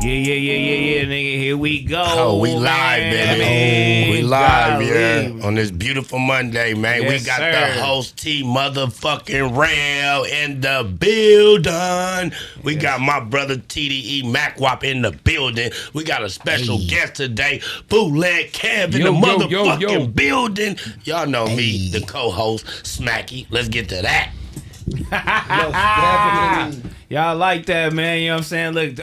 Yeah, nigga. Here we go. Oh, we live, baby. We live, yeah. On this beautiful Monday, man. Yes, we got sir. the host T motherfucking Rail in the building. We got my brother TDE Macwop in the building. We got a special guest today, Bootleg Kev in the motherfucking building. Y'all know me, the co-host, Smacky. Let's get to that. Y'all like that, man. You know what I'm saying? Look,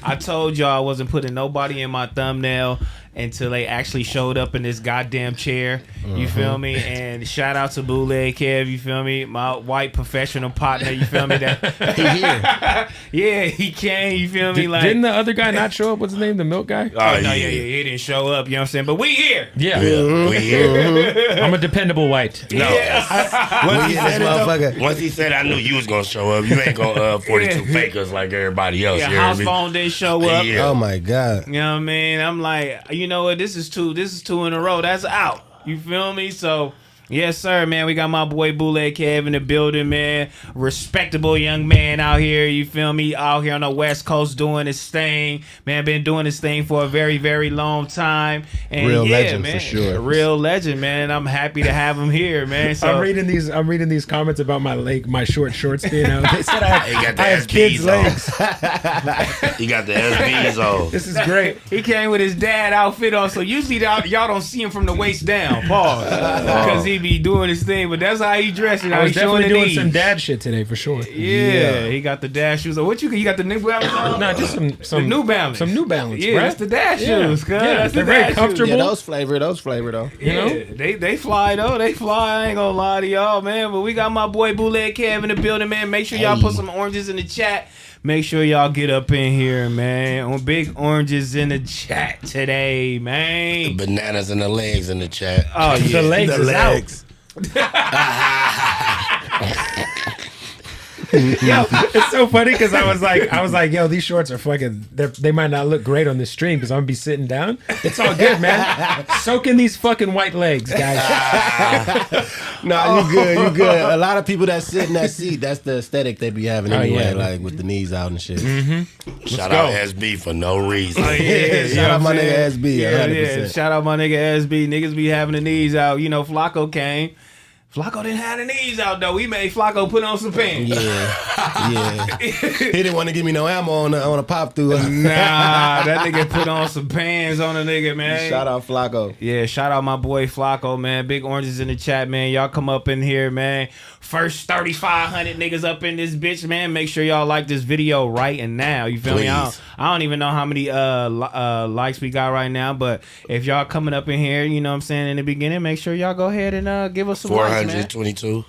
I told y'all I wasn't putting nobody in my thumbnail until they actually showed up in this goddamn chair. You feel me? And shout out to Bootleg Kev, you feel me? My white professional partner, you feel me? That He here. yeah, he came, you feel me? Like, Didn't the other guy not show up? What's his name? The milk guy? oh, no, yeah, he didn't show up, you know what I'm saying? But we here. Yeah. We here. I'm a dependable white. No. Once he said I knew you was gonna show up, you ain't gonna 42 fakers like everybody else. Yeah, You hear house me? phone didn't show up. Yeah. Oh my God. You know what I mean? I'm like, you know what? This is two in a row. That's out. You feel me? So, yes, sir, man. We got my boy Bootleg Kev in the building, man. Respectable young man out here. You feel me? Out here on the West Coast doing his thing. Man, been doing his thing for a very, very long time. And Real yeah, legend, man, for sure. Real legend, man. I'm happy to have him here, man. So I'm reading these comments about my short shorts. You know, they said He got the I have kids' SBs legs. on. He got the SBs on. This is great. he came with his dad outfit on, so usually y'all don't see him from the waist down, pause, because he be doing his thing. But that's how he dressed. You know, I was he showing definitely the doing knees. some dad shit today for sure. Yeah, he got the dash shoes. What you got the New Balance on? No, just some New Balance. Some New Balance. Yeah, right? that's the dash shoes. Cuz. Yeah, That's the they're very dash comfortable. Yeah, those flavor though. Shoes. Yeah, they fly though. They fly. I ain't gonna lie to y'all, man. But we got my boy Bootleg Kev in the building, man. Make sure y'all put some oranges in the chat. Make sure y'all get up in here, man. On big oranges in the chat today, man. Bananas and the legs in the chat. Oh yeah, The legs The is legs. Yo, it's so funny because I was like, yo, these shorts are fucking. They might not look great on this stream because I'm gonna be sitting down. It's all good, man. Soak in these fucking white legs, guys. No, you good. A lot of people that sit in that seat, that's the aesthetic they be having anyway, yeah. like with the knees out and shit. Shout out SB for no reason. Yeah, Shout out my nigga SB. Yeah, 100%. shout out my nigga SB. Niggas be having the knees out. You know, Flacco came. Flacco didn't have the knees out though. We made Flacco put on some pants. Yeah. He didn't want to give me no ammo on a pop through. Nah, that nigga put on some pants on a nigga, man. Shout out Flacco. Yeah, shout out my boy Flacco, man. Big oranges in the chat, man. Y'all come up in here, man. First 3,500 niggas up in this bitch, man. Make sure y'all like this video right and now. You feel me? I don't even know how many likes we got right now, but if y'all coming up in here, you know what I'm saying, in the beginning, make sure y'all go ahead and give us some likes, man. 422.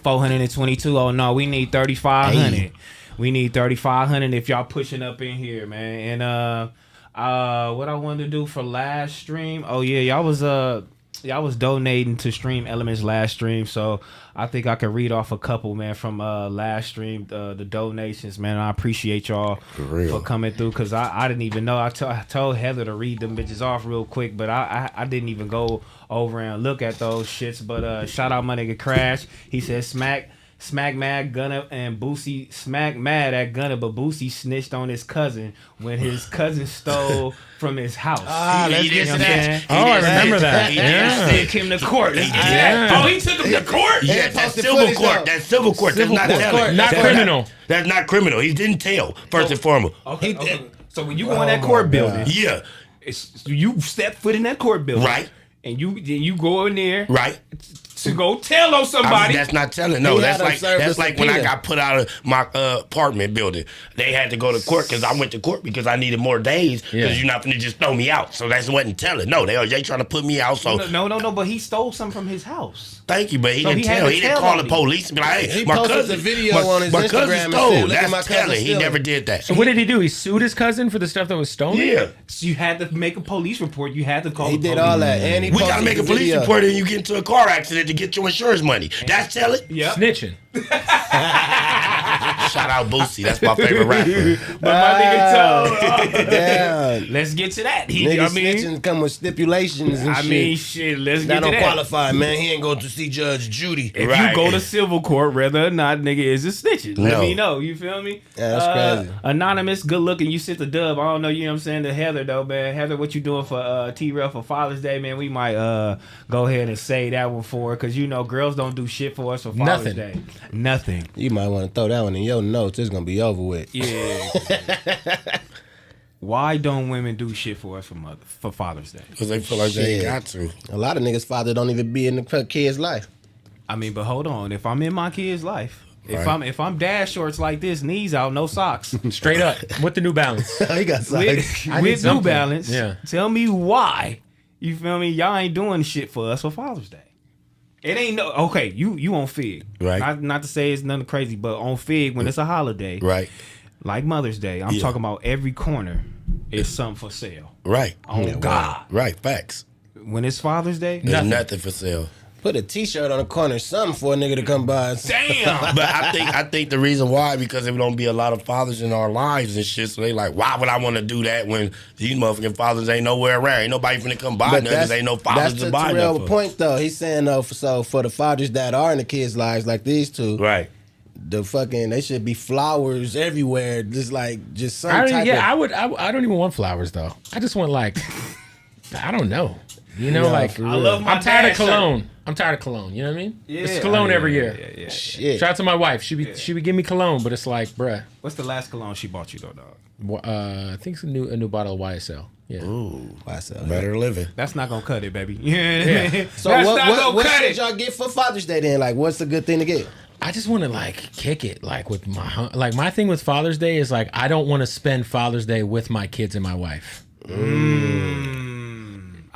422. Oh no, we need 3,500. Hey. We need 3,500 if y'all pushing up in here, man. And what I wanted to do for last stream. Oh yeah, y'all was donating to Stream Elements last stream, so I think I could read off a couple, man, from last stream, the donations, man. I appreciate y'all for coming through, because I didn't even know. I told Heather to read them bitches off real quick, but I didn't even go over and look at those shits. But shout out my nigga Crash. He said Smac mad Gunna and Boosie. Smac mad at Gunna, but Boosie snitched on his cousin when his cousin stole from his house. Let's get to that. Oh, I remember that. Yeah. Took him to court. Let's get to that. Oh, he took him to court? Yeah, that's civil court. That's civil court. That's not telling. Not criminal. That's not criminal. He didn't tell, first and foremost. Okay. So when you go in that court building, Yeah. You step foot in that court building. Right. And you go in there. Right. To go tell on somebody. I mean, that's not telling. No, that's like when I subpoena. got put out of my apartment building. They had to go to court because I went to court because I needed more days because you're not going to just throw me out. So that wasn't telling. No, they trying to put me out. So No, but he stole something from his house. Thank you, but he So didn't he had tell. to He didn't tell call on the you. police and be like, hey, He my posted cousin, the video on his my Instagram cousin and stole. said, "Look at That's my cousin telling. He stealing." never did that. So what did he do? He sued his cousin for the stuff that was stolen? Yeah. So you had to make a police report. You had to call He the did police. all that, and he We got to posted make a the police video. report and you get into a car accident to get your insurance money. That's telling. Yep. Snitching. Shout out Boosie. That's my favorite rapper. But my nigga told, Damn. let's get to that. Niggas snitching come with stipulations and shit. I mean, shit, let's That get to don't that. qualify, man. He ain't going to see Judge Judy. If Right. you go to civil court, whether or not nigga is a snitching, let No. me know. You feel me? Yeah, that's crazy. Anonymous, good looking. You sit the dub. I don't know. You know what I'm saying? To Heather though, man. Heather, what you doing for T-Rell for Father's Day, man? We might go ahead and say that one for her, because you know girls don't do shit for us for Father's Day. Nothing. You might want to throw that one in your notes. It's going to be over with. Yeah. Why don't women do shit for us for Father's Day? Because they feel like they ain't got to. A lot of niggas' father don't even be in the kid's life. I mean, but hold on. If I'm in my kid's life, Right. if I'm dad shorts like this, knees out, no socks, Straight up with the New Balance. He got with, I need with New something. Balance, Yeah. tell me why. You feel me? Y'all ain't doing shit for us for Father's Day. It ain't no okay. You on Fig, Right. Not to say it's nothing crazy, but on Fig when it's a holiday, Right. like Mother's Day, I'm Yeah. talking about every corner is something for sale. Right. Oh God! Right. Facts. When it's Father's Day, There's nothing for sale. Put a T-shirt on the corner, something for a nigga to come by. And damn. But I think the reason why, because there don't be a lot of fathers in our lives and shit, so they like, why would I want to do that when these motherfucking fathers ain't nowhere around? Ain't nobody finna come buy nothing because ain't no fathers to buy That's the real nothing. point, though. He's saying, though, so for the fathers that are in the kids' lives, like these two, Right. they should be flowers everywhere. Just some I type I don't even want flowers though. I just want like, I don't know. You know, Yeah, like for I love my I'm tired of dad shirt. cologne. I'm tired of cologne. You know what I mean? Yeah. It's cologne every year. Yeah. shit. Shout out to my wife. She would give me cologne, but it's like, bruh. What's the last cologne she bought you though, dog? I think it's a new bottle of YSL. Yeah. Ooh. Myself. Better living. That's not gonna cut it, baby. Yeah. So That's what, not what, gonna what cut should it. y'all get for Father's Day then? Like, what's a good thing to get? I just want to like kick it like with my thing with Father's Day is like I don't want to spend Father's Day with my kids and my wife.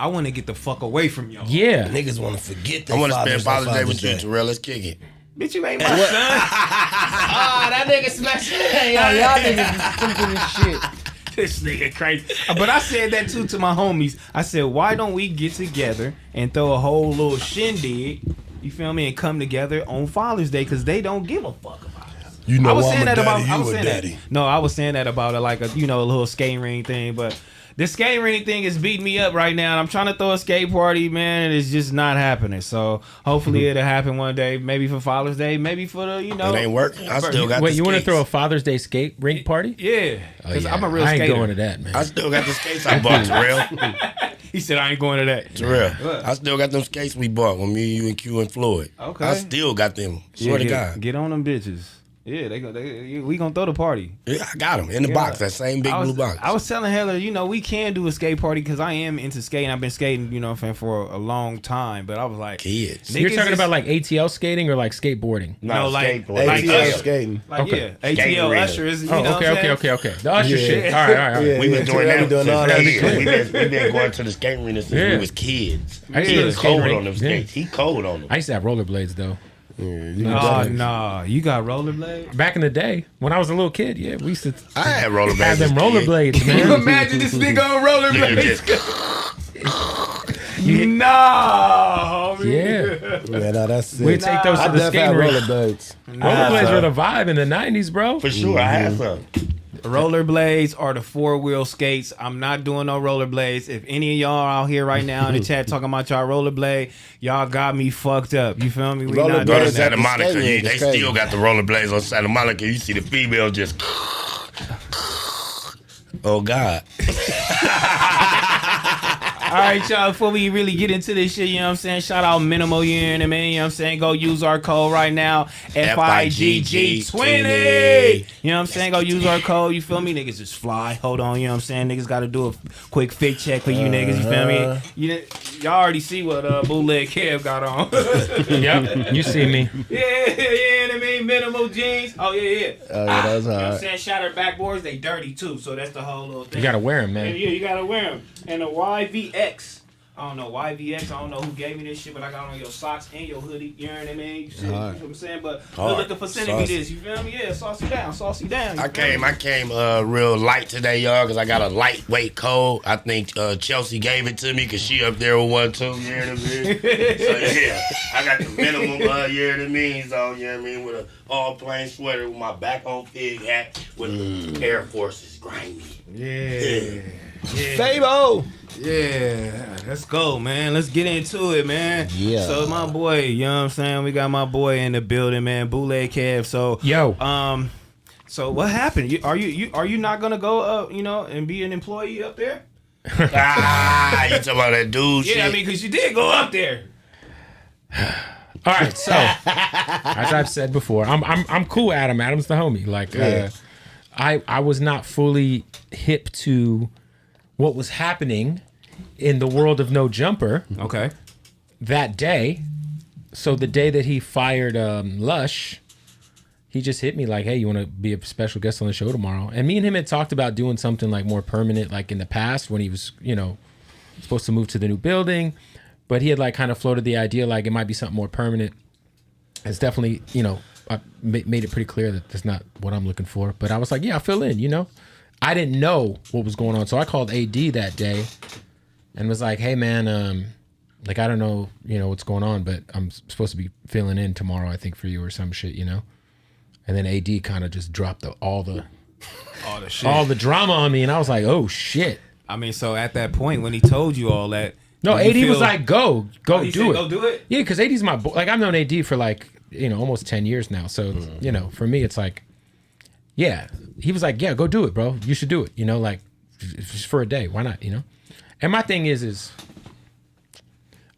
I want to get the fuck away from y'all. Yeah. Niggas want to forget that I want to spend Father's Father's Day with you, T-Rell. Let's kick it. Bitch, you ain't my son. That nigga smash. Y'all niggas be stupid as shit. This nigga crazy. But I said that too to my homies. I said, why don't we get together and throw a whole little shindig, you feel me, and come together on Father's Day, because they don't give a fuck about it. You know I was I'm saying a that daddy, about. I you was a saying daddy. that. No, I was saying that about like a little skating ring thing. But the skating ring thing is beating me up right now. And I'm trying to throw a skate party, man, and it's just not happening. So hopefully it'll happen one day. Maybe for Father's Day. Maybe for the It ain't working. I still got Wait, the you want to skates. throw a Father's Day skate rink party? Yeah, Oh, because yeah. I'm a real I ain't skater. going to that, man. I still got the skates I bought, T-Rell. He said I ain't going to that. T-Rell. I still got them skates we bought when me, you, and Q and Floyd. Okay. I still got them. Swear to God. Get on them bitches. Yeah, we gonna throw the party. Yeah, I got them in the box. That same big blue box. I was telling Heather, we can do a skate party because I am into skating. I've been skating, for a long time. But I was like, Kids. So you're niggas talking is- about like ATL skating or like skateboarding? No, like ATL Usher. skating. Like Okay. yeah, Skating ATL arena. Usher is. Oh, okay. The Usher Yeah. shit. All right. Yeah. We've been doing T-Rell that be doing all that since shit. we've been going to the skating arena since Yeah. we was kids. I used to He go to was the skate cold rink. on them Yeah. skates. He cold on them. I used to have rollerblades though. Oh no, you got rollerblades? Back in the day, when I was a little kid, yeah, we used to I had rollerblades. have them as a kid. rollerblades, Can you man. imagine this nigga on Nigga rollerblades? just- No, Yeah, Yeah, no, that's it. we'd take those I to the definitely skating had rink. rollerblades. Rollerblades were the vibe in the '90s, bro. For sure, I had some. rollerblades are the 4-wheel skates. I'm not doing no rollerblades. If any of y'all out here right now in the chat talking about y'all rollerblade, y'all got me fucked up. You feel me? We not Rollerblades Go to doing Santa at the Monica. skating rink They is crazy. still got the rollerblades on Santa Monica. You see the female just. Oh God. All right, y'all, before we really get into this shit, you know what I'm saying? Shout out Minimal, you know what I mean? You know what I'm saying? Go use our code right now, FIGG20. You know what I'm saying? Go use our code, you feel me? Niggas is fly. Hold on, you know what I'm saying? Niggas got to do a quick fit check for you niggas, you feel me? Y'all already see what Bootleg Kev got on. Yep, you see me. Yeah, you know what I mean? Minimal jeans. Oh, yeah. Oh, yeah, that was You know what I'm hard. saying? Shattered backboards, they dirty too, so that's the whole little thing. You gotta wear them, man. Yeah, you gotta wear them. And the YVX. I don't know, YVX. I don't know who gave me this shit, but I got on your socks and your hoodie. You know what I mean? You, see, you know what I'm saying? But they're looking for sending me this. You feel me? Yeah, saucy down. I came real light today, y'all, because I got a lightweight coat. I think Chelsea gave it to me because she up there with one, too. You know what I mean? So, yeah, I got the minimum, you know what I mean? So, you know what I mean? With an all-plain sweater with my BACKONFIGG hat with Air Forces grimy. Yeah. Fabo. Yeah, let's go, man. Let's get into it, man. Yeah. So my boy, you know what I'm saying? We got my boy in the building, man. Bootleg Kev. So so what happened? Are you not gonna go up, you know, and be an employee up there? You talking about that dude? Yeah, shit? I mean, because you did go up there. All right, so as I've said before, I'm cool with Adam. Adam's the homie. Like, I was not fully hip to what was happening in the world of No Jumper. Okay. That day. So the day that he fired Lush, he just hit me like, "Hey, you want to be a special guest on the show tomorrow?" And me and him had talked about doing something like more permanent, like in the past when he was, you know, supposed to move to the new building. But he had like kind of floated the idea like it might be something more permanent. It's definitely, you know, I made it pretty clear that that's not what I'm looking for. But I was like, yeah, I'll fill in, you know. I didn't know what was going on. So I called AD that day and was like, hey, man, like, I don't know, you know, what's going on, but I'm supposed to be filling in tomorrow, I think, for you or some shit, you know. And then AD kind of just dropped all the drama on me. And I was like, oh, shit. I mean, so at that point when he told you all that. No, AD was like, go do it. Go do it? Yeah, because AD's my boy. Like, I've known AD for like, you know, almost 10 years now. So, you know, for me, it's like, yeah. He was like, yeah, go do it, bro. You should do it. You know, like, just for a day. Why not, you know? And my thing is,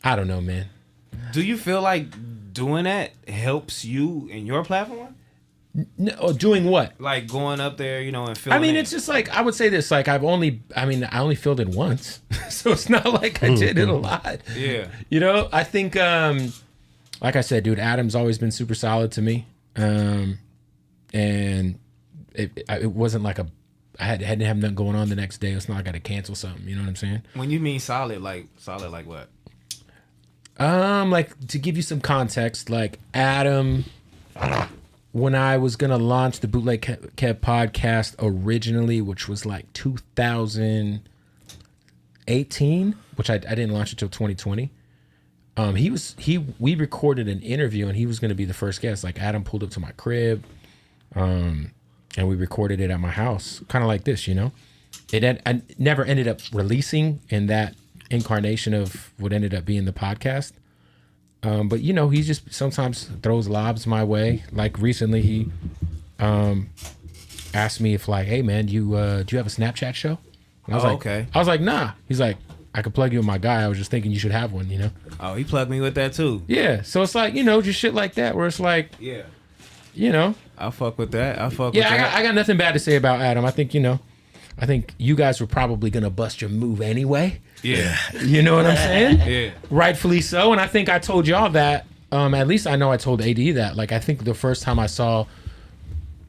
I don't know, man. Do you feel like doing that helps you in your platform? No, doing what? Like going up there, you know, and filling I mean, in. it's just like, I would say this, like, I only filled it once. So it's not like I did it a lot. Yeah. You know, I think, like I said, dude, Adam's always been super solid to me. And it wasn't like I hadn't have nothing going on the next day. It's not like I got to cancel something. You know what I'm saying? When you mean solid like what? Like, to give you some context, like Adam, when I was gonna launch the Bootleg Kev podcast originally, which was like 2018, which I didn't launch until 2020. We recorded an interview and he was gonna be the first guest. Like, Adam pulled up to my crib, and we recorded it at my house, kind of like this, you know. I never ended up releasing in that incarnation of what ended up being the podcast. But you know, he just sometimes throws lobs my way. Like recently, he asked me if, like, hey man, do you have a Snapchat show? And I was like, okay. I was like, nah. He's like, I could plug you with my guy. I was just thinking you should have one, you know? Oh, he plugged me with that too. Yeah. So it's like, you know, just shit like that where it's like, yeah, you know, I fuck with that. Yeah, I got nothing bad to say about Adam. I think, you know, you guys were probably gonna bust your move anyway. Yeah. You know what I'm saying? Yeah. Rightfully so. And I think I told y'all that, at least I know I told AD that. Like, I think the first time I saw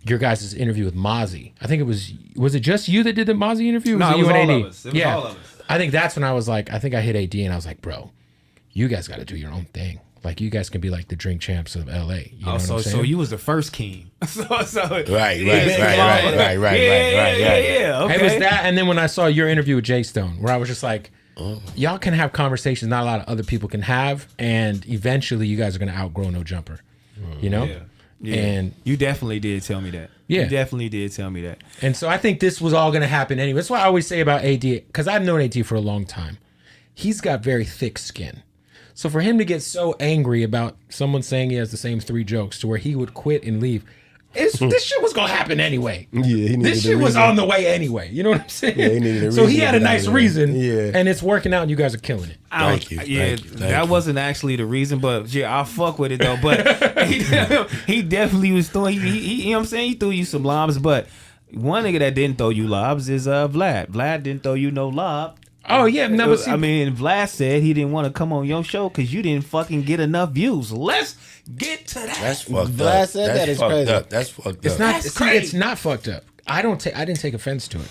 your guys' interview with Mozzie, I think was it just you that did the Mozzie interview? No, it was you and all AD? of us. It was all of us. I think that's when I was like, I think I hit AD and I was like, bro, you guys got to do your own thing. Like, you guys can be like the drink champs of LA. You know what I'm saying? So you was the first king. so Right. Yeah. Okay. It was that, and then when I saw your interview with Jay Stone, where I was just like, y'all can have conversations not a lot of other people can have, and eventually you guys are gonna outgrow No Jumper. You know? Yeah. And you definitely did tell me that. Yeah. You definitely did tell me that. And so I think this was all gonna happen anyway. That's why I always say about AD, because I've known AD for a long time. He's got very thick skin. So for him to get so angry about someone saying he has the same 3 jokes to where he would quit and leave, this shit was gonna happen anyway. Yeah, this shit was on the way anyway. You know what I'm saying? Yeah, he needed a so he reason had to a get out nice of there. reason, Yeah. and it's working out, and you guys are killing it. Thank you. That wasn't actually the reason, but yeah, I fuck with it though. But he definitely was throwing. He, you know what I'm saying? He threw you some lobs, but one nigga that didn't throw you lobs is Vlad. Vlad didn't throw you no lob. Oh yeah, never seen. I mean, Vlad said he didn't want to come on your show because you didn't fucking get enough views. Let's get to that. That's fucked Vlad up. said That's that is fucked crazy. up. That's fucked It's up. not. That's See, crazy. it's not fucked up. I didn't take offense to it.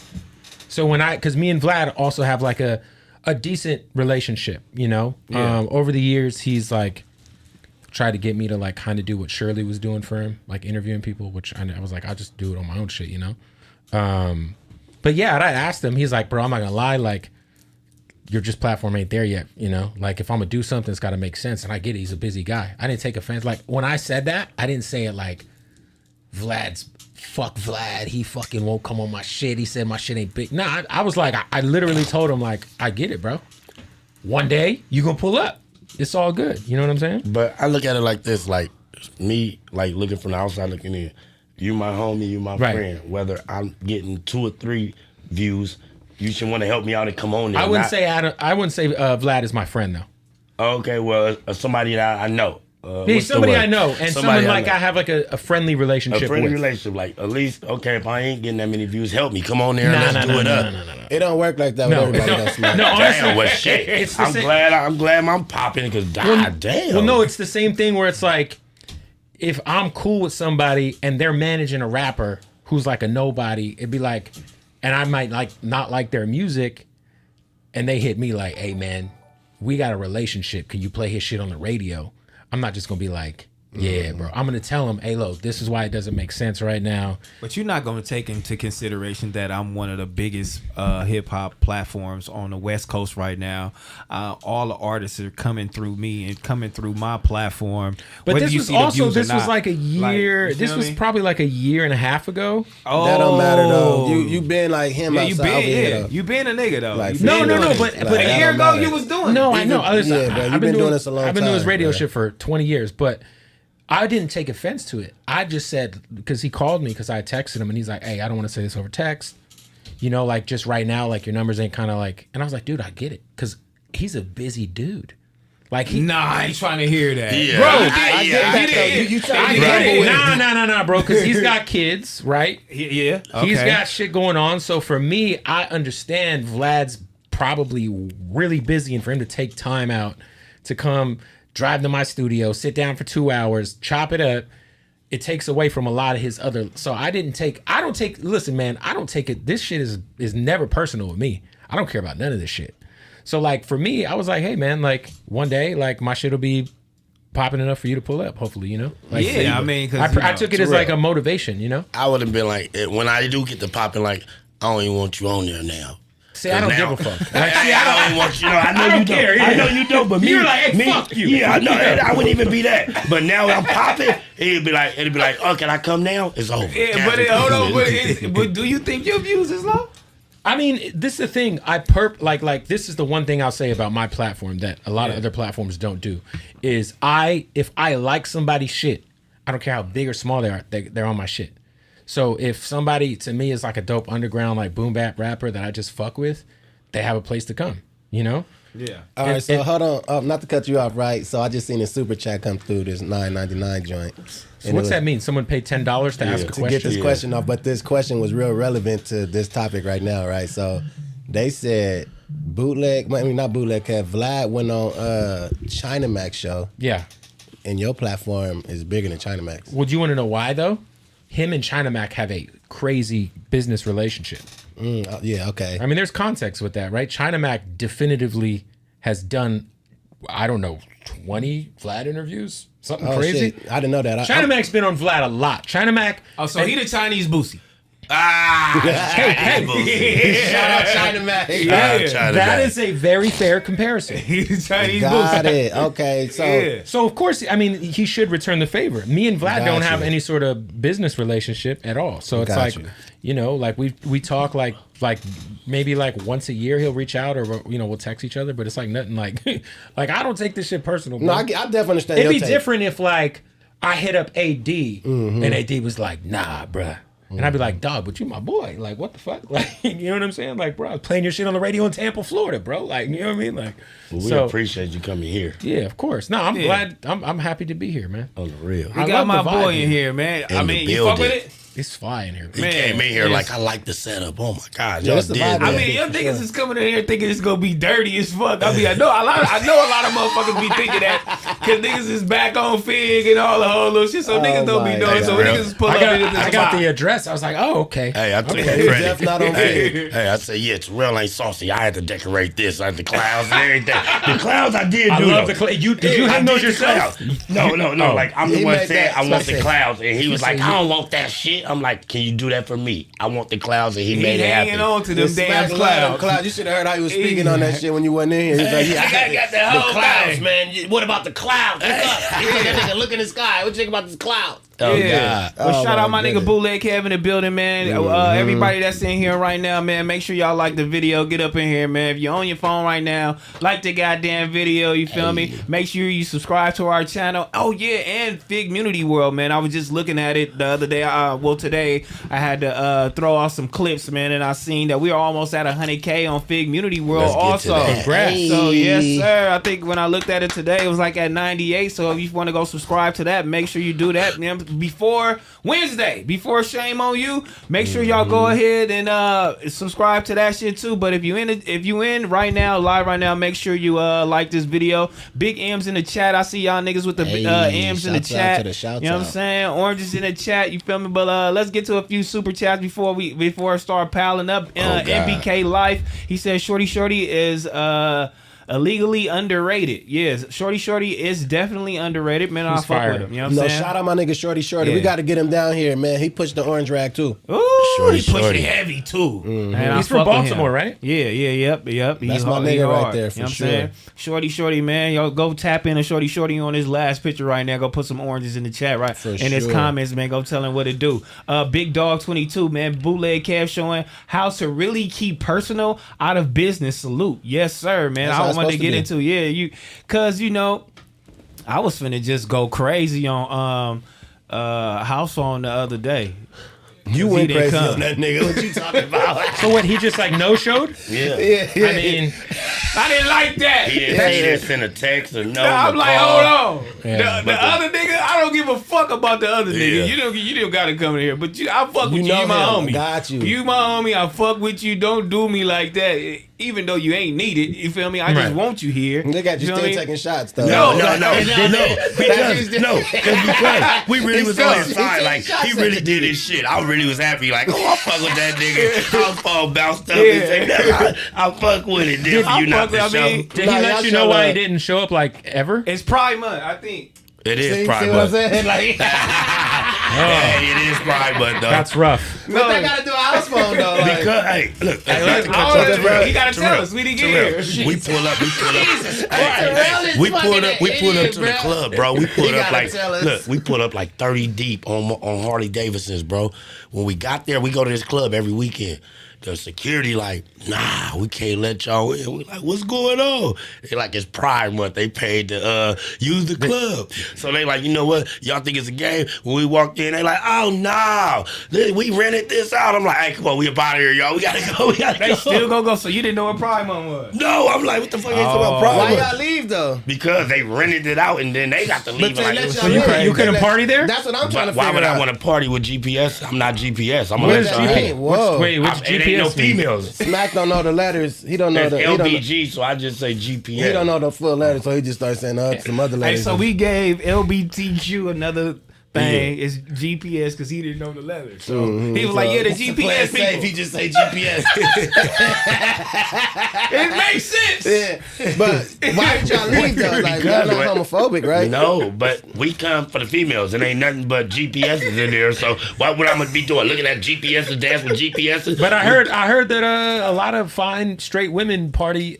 So because me and Vlad also have like a a decent relationship, you know. Over the years, he's like tried to get me to like kind of do what Shirley was doing for him, like interviewing people, which I was like, I'll just do it on my own shit, you know. But yeah, I asked him. He's like, bro, I'm not gonna lie, like your just platform ain't there yet, you know. Like if I'm gonna do something, it's got to make sense. And I get it. He's a busy guy. I didn't take offense. Like when I said that, I didn't say it like fuck Vlad. He fucking won't come on my shit. He said my shit ain't big. Nah, I was like, I literally told him like, I get it, bro. One day you gonna pull up. It's all good. You know what I'm saying? But I look at it like this, like me, like looking from the outside looking in. You my homie, you my friend. Whether I'm getting 2 or 3 views, you should want to help me out and come on there. I wouldn't say Vlad is my friend though. Okay, well, somebody that I know. He's somebody I know, and someone like I have like a friendly relationship. A friendly with. relationship, like at least okay. If I ain't getting that many views, help me. Come on there, and let's do it up. It don't work like that with everybody. That's smart. No, honestly, damn, well, shit. I'm glad I'm popping because damn. Well, no, it's the same thing where it's like, if I'm cool with somebody and they're managing a rapper who's like a nobody, it'd be like, and I might like not like their music, and they hit me like, hey man, we got a relationship. Can you play his shit on the radio? I'm not just gonna be like, yeah, bro. I'm gonna tell him, hey, look, this is why it doesn't make sense right now. But you're not gonna take into consideration that I'm one of the biggest hip hop platforms on the West Coast right now. All the artists are coming through me and coming through my platform. But this was also this was like a year. Like, this was probably like a year and a half ago. Oh, that don't matter though. You been like him outside. You been a nigga though. Like, no. But a year ago you was doing. No, I know. I've been doing this a long time. I've been doing this radio shit for 20 years, but I didn't take offense to it. I just said, because he called me because I texted him and he's like, hey, I don't want to say this over text. You know, like just right now, like your numbers ain't kind of like, and I was like, dude, I get it. Because he's a busy dude. Like I ain't trying to hear that. Yeah. Bro, I get it. Nah, bro, because he's got kids, right? Yeah. Okay. He's got shit going on. So for me, I understand Vlad's probably really busy, and for him to take time out to come drive to my studio, sit down for 2 hours, chop it up, it takes away from a lot of his other. So listen, man, I don't take it. This shit is never personal with me. I don't care about none of this shit. So like for me, I was like, hey man, like one day, like my shit will be popping enough for you to pull up, hopefully, you know? Like, yeah, I mean, because I took it as like a motivation, you know? I would have been like, when I do get to popping, like, I don't even want you on there now. See, I don't give a fuck. Like, I don't want you. I know you care, don't. yeah. I know you don't. But you're like, hey, fuck you. Yeah, I know. I wouldn't even be that. But now I'm popping. It'd be like, oh, can I come now? It's over. Yeah, but hold on. But do you think your views is low? I mean, this is the thing. Like this is the one thing I'll say about my platform that a lot of other platforms don't do. Is if I like somebody's shit, I don't care how big or small they are, they're on my shit. So if somebody to me is like a dope underground like boom bap rapper that I just fuck with, they have a place to come, you know? Yeah. All right, so hold on. Not to cut you off, right? So I just seen a super chat come through this $9.99 joint. So what's that mean? Someone paid $10 to ask a question? To get this question off, but this question was real relevant to this topic right now, right? So they said not Bootleg Kev, Vlad went on China Max show. Yeah. And your platform is bigger than China Max. Would you want to know why though? Him and China Mac have a crazy business relationship. Yeah, okay. I mean, there's context with that, right? China Mac definitively has done, I don't know, 20 Vlad interviews? Something crazy? Shit. I didn't know that. China Mac's been on Vlad a lot. China Mac. Oh, so he the Chinese Boosie. Hey. Shout out China Mac. That is a very fair comparison. He's Chinese Got Boosie. it. Okay, So of course, I mean, he should return the favor. Me and Vlad don't have any sort of business relationship at all. So it's like, you know, like we talk like maybe like once a year he'll reach out, or you know, we'll text each other, but it's like nothing like like I don't take this shit personal. Bro. No, I definitely understand. It'd be different if like I hit up AD and AD was like, nah, bruh. And I'd be like, dog, but you my boy. Like, what the fuck? Like, you know what I'm saying? Like, bro, I was playing your shit on the radio in Tampa, Florida, bro. Like, you know what I mean? Like, well, we appreciate you coming here. Yeah, of course. No, I'm glad. I'm happy to be here, man. On the real. We got my boy in here, man. I mean, you fuck with it? It's flying here. He came in here like, I like the setup. Oh my God, Yeah, y'all it's the did. vibe. I mean, young niggas is coming in here thinking it's gonna be dirty as fuck. I mean, I know a lot of motherfuckers be thinking that because niggas is back on Fig and all the whole little shit. So niggas don't be knowing. So niggas just pull up into this I got spot. the address. I was like, oh, okay. Hey, I told Okay, Freddie. Jeff not on Fig. Hey, I said, yeah, T-Rell ain't saucy. I had to decorate this. I had the clouds and everything. The clouds I did do. I love though. the clouds. Did you hang those yourself? No. Oh. Like, I'm the He one made saying that. I want the He clouds. And he was like, I don't want that shit. I'm like, can you do that for me? I want the clouds. And he He made it happen. hanging on to them Smac damn love them clouds. You should have heard how he was speaking on that shit when you wasn't in here. He was like, I got the whole clouds, thing. man. What about the clouds? He said, that nigga, look in the sky. What you think about this cloud? Oh, Yeah. God. Well, Oh, shout my out my nigga goodness. Bootleg Kev in the building, man. Everybody that's in here right now, man, make sure y'all like the video. Get up in here, man. If you're on your phone right now, like the goddamn video. You feel me? Make sure you subscribe to our channel. Oh yeah, and Fig Community World, man. I was just looking at it the other day. Today I had to throw off some clips, man, and I seen that we are almost at 100K on Fig Community World. Let's get to Also, that. Congrats. so yes, sir. I think when I looked at it today, it was like at 98. So if you want to go subscribe to that, make sure you do that, man. Before Wednesday, before Shame on You, make sure y'all go ahead and subscribe to that shit too. But if you in right now, live right now, make sure you like this video. Big M's in the chat. I see y'all niggas with the M's in the shouts out chat. to the shouts You know what I'm out. saying? Oranges in the chat. You feel me? But let's get to a few super chats before I start piling up. God. MBK Life. He says Shorty is illegally underrated. Yes, Shorty is definitely underrated, man. I He's fuck fired. with him. You know what I'm No, saying? shout out my nigga Shorty. Yeah. We got to get him down here, man. He pushed the orange rag too. Ooh, Shorty, he pushing Shorty. heavy too. Man, I He's from fuck with Baltimore, him. right? Yeah, yep. That's my nigga right there, for sure. Saying? Shorty, man. Yo, go tap in to Shorty on his last picture right now. Go put some oranges in the chat, right? For in his sure. comments, man. Go tell him what it do. Big Dog 22, man. Bootleg Kev showing how to really keep personal out of business. Salute. Yes, sir, man. That's how I it's wanted to supposed get to be. into, cause you know, I was finna just go crazy on House Phone the other day. You He went didn't crazy come. on that nigga. What you talking about? So what? He just like no showed? Yeah. I mean, I didn't like that. He didn't send a text or no. I'm like, call. hold on. Yeah, the other nigga, I don't give a fuck about the other Yeah. nigga. You don't gotta come in here. But I fuck with you. know You my him. homie. Got you. You my homie. I fuck with you. Don't do me like that. Even though you ain't needed. You feel me? I just Right. want you here. They got you feel still me? taking shots though. No, because we really was on his side. Like, he really did his shit. I really was happy. Like, oh, I fuck with that nigga. I fall bounced up and say, I fuck with it. Then for you not to show. did he Nah, let y'all you know show why he up. didn't show up like ever? It's Pride Month, I think. It is See Pride what I'm Month. saying? Like, Hey, it is Pride Month, though. That's rough. but they gotta do a house phone though. Like, Because, hey, look, He gotta tell us. We didn't get here. We pull up. Terrell is We pulled up. We fucking pulled up idiot, to the bro. club, bro. We pulled He up gotta like tell us. look. We pulled up like 30 deep on Harley Davidsons, bro. When we got there, we go to this club every weekend. The security like, nah, we can't let y'all in. We like, what's going on? They like, it's Pride Month. They paid to use the club. So they like, you know what? Y'all think it's a game? When we walked in, they like, oh no, we rented this out. I'm like, hey, come on, we up out of here, y'all. We gotta go. They still gonna go. So you didn't know what Pride Month was? No, I'm like, what the fuck is about why Pride y'all Month? leave though? Because they rented it out and then they got to leave. they Like, let it was y'all So you leave. couldn't- you They couldn't let- party there? That's what I'm trying to why figure would I out. want to party with GPS? I'm not GPS. I'm What gonna is let y'all Hey, GPS? in. whoa. Wait, which It ain't no GPS mean? females. Smac don't know the letters. He don't know It's the. He don't know, LBG, so I just say GPS. he don't know the full letters, so he just starts saying some other Hey, letters. so we gave LBTQ another thing. It's GPS because he didn't know the letters. So he was like, yeah, the GPS people. He just say GPS. It makes sense. Yeah, but why did y'all leave though? Like, y'all not homophobic, right? No, but we come for the females. It ain't nothing but GPSs in there. So what would I gonna be doing? Looking at GPSs, dance with GPSs? But I heard that a lot of fine straight women party.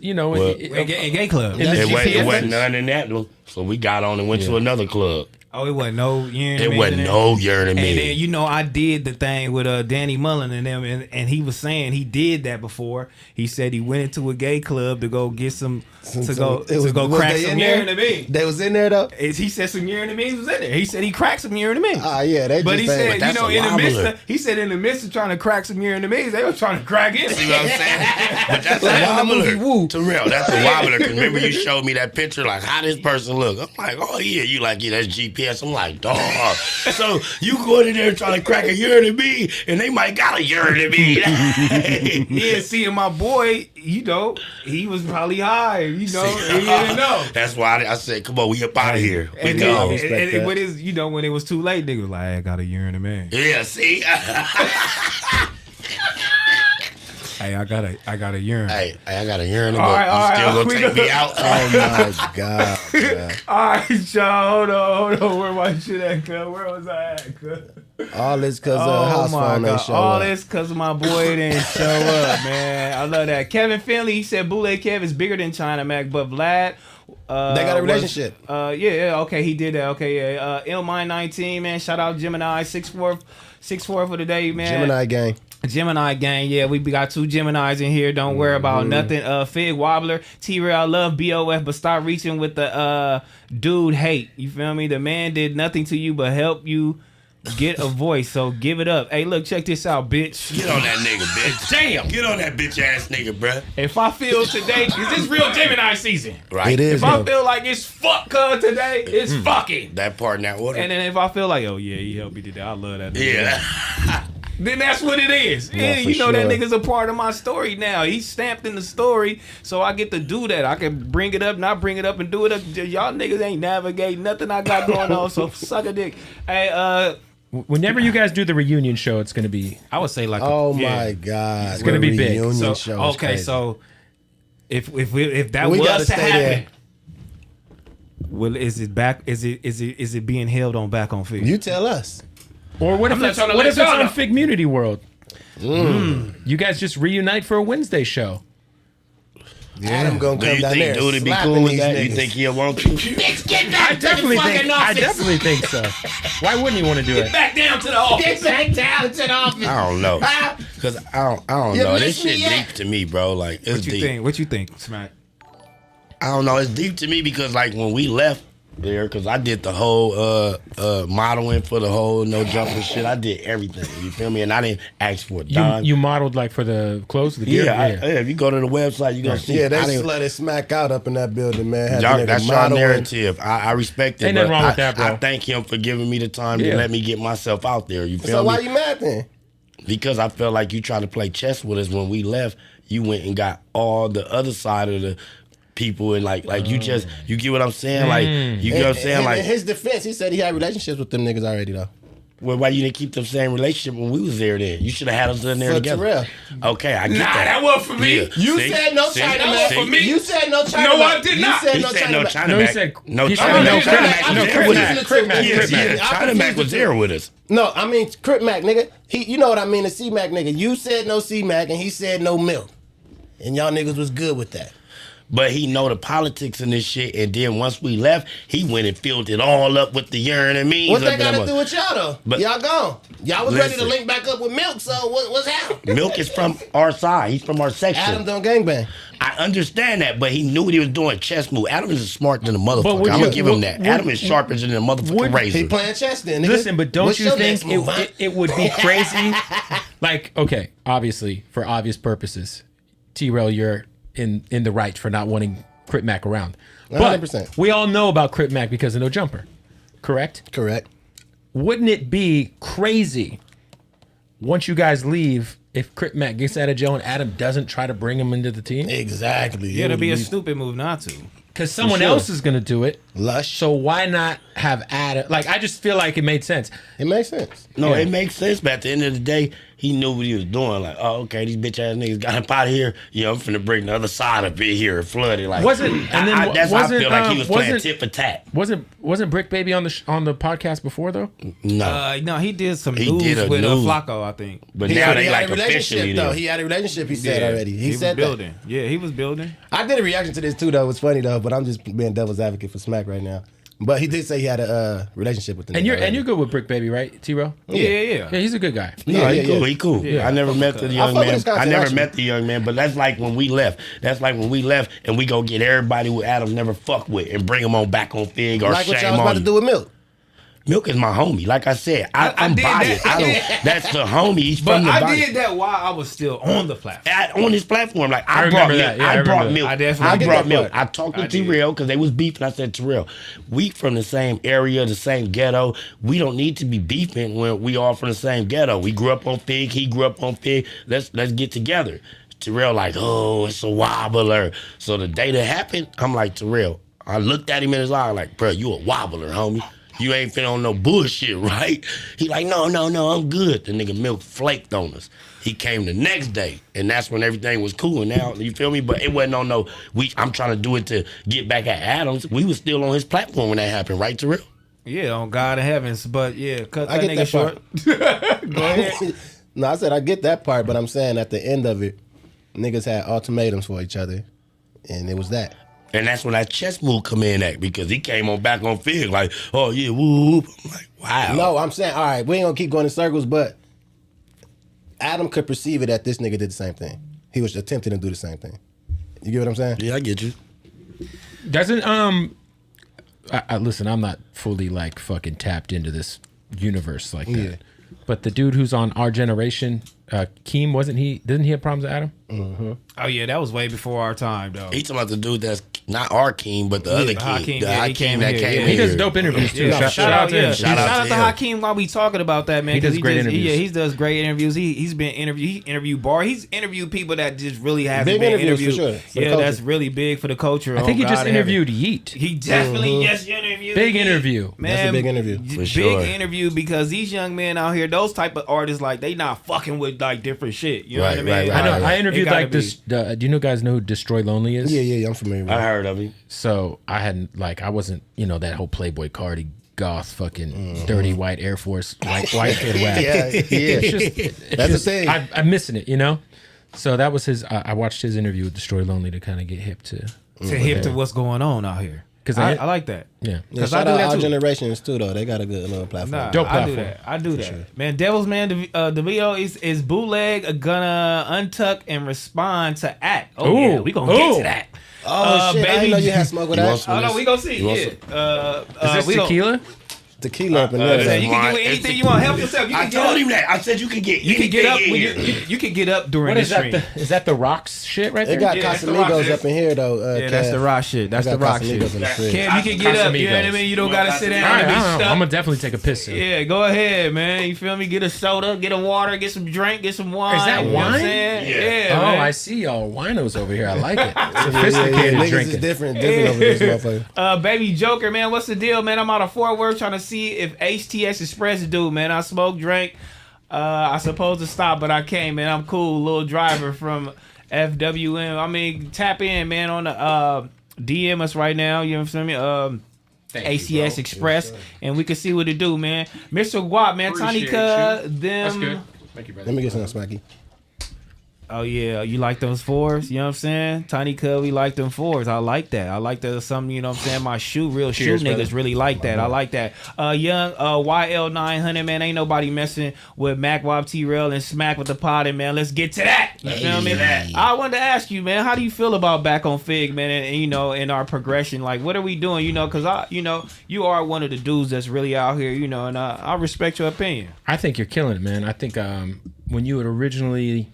You know, Well, In gay club. In the it wasn't GPS? none in that one. So we got on and went to another club. Oh, it wasn't no. You know It what I wasn't mean? no yearning And then me. you know I did the thing with Danny Mullen and them, and he was saying he did that before. He said he went into a gay club to go get some Was crack they some in there? urine to me. They was in there though. He said some urine to me was in there. He said he cracked some urine to me. Ah, yeah, they But just he saying- said, But you that's know, a in the midst wobbler. of, he said in the midst of trying to crack some urine to me, they were trying to crack it. You know what I'm saying? But that's a wobbler. Terrell, that's a wobbler. 'Cause remember you showed me that picture, like how this person look. I'm like, oh yeah, you like, yeah, that's GPS. yes. I'm like, dog. So you going in there trying to crack a urine to me, and they might got a urine to me. Yeah, seeing my boy, you know, he was probably high. You know, he didn't know. That's why I said, come on, we up out of here. We And go. then, when it's, you know, when it was too late, nigga was like, I got a urine to man. Yeah, see. Hey, I got a urine. Hey, I got a urine, All right, all still right, gonna take me out. Oh my god. Yeah. All right, y'all, hold on. Where my shit at, cuz? Where was I at, cuz? All this because house phone ain't show All up. this because my boy didn't show up, man. I love that. Kevin Finley, he said Bootleg Kev is bigger than China Mac, but Vlad. They got a relationship. Yeah, okay, he did that. Okay, yeah. L-19, man. Shout out Gemini, 6'4" for the day, man. Gemini gang, yeah, we got 2 Geminis in here. Don't worry about nothing. Fig Wobbler, T-Rell, I love BOF, but stop reaching with the dude hate. You feel me? The man did nothing to you but help you get a voice, so give it up. Hey, look, check this out, bitch. Get on that nigga, bitch. Damn. Get on that bitch ass nigga, bruh. If I feel today, is this real Gemini season? Right. It is. If I feel like it's fuck today, it's fucking. That part in that order. And then if I feel like, oh yeah, he helped me today, I love that nigga. Yeah. Then that's what it is. Yeah, And for you know that sure. nigga's a part of my story now. He's stamped in the story, so I get to do that. I can bring it up, not bring it up, and do it up. Y'all niggas ain't navigating nothing I got going on, so suck a dick. Hey, Whenever you guys do the reunion show, it's gonna be. I would say like, My god. It's gonna be big. Reunion So, show is okay, crazy. so if that We gotta was to stay happen, there. well, is it back? Is it being held on back on Fig? You tell us. Or what if not it's trying to what let if it's y'all on know. Fig Community World? You guys just reunite for a Wednesday show. Adam gonna Do come you down think there dude would be slapping cool with these that? niggas. You think he'll want to? I definitely think so. Why wouldn't he want to do it? Back down to the office. Back down to the office. I don't know. Because I don't You know. miss This me shit yet? deep to me, bro. Like, it's What you deep. think? What you think, Smac? I don't know. It's deep to me because, like, when we left there, because I did the whole modeling for the whole no jumper shit. I did everything. You feel me? And I didn't ask for a dime. You modeled like for the clothes, the gear. yeah, if you go to the website, you're going to see. Yeah, they I didn't- slutted Smack out up in that building, man. Had the Y'all, nigga that's your modeling. narrative. I respect it. Ain't nothing but wrong with that, bro. I thank him for giving me the time Yeah. to let me get myself out there. You feel So me? why you mad then? Because I felt like you tried to play chess with us when we left. You went and got all the other side of the people and like you get what I'm saying? Like you get what I'm saying? In Like his defense, he said he had relationships with them niggas already though. well, why you didn't keep the same relationship when we was there then? You should have had us in there For together. T-Rell. Okay, I get Nah, that. that wasn't for me. Yeah. You See? said no See? China See? Mac. for me. You said no China No, Mac. I did You not. said He no said China no Mac. China No, he Mac. said- no he said China no Mac. Crip China Mac. Mac No was Crip there with Mac. us. Crip Mac. Yeah, Crip Mac. yeah, China Mac was there with us. No, I mean Crip Mac, nigga. You know what I mean, the C-Mac nigga. You said no C-Mac and he said no milk. And y'all niggas was good with that. But he know the politics and this shit, and then once we left, he went and filled it all up with the urine and means. What up that in got to that do with y'all though? But- Y'all gone. Y'all was ready to Listen. link back up with Milk, so what's happening? Milk is from our side. He's from our section. Adam don't gangbang. I understand that, but he knew what he was doing. Chess move. Adam is smart than a But motherfucker. would I'm you- gonna give him would- that. would- Adam is sharper than a motherfucking would- razor. He playing chess then, nigga. Listen, but don't What's you your think next move, huh? it would be crazy? Like, okay, obviously, for obvious purposes, T-Rell, you're in the right for not wanting Crip Mac around. But 100%. we all know about Crip Mac because of No Jumper, correct? Correct. Wouldn't it be crazy once you guys leave if Crip Mac gets out of jail and Adam doesn't try to bring him into the team? Exactly. Yeah, it'd be a stupid move not to. Because someone sure. else is going to do it. Lush. So why not have Adam? Like, I just feel like it made sense. It makes sense. No, Yeah. it makes sense, but at the end of the day, he knew what he was doing. Like, oh, okay, these bitch ass niggas got up out of here. You know, I'm finna bring the other side up in here and flood it. Like, Wasn't- and then that's how I wasn't, feel like he was playing wasn't- tit for tat. Wasn't Brick Baby on the podcast before though? No, No, he did some He news did a with news. Flacco, I think. but He now had they like a relationship officially though. there. He had a relationship. He said Yeah, already. He was said that. building. Yeah, he was building. I did a reaction to this too though. It's funny though, but I'm just being devil's advocate for Smack right now. But he did say he had a relationship with the And nigga you're already. good with Brick Baby, right, T-Rell? Yeah. Yeah, he's a good guy. No, Yeah, he yeah, cool. yeah. He cool. Yeah, I never met the young fuck with man. his content, I never actually. met the young man, but that's like when we left. That's like when we left and we go get everybody who Adam never fucked with and bring them on back on Fig or like what y'all shame was about on to you. do with Milk. Milk is my homie. Like I said, I'm did biased. that. That's the homie. He's But from the I body. did that while I was still on the platform. On his platform, like I I brought remember milk. that. Yeah, I I brought remember milk. that. I I definitely brought did. milk. I talked to T-Rell because they was beefing. I said, T-Rell, we from the same area, the same ghetto. We don't need to be beefing when we all from the same ghetto. We grew up on Fig. He grew up on Fig. Let's get together. T-Rell like, oh, it's a wobbler. So the day that happened, I'm like, T-Rell. I looked at him in his eye like, bro, you a wobbler, homie. You ain't finna on no bullshit, right? He like, no, I'm good. The nigga Milk flaked on us. He came the next day, and that's when everything was cool. And now, you feel me? But it wasn't on no, I'm trying to do it to get back at Adams. We was still on his platform when that happened, right, T-Rell? Yeah, on God in heavens. But yeah, cut I that get nigga that short. Go ahead. No, I said I get that part, but I'm saying at the end of it, niggas had ultimatums for each other, and it was that. And that's when that chess move come in at, because he came on back on Fig like, oh yeah, whoop. I'm like, wow. No, I'm saying, all right, we ain't gonna keep going in circles, but Adam could perceive it that this nigga did the same thing. He was attempting to do the same thing. You get what I'm saying? Yeah, I get you. Doesn't I listen, I'm not fully like fucking tapped into this universe like that. Yeah. But the dude who's on Our Generation, Keem, didn't he have problems with Adam? Mm-hmm. Oh yeah, that was way before our time though. He talking about the dude that's not our Keem, but the other the Keem. Hakeem, The yeah, he Hakeem came that here, came yeah. here. He does dope interviews too. Yeah, Shout out to him. Shout out to to him. Hakeem while we talking about that, man. He 'cause does great interviews. Yeah, he does great interviews. He's been interviewed. He interviewed Bar. He's interviewed people that just really haven't Big been interviews for interviewed. sure, for the Yeah, culture. that's really big for the culture. I think he on just God in heaven. interviewed Yeet. He definitely just interviewed. Big Yeet. interview. Man. That's a big interview. Big sure. interview, because these young men out here, those type of artists, like they not fucking with like different shit. You know Right, what I mean? right, I know. right. I interviewed It gotta like this. Do you guys know who Destroy Lonely is? Yeah, I'm familiar with I it. heard of him. So I hadn't I wasn't that whole Playboy Cardi goth fucking dirty white Air Force white kid whack. Yeah. That's the thing. I'm missing it. So that was his. I watched his interview with Destroy Lonely to kind of get hip to. to what's going on out here. Because I like that. Yeah. Yeah, Cause I shout do out that Our too. Generations too, though. They got a good little platform. Nah, Dope I do platform. that. I do that. sure. Man, Devil's Man, the video is bootleg, gonna untuck and respond to act. Oh Ooh. yeah, we gonna get Ooh. to that. Oh, shit. I baby. didn't know you had smoke with You that. want some- Oh no, we gonna see. You want Yeah. Is this we gonna- tequila? Tequila up in Yeah, there. you can get with anything you want. Help yourself. You I can get told up. him that. I said you can get You can get up anything when in here. you can get up during What the is that? stream. Is that the rocks shit right They there? got Yeah, that's the rock Casamigos shit. up in here, though. Yeah, that's Kev. the rock shit. That's They the got rock Casamigos shit. in the fridge. Kev, you can get up. You know what I Casamigos. mean? You don't gotta sit down All right, and be I'm stuck. gonna definitely take a piss soon. Yeah, go ahead, man. You feel me? Get a soda, get a water, get some drink, get some wine. Is that You know what I'm wine? saying? Yeah. Yeah, Oh, man. I see y'all winos over here. I like it. Yeah, Sophisticated niggas is drinking. different over this motherfucker. Baby Joker, man, what's the deal, man? I'm out of Fort Worth trying to see if HTX Express do, man. I smoked, drank. I supposed to stop, but I can't, man. I'm cool, little driver from FWM. I mean, tap in, man, on the DM us right now. You know what I'm saying? ACS Express, and we can see what it do, man. Mr. Guap, man, Tiny Appreciate Cuz, them. That's good. Thank you, brother. Let me get some smacky. Oh yeah, you like those fours? You know what I'm saying? Tiny Cub, we like them fours. I like that. I like that. Something, you know what I'm saying? My real Cheers, shoe niggas brother. really like that. I like that. Young YL900, man, ain't nobody messing with Mac Wop, T-Rell, and Smac with the potty, man. Let's get to that. You feel me? I wanted to ask you, man, how do you feel about Back on Fig, man, and in our progression? Like, what are we doing? Because you are one of the dudes that's really out here, and I respect your opinion. I think you're killing it, man. I think when you had originally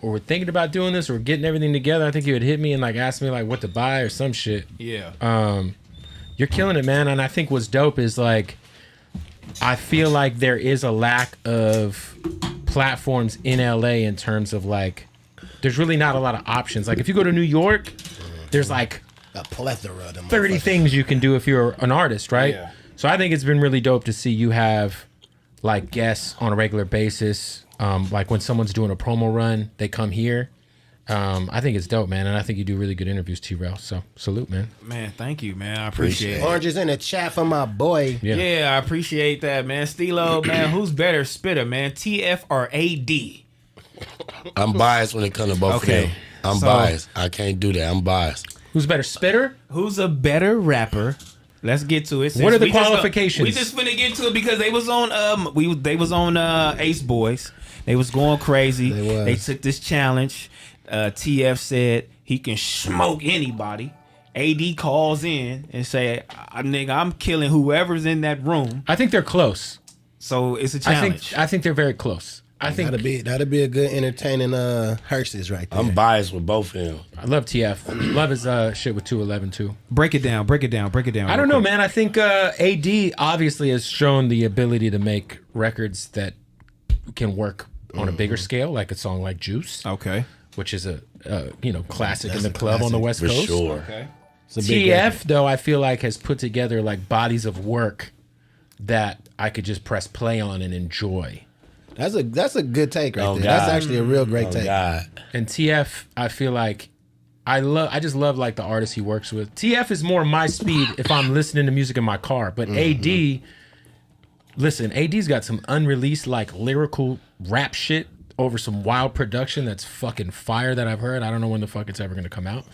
or were thinking about doing this or getting everything together, I think you would hit me and ask me what to buy or some shit. Yeah. You're killing it, man. And I think what's dope is I feel like there is a lack of platforms in LA in terms of there's really not a lot of options. If you go to New York, there's A plethora of them. 30 things you can do if you're an artist, right? Yeah. So I think it's been really dope to see you have guests on a regular basis. When someone's doing a promo run, they come here. I think it's dope, man, and I think you do really good interviews, T-Rell. So salute, man. Man, thank you, man. I appreciate it. Oranges in the chat for my boy. Yeah. Yeah, I appreciate that, man. Stilo, man, who's better spitter, man? TF or AD? I'm biased when it comes to both Okay. of them. I'm So- biased. I can't do that. I'm biased. Who's better, spitter? Who's a better rapper? Let's get to it. What are the We just qualifications? we just finna get to it because they was on they was on Ace Boys. They was going crazy. They was. They took this challenge. TF said he can smoke anybody. AD calls in and say, "Nigga, I'm killing whoever's in that room." I think they're close. So it's a challenge. I think they're very close. I think that'd be a good entertaining Hearses right there. I'm biased with both of them. I love TF. Love his shit with 211 too. Break it down. I don't know, man. I think AD obviously has shown the ability to make records that can work on a bigger scale, like a song like Juice. Okay. Which is a classic in the club on the West Coast. For sure. Okay. TF though, I feel like has put together like bodies of work that I could just press play on and enjoy. That's a good take right there. God. That's actually a real great take. God. And TF, I feel like I just love like the artists he works with. TF is more my speed if I'm listening to music in my car. But AD, listen, AD's got some unreleased like lyrical rap shit over some wild production that's fucking fire that I've heard. I don't know when the fuck it's ever gonna come out.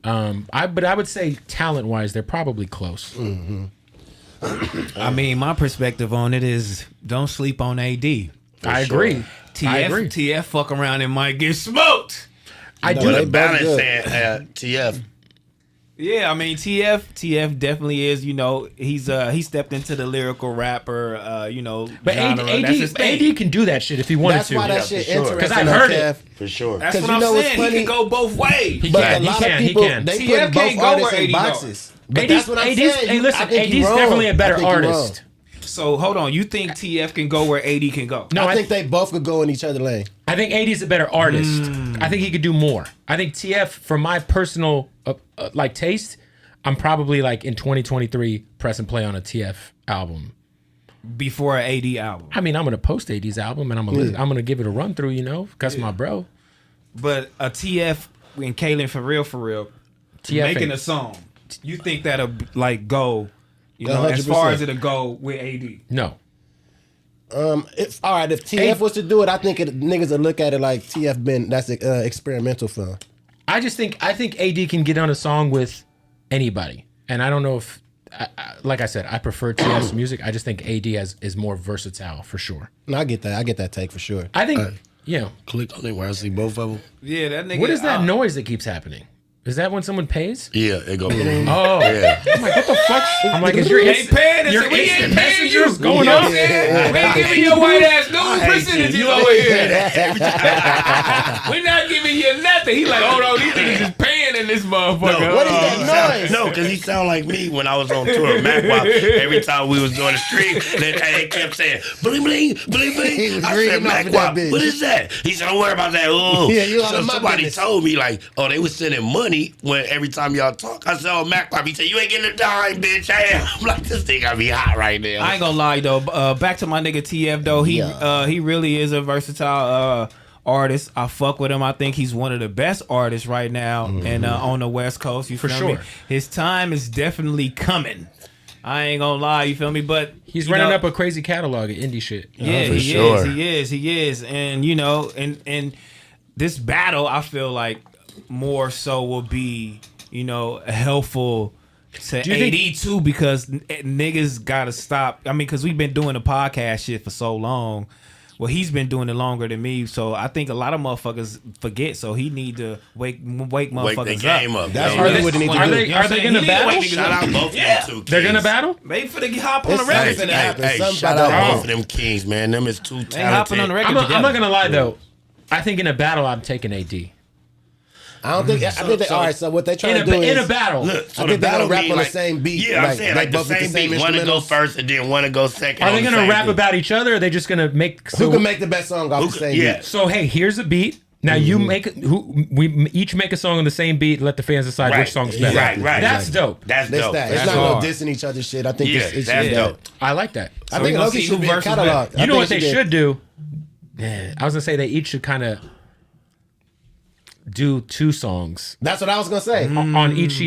But I would say talent wise, they're probably close. I mean, my perspective on it is don't sleep on AD. I agree. TF fuck around and might get smoked. I do the balance at TF. Yeah, I mean TF definitely is. He stepped into the lyrical rapper. But genre. AD can do that shit if he wanted That's to. why that shit interesting. Because I've heard it For sure. That's what I'm saying. He can go both ways. He But can. a lot He of can. people, He can. they TF put both can't go artists where in AD boxes. But that's what I'm AD's saying. Hey, listen, I think AD's you're wrong. definitely a better I think you're artist. So hold on, you think TF can go where AD can go? No, I think they both could go in each other's lane. I think AD's a better artist. I think he could do more. I think TF, for my personal like taste, I'm probably like in 2023 press and play on a TF album Before an AD album. I mean, I'm gonna post AD's album and I'm gonna give it a run through. That's my bro. But a TF and Kalen for real, TF making a song. You think that'll like go? As 100%. far as it'll go with AD. No. If TF was to do it, I think niggas would look at it like TF that's experimental film. I think AD can get on a song with anybody, and I don't know if, like I said, I prefer TF's music. I just think AD is more versatile for sure. No, I get that. I get that take for sure. I think, Click on it where I see both of them. Yeah, that nigga. What is that noise that keeps happening? Is that when someone pays? Yeah, it go. Oh, Yeah. I'm like, what the fuck? I'm like, is your We ain't paying us. your We ain't instant paying you. messengers going Yeah. off? We ain't giving your white ass no percentages over here. We're not giving you nothing. He like, hold on, these niggas is paying in this motherfucker. What is that noise? No, because he sound like me when I was on tour. MacWop, every time we was doing the stream, they kept saying, bling, bling, bling, bling. I said, reading off of that MacWop, bitch. what is that? He said, don't worry about that. Ooh. Yeah, you all so in my somebody business. told me, like, oh, they was sending money when every time y'all talk. I said, oh, MacWop. He said, you ain't getting a dime, bitch. I'm like, this thing got me hot right now. I ain't gonna lie though. Back to my nigga TF though. He really is a versatile artist. I fuck with him. I think he's one of the best artists right now and on the West Coast. You feel me? His time is definitely coming. I ain't gonna lie. You feel me? But He's running up a crazy catalog of indie shit. Yeah, for he sure. is. He is. And and this battle, I feel like more so will be helpful to AD too, because niggas gotta stop. I mean, because we've been doing the podcast shit for so long. Well, he's been doing it longer than me, so I think a lot of motherfuckers forget. So he need to wake motherfuckers Wake the game up. That's yo. really what they need to do. Are they gonna battle? Shout out both of them two. They're gonna battle? They finna hop on the It's record something finna to happen. happen. Something shout about out that. both of them kings, man. Them is too They hopping on the talented. record I'm not together. gonna lie though. I think in a battle, I'm taking AD. I don't think. I think they. All right. So what they trying to do is In a battle. Look, so I the think they battle don't rap mean on the like, same beat. Yeah, I'm Like, saying they like the both with the same same beat. One to go instrumentals. first and then one to go second. Are they on the gonna same rap beat. about each other? Or are they just gonna make? Who can make the best song off the same yeah. beat? So hey, here's a beat. Now you make we each make a song on the same beat. Let the fans decide Right. which song's better. Right. That's dope. That's It's dope. that. It's That's not dope. no dissing each other's shit. I think Yeah, it's that's dope. I like that. I we think gonna Loki see who should be a versus catalog. You know what they should do? I was gonna say they each should kind of do 2 songs That's what I was gonna say. on each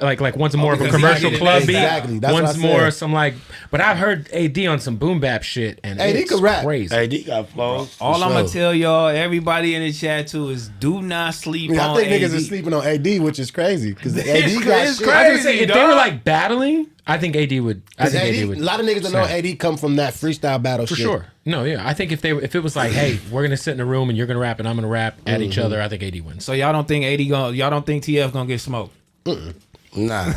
like one's more of a because commercial he club did beat. it. Exactly. That's what One's I more said. some like. But I've heard AD on some boom bap shit and AD it's could rap. crazy. Hey, D got flows. All I'm sure. gonna tell y'all, everybody in the chat too, is do not sleep I on think niggas AD. are sleeping on AD, which is crazy because AD It's got crazy. shit. I was gonna say if they dog. were like battling, I think AD would. I 'Cause think AD, AD would. a lot of niggas that know snap. AD come from that freestyle battle For shit. sure. No, yeah. I think if it was like, hey, we're gonna sit in a room and you're gonna rap and I'm gonna rap at each other, I think AD wins. So y'all don't think TF gonna get smoked? Nah.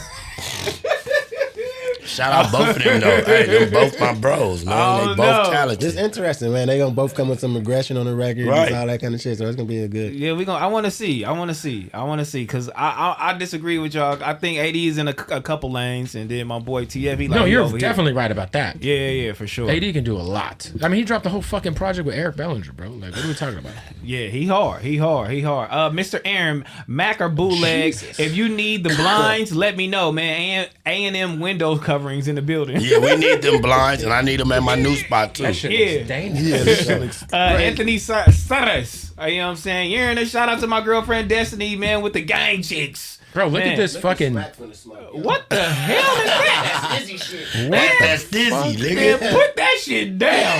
Shout out both of them though. Hey, them both my bros, man. They both talented. It's interesting, man. They gonna both come with some aggression on the record, Right. and all that kind of shit. So it's gonna be a good. Yeah, I want to see. Because I disagree with y'all. I think AD is in a couple lanes, and then my boy TF. He like, No, you're over definitely right about that. Yeah, for sure. AD can do a lot. I mean, he dropped the whole fucking project with Eric Bellinger, bro. Like, what are we talking about? Yeah, he hard. Mr. Aaron, Mac or Bootleg, if you need the blinds, let me know, man. A&M window coverings in the building. Yeah, we need them blinds, and I need them at my new spot too. That shit Yeah. looks dangerous. Yeah, this shit looks Anthony Saras, you know what I'm saying? You're in a shout out to my girlfriend Destiny, man, with the gang chicks. Bro, look Man. at this fucking. What the hell is that? That's dizzy shit. That's dizzy, Man, nigga. put that shit down.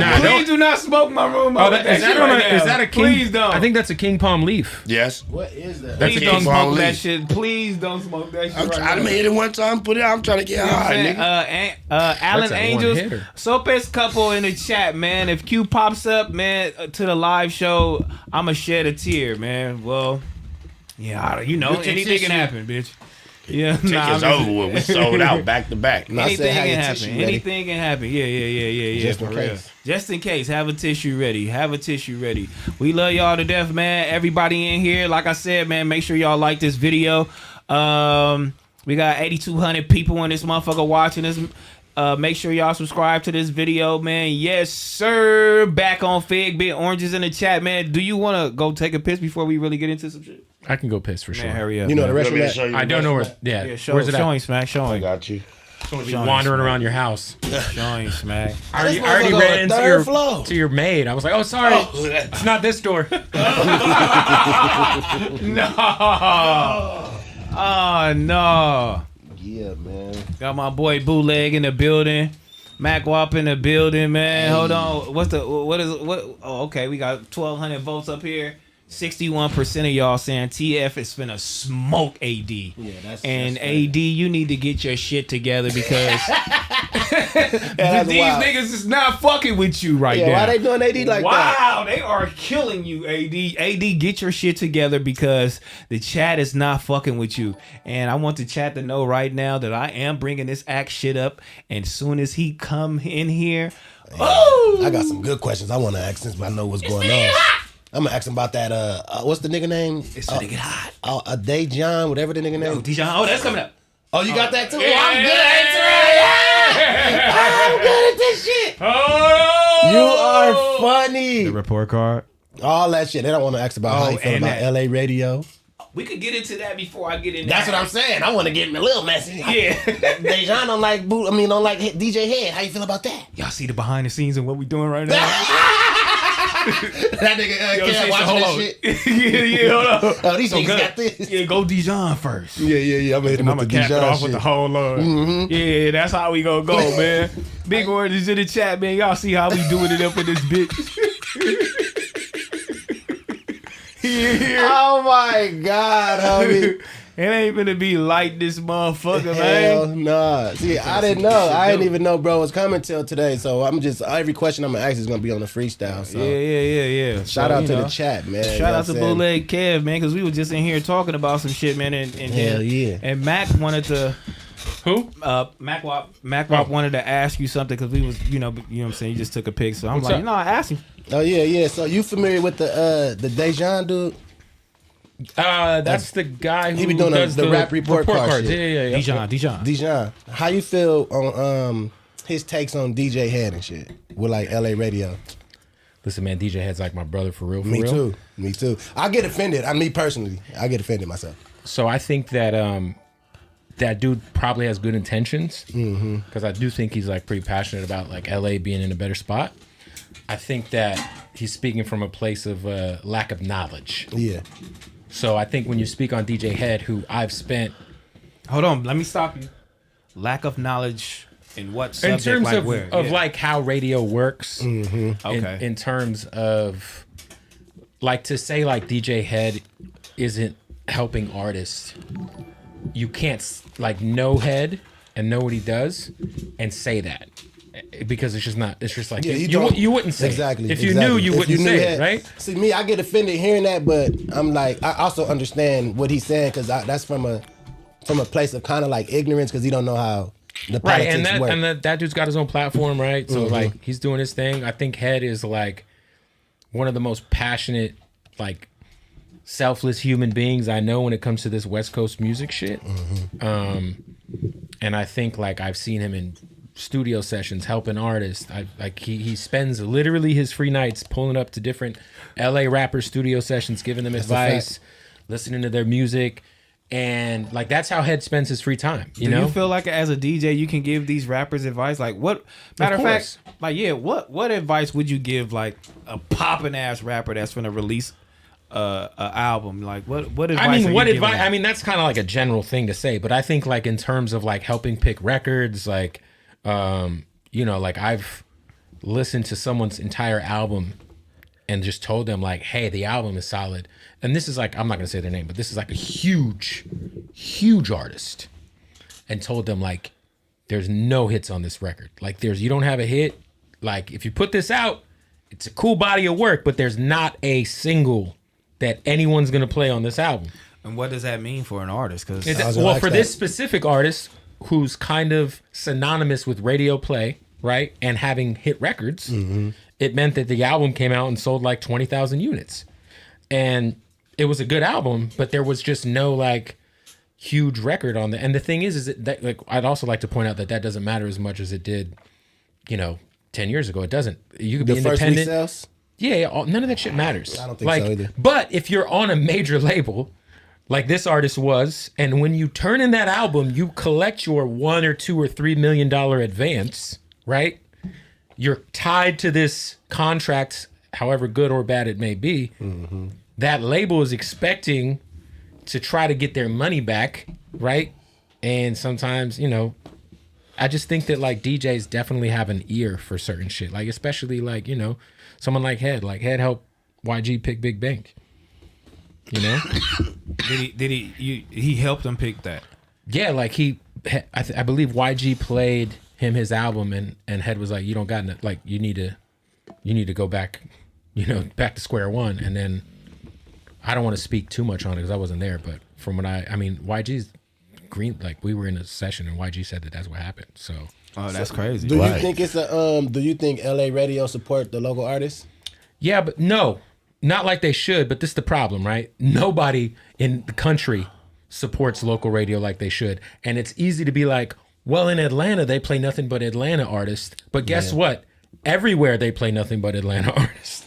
Nah, Please do not smoke my room. Oh, Over that, is, shit that on right a, now. is that a king? Please don't. I think that's a king palm leaf. Yes. What is that? That's Please a don't king smoke palm that leaf. shit. Please don't smoke that shit. I'm right trying to now. hit it one time, put it out. I'm trying to get You know what I'm high, saying? nigga. Alan That's a Angels, one-hitter. Sopes couple in the chat, man. If Q pops up, man, to the live show, I'ma shed a tear, man. Well, yeah, you know, Get your anything can tissue. happen, bitch. Yeah, Tickets over with. We sold out back to back. No, I said, Anything have can your happen. tissue ready. Anything can happen. Yeah. Just for in real. case. Just in case. Have a tissue ready. We love y'all to death, man. Everybody in here, like I said, man, make sure y'all like this video. We got 8,200 people in this motherfucker watching this. Make sure y'all subscribe to this video, man. Yes, sir. Back on Fig. Big oranges in the chat, man. Do you want to go take a piss before we really get into some shit? I can go piss for sure. Man, hurry up. You know the man. rest of that. show you I don't know where. Yeah. Yeah, Yeah, where's it at? showing, Smac. Showing. I got you. Showing, Wandering Smac. around your house. Showing, Smac. I already motherfucker on ran the into third floor. to your maid. I was like, oh, sorry. It's not this door. No. Oh, no. Yeah, man. Got my boy Bootleg in the building. Mac Wop in the building, man. Hold on. What? Oh, okay. We got 1,200 votes up here. 61% of y'all saying TF is finna smoke AD. Yeah, that's and that's AD, you need to get your shit together because That's these wild. niggas is not fucking with you right now. Yeah, why they doing AD like that? Wow, they are killing you, AD. AD, get your shit together because the chat is not fucking with you. And I want the chat to know right now that I am bringing this act shit up. And soon as he come in here, oh, I got some good questions I want to ask since I know what's going on. I'm gonna ask him about that. What's the nigga name? it's gonna get hot. Dejon, whatever the nigga name. Dejon, oh, that's coming up. Oh, you got that too? Yeah. I'm good at it. I'm good at this shit. Oh, You are funny. The report card. All that shit. They don't want to ask about how you feel and about that. LA radio. We could get into that before I get in. That's what I'm saying. I want to get a little messy. Yeah. Dejon don't like don't like DJ Hed. How you feel about that? Y'all see the behind the scenes and what we doing right now? That nigga Yo, can't say, watch hold that on. shit. yeah, hold on. Oh, these niggas go, got this. Yeah, go Dijon first. Yeah. I'm gonna hit him I'm with gonna the cap it Dejon off with shit. the whole Lord. Yeah, that's how we gonna go, man. Big oranges in the chat, man. Y'all see how we doing it up in this bitch. Yeah. Oh my God, homie. It ain't gonna be like this motherfucker, Hell man. nah. See, I didn't know. I didn't even know bro was coming till today. So I'm just every question I'm gonna ask is gonna be on the freestyle. So Yeah. shout So, out you to know, the chat, man. You know Shout what out I'm to saying? Bootleg Kev, man, because we were just in here talking about some shit, man. And Hell yeah. And Mac wanted to. Who? Mac Wop wanted to ask you something because we was, you know what I'm saying. You just took a pic, so I'm What's like, up? no, I asked him. Oh yeah. So you familiar with the Dejon dude? That's the guy who He be doing does the rap report card cards. shit. Yeah. Dijon. Dejon, how you feel on his takes on DJ Hed and shit with like LA radio? Listen, man, DJ Hed's like my brother for real. Me too. I get offended. Me personally, I get offended myself. So I think that that dude probably has good intentions because I do think he's like pretty passionate about like LA being in a better spot. I think that he's speaking from a place of lack of knowledge. Yeah. So I think when you speak on DJ Hed, who I've spent Hold on, let me stop you. Lack of knowledge in what in subject, terms like of where? of like how radio works, Okay. in terms of like to say like DJ Hed isn't helping artists. You can't like know Hed and know what he does and say that because it's just not. It's just like Yeah, you wouldn't say exactly. it. If you knew, you If wouldn't knew say Hed- it, right? See, me, I get offended hearing that, but I'm like, I also understand what he's saying because that's from a from a place of kind of like ignorance because he don't know how the Right, politics and work. that dude's got his own platform, right? So like he's doing his thing. I think Hed is like one of the most passionate, like selfless human beings I know when it comes to this West Coast music shit. And I think like I've seen him in studio sessions helping artists. He spends literally his free nights pulling up to different LA rappers studio sessions, giving them advice, listening to their music. And like that's how Hed spends his free time. You know? You feel like as a DJ you can give these rappers advice? Like what? Matter of fact, like what advice would you give like a popping ass rapper that's gonna release a album? Like what advice? I mean, what advice? Them? I mean, that's kind of like a general thing to say, but I think like in terms of like helping pick records, like you know, like I've listened to someone's entire album and just told them like, hey, the album is solid. And this is like, I'm not gonna say their name, but this is like a huge artist, and told them like, there's no hits on this record. Like you don't have a hit. Like if you put this out, it's a cool body of work, but there's not a single that anyone's gonna play on this album. And what does that mean for an artist? Because Well, for this specific artist who's kind of synonymous with radio play, right, and having hit records, it meant that the album came out and sold like 20,000 units. And it was a good album, but there was just no like huge record on the. And the thing is that like I'd also like to point out that doesn't matter as much as it did, you know, 10 years ago. It doesn't. You could be independent. First week sales? Yeah, none of that shit matters. I don't think so either. But if you're on a major label, like this artist was, and when you turn in that album, you collect your $1 or $2 or $3 million advance, right? You're tied to this contract, however good or bad it may be. That label is expecting to try to get their money back, right? And sometimes, you know, I just think that like DJs definitely have an ear for certain shit. Like especially like, you know, someone like Hed. Like Hed helped YG pick Big Bank. You know? he helped him pick that? Yeah, like I believe YG played him his album and Hed was like, you don't got no, like you need to go back, you know, back to square one. And then I don't want to speak too much on it because I wasn't there, but from what I mean, YG's green, like we were in a session and YG said that that's what happened. So that's crazy. Do you think it's a do you think LA radio support the local artists? Yeah, but no, not like they should. But this is the problem, right? Nobody in the country supports local radio like they should. And it's easy to be like, well, in Atlanta, they play nothing but Atlanta artists. But guess what? Everywhere they play nothing but Atlanta artists.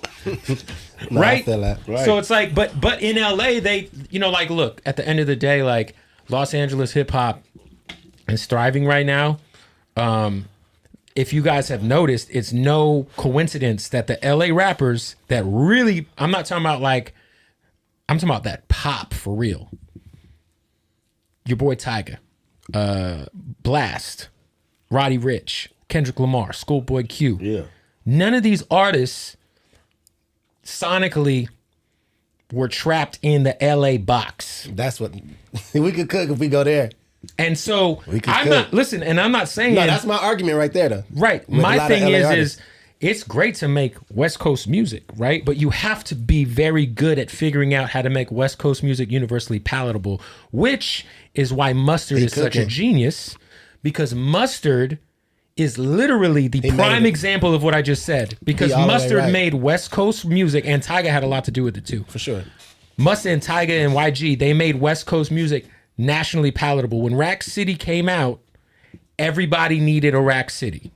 No, right? I feel that. Right. So it's like, but in LA, they, you know, like, look, at the end of the day, like Los Angeles hip hop is thriving right now. If you guys have noticed, it's no coincidence that the LA rappers that really, I'm not talking about like, I'm talking about that pop for real. Your boy Tyga, Blast, Roddy Ricch, Kendrick Lamar, ScHoolboy Q. Yeah. None of these artists sonically were trapped in the LA box. That's what we could cook if we go there. And so I'm cook. not, listen, and I'm not saying. No, that's my argument right there, though. Right. With My thing is artists. it's great to make West Coast music, right? But you have to be very good at figuring out how to make West Coast music universally palatable, which is why Mustard is such a genius, because Mustard is literally the prime example of what I just said. Because Mustard made West Coast music, and Tyga had a lot to do with it too. For sure. Mustard and Tyga and YG, they made West Coast music nationally palatable. When Rack City came out, everybody needed a Rack City.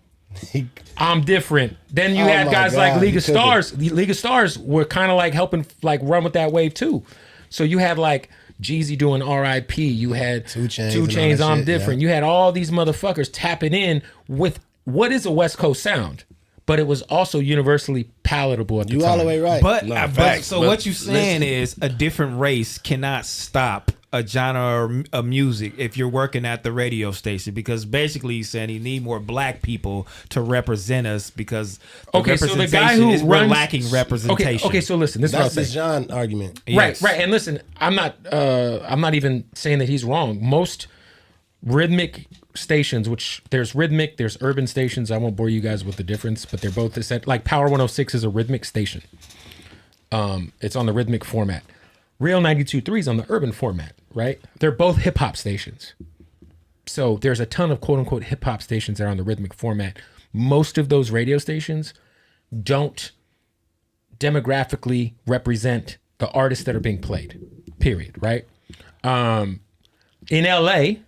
I'm different. Then you had guys like League of Stars. The League of Stars were kind of like helping like run with that wave too. So you had like Jeezy doing R.I.P. You had 2 Chainz, I'm different. Yeah. You had all these motherfuckers tapping in with what is a West Coast sound, but it was also universally palatable at the time. You all the way right. But what you're saying is a different race cannot stop a genre of music if you're working at the radio station, because basically he's saying you need more black people to represent us because so the guy who we're lacking representation. Okay, so listen, that's the John argument. Right, right. And listen, I'm not even saying that he's wrong. Most rhythmic stations, which there's urban stations. I won't bore you guys with the difference, but they're both like Power 106 is a rhythmic station. It's on the rhythmic format. Real 92.3 is on the urban format, right? They're both hip hop stations. So there's a ton of quote unquote hip hop stations that are on the rhythmic format. Most of those radio stations don't demographically represent the artists that are being played, period, right? In LA,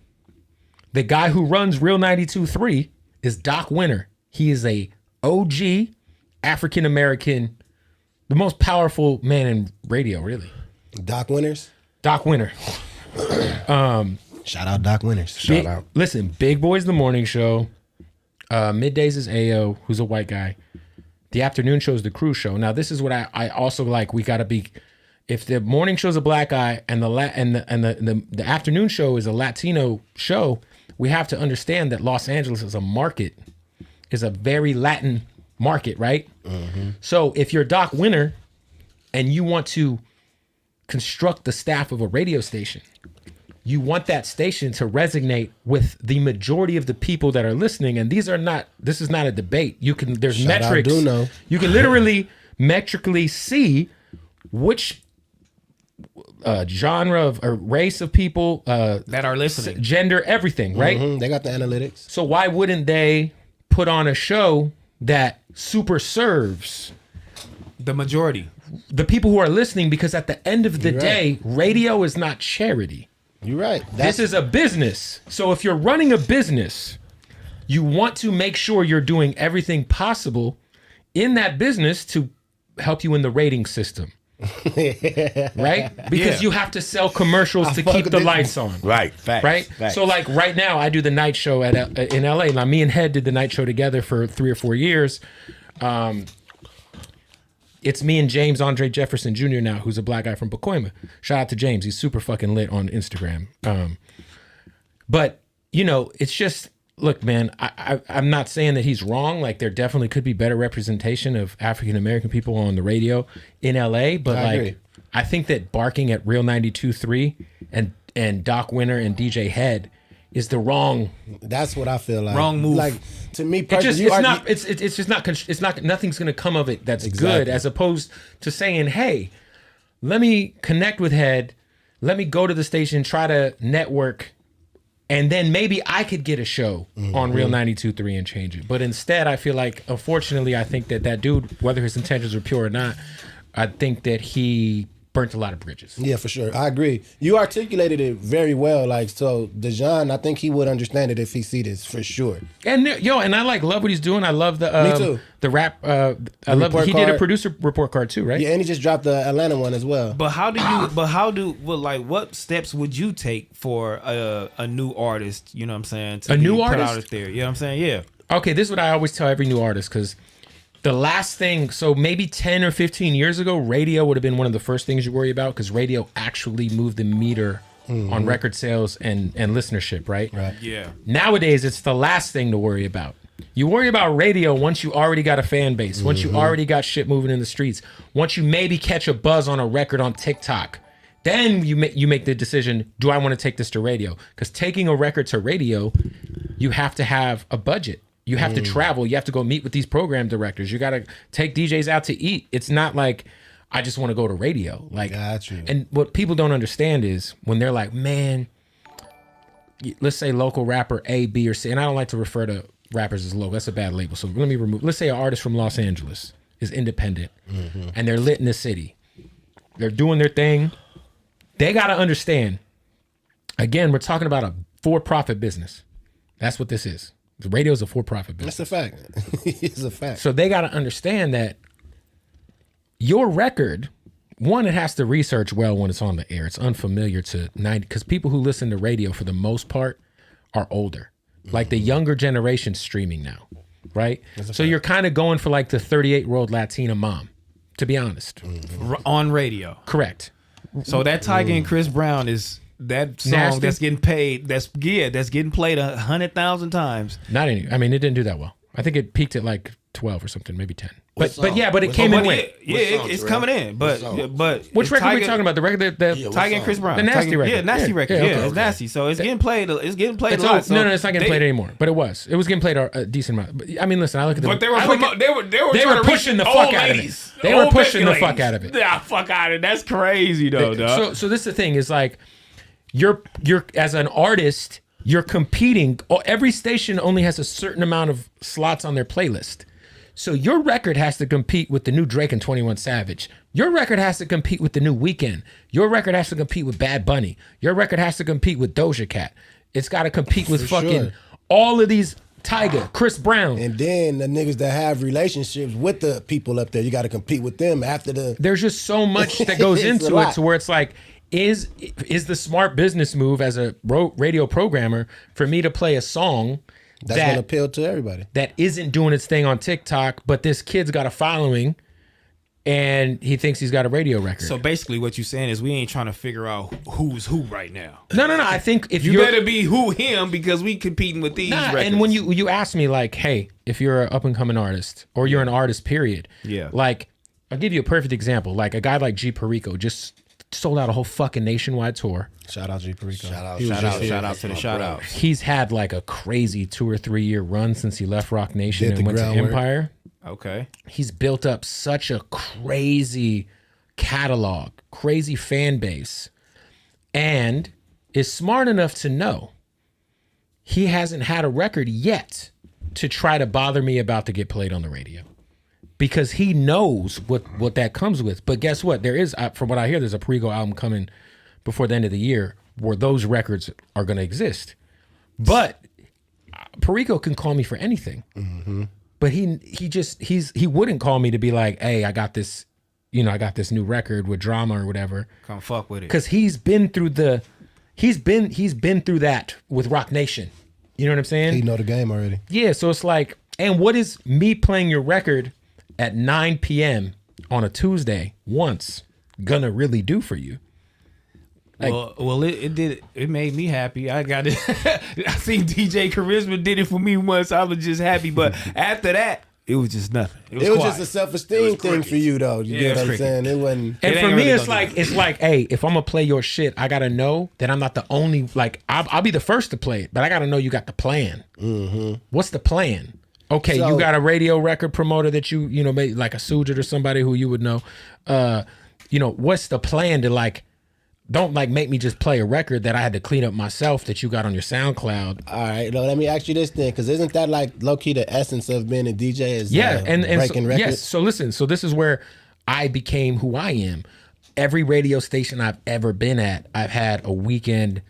the guy who runs Real 92.3 is Doc Winter. He is a OG African-American, the most powerful man in radio, really. Doc Winters. Doc Winter. Shout out Doc Winters. Shout out. Listen, Big Boy's the morning show. Middays is AO, who's a white guy. The afternoon show is the crew show. Now, this is what I also like. We got to be, if the morning show's a black guy and the afternoon show is a Latino show, we have to understand that Los Angeles is a market, is a very Latin market, right? Mm-hmm. So if you're Doc Winter and you want to construct the staff of a radio station, you want that station to resonate with the majority of the people that are listening. And this is not a debate. There's Shout out metrics. DoKnow. You can literally metrically see which genre of or race of people that are listening, gender, everything, right? Mm-hmm. They got the analytics. So why wouldn't they put on a show that super serves the majority, the people who are listening? Because at the end of the day, radio is not charity. You're right. This is a business. So if you're running a business, you want to make sure you're doing everything possible in that business to help you in the rating system. Right? Because you have to sell commercials to keep the lights on. Right. Facts. Right? Facts. So like right now, I do the night show in LA. Now me and Hed did the night show together for 3 or 4 years. It's me and James Andre Jefferson Jr. now, who's a black guy from Pacoima. Shout out to James. He's super fucking lit on Instagram. But, it's just, look, man, I'm not saying that he's wrong. Like, there definitely could be better representation of African-American people on the radio in LA. But, I agree. I think that barking at Real 92.3 and Doc Winter and DJ Hed is the wrong. That's what I feel like. Wrong move. Like, to me, Nothing's gonna come of it that's good, as opposed to saying, hey, let me connect with Hed, let me go to the station, try to network, and then maybe I could get a show on Real 92.3 and change it. But instead, I feel like, unfortunately, I think that dude, whether his intentions are pure or not, I think that he burnt a lot of bridges. Yeah, for sure. I agree. You articulated it very well. Like, so Dejon, I think he would understand it if he see this for sure. And and I love what he's doing. I love the Me too. The rap. I love he did a producer report card too, right? Yeah, and he just dropped the Atlanta one as well. But what steps would you take for a new artist? You know what I'm saying? To A new put artist? out there. You know what I'm saying? Yeah. Okay, this is what I always tell every new artist, because the last thing, so maybe 10 or 15 years ago, radio would have been one of the first things you worry about, because radio actually moved the meter on record sales and listenership, right? Right. Yeah. Nowadays, it's the last thing to worry about. You worry about radio once you already got a fan base, once you already got shit moving in the streets, once you maybe catch a buzz on a record on TikTok. Then you make the decision, do I want to take this to radio? Because taking a record to radio, you have to have a budget. You have to travel. You have to go meet with these program directors. You got to take DJs out to eat. It's not like, I just want to go to radio. Like, Got you. And what people don't understand is when they're like, man, let's say local rapper A, B, or C, and I don't like to refer to rappers as local. That's a bad label. So let me remove. Let's say an artist from Los Angeles is independent and they're lit in the city. They're doing their thing. They got to understand, again, we're talking about a for-profit business. That's what this is. The radio is a for-profit business. That's a fact. It's a fact. So they got to understand that your record, one, it has to research well when it's on the air. It's unfamiliar to 90, because people who listen to radio for the most part are older. Like the younger generation streaming now, right? So you're kind of going for like the 38-year-old Latina mom, to be honest. On radio. Correct. So that Tiger and Chris Brown is that song Nasty. that's getting paid. That's getting played 100,000 times. Not any. I mean, it didn't do that well. I think it peaked at like 12 or something, maybe 10. But it came in late. It's coming in. But which record are we talking about? The record that Tiger and Chris Brown, the Nasty record. Yeah, Nasty record. Yeah, it's nasty. So it's getting played. It's getting played a lot. No, it's not getting played anymore. But it was getting played a decent amount. But I mean, listen, I look at the. But they were pushing the fuck out of it. They were pushing the fuck out of it. Yeah, fuck out of it. That's crazy though, dog. So this is the thing is like, you're as an artist, you're competing. Every station only has a certain amount of slots on their playlist. So your record has to compete with the new Drake and 21 Savage. Your record has to compete with the new Weeknd. Your record has to compete with Bad Bunny. Your record has to compete with Doja Cat. It's got to compete with all of these Tyga, Chris Brown. And then the niggas that have relationships with the people up there, you got to compete with them after the... There's just so much that goes into it to where it's like, is the smart business move as a radio programmer for me to play a song that's going to appeal to everybody, that isn't doing its thing on TikTok, but this kid's got a following and he thinks he's got a radio record. So basically what you're saying is we ain't trying to figure out who's who right now. No. I think if you better be him because we competing with these records. And when you ask me like, hey, if you're an up and coming artist or you're an artist, period. Yeah. Like, I'll give you a perfect example. Like a guy like G Perico just sold out a whole fucking nationwide tour. Shout out G Perico. Shout out to the shout out. He's had like a crazy 2 or 3 year run since he left Rock Nation and went to Empire. Okay. He's built up such a crazy catalog, crazy fan base, and is smart enough to know he hasn't had a record yet to try to bother me about to get played on the radio. Because he knows what that comes with. But guess what? There is, from what I hear, there's a Perico album coming before the end of the year where those records are going to exist. But Perico can call me for anything. Mm-hmm. But he wouldn't call me to be like, hey, I got this new record with drama or whatever. Come fuck with it. Because he's been through that with Rock Nation. You know what I'm saying? He know the game already. Yeah, so it's like, and what is me playing your record at 9 p.m. on a Tuesday once gonna really do for you? Like, well, it did. It made me happy. I got it. I seen DJ Charisma did it for me once. I was just happy. But after that, it was just nothing. It was just a self-esteem thing for you, though. You get what I'm saying? It wasn't. And for me, it's like, hey, if I'm gonna play your shit, I gotta know that I'm not the only. Like, I'll be the first to play it, but I gotta know you got the plan. Mm-hmm. What's the plan? Okay, so, you got a radio record promoter that you made, like a Sujit or somebody who you would know. What's the plan to like? Don't like make me just play a record that I had to clean up myself that you got on your SoundCloud. All right, let me ask you this then, because isn't that like low key the essence of being a DJ? Is and breaking records? Yes. So listen, so this is where I became who I am. Every radio station I've ever been at, I've had a weekend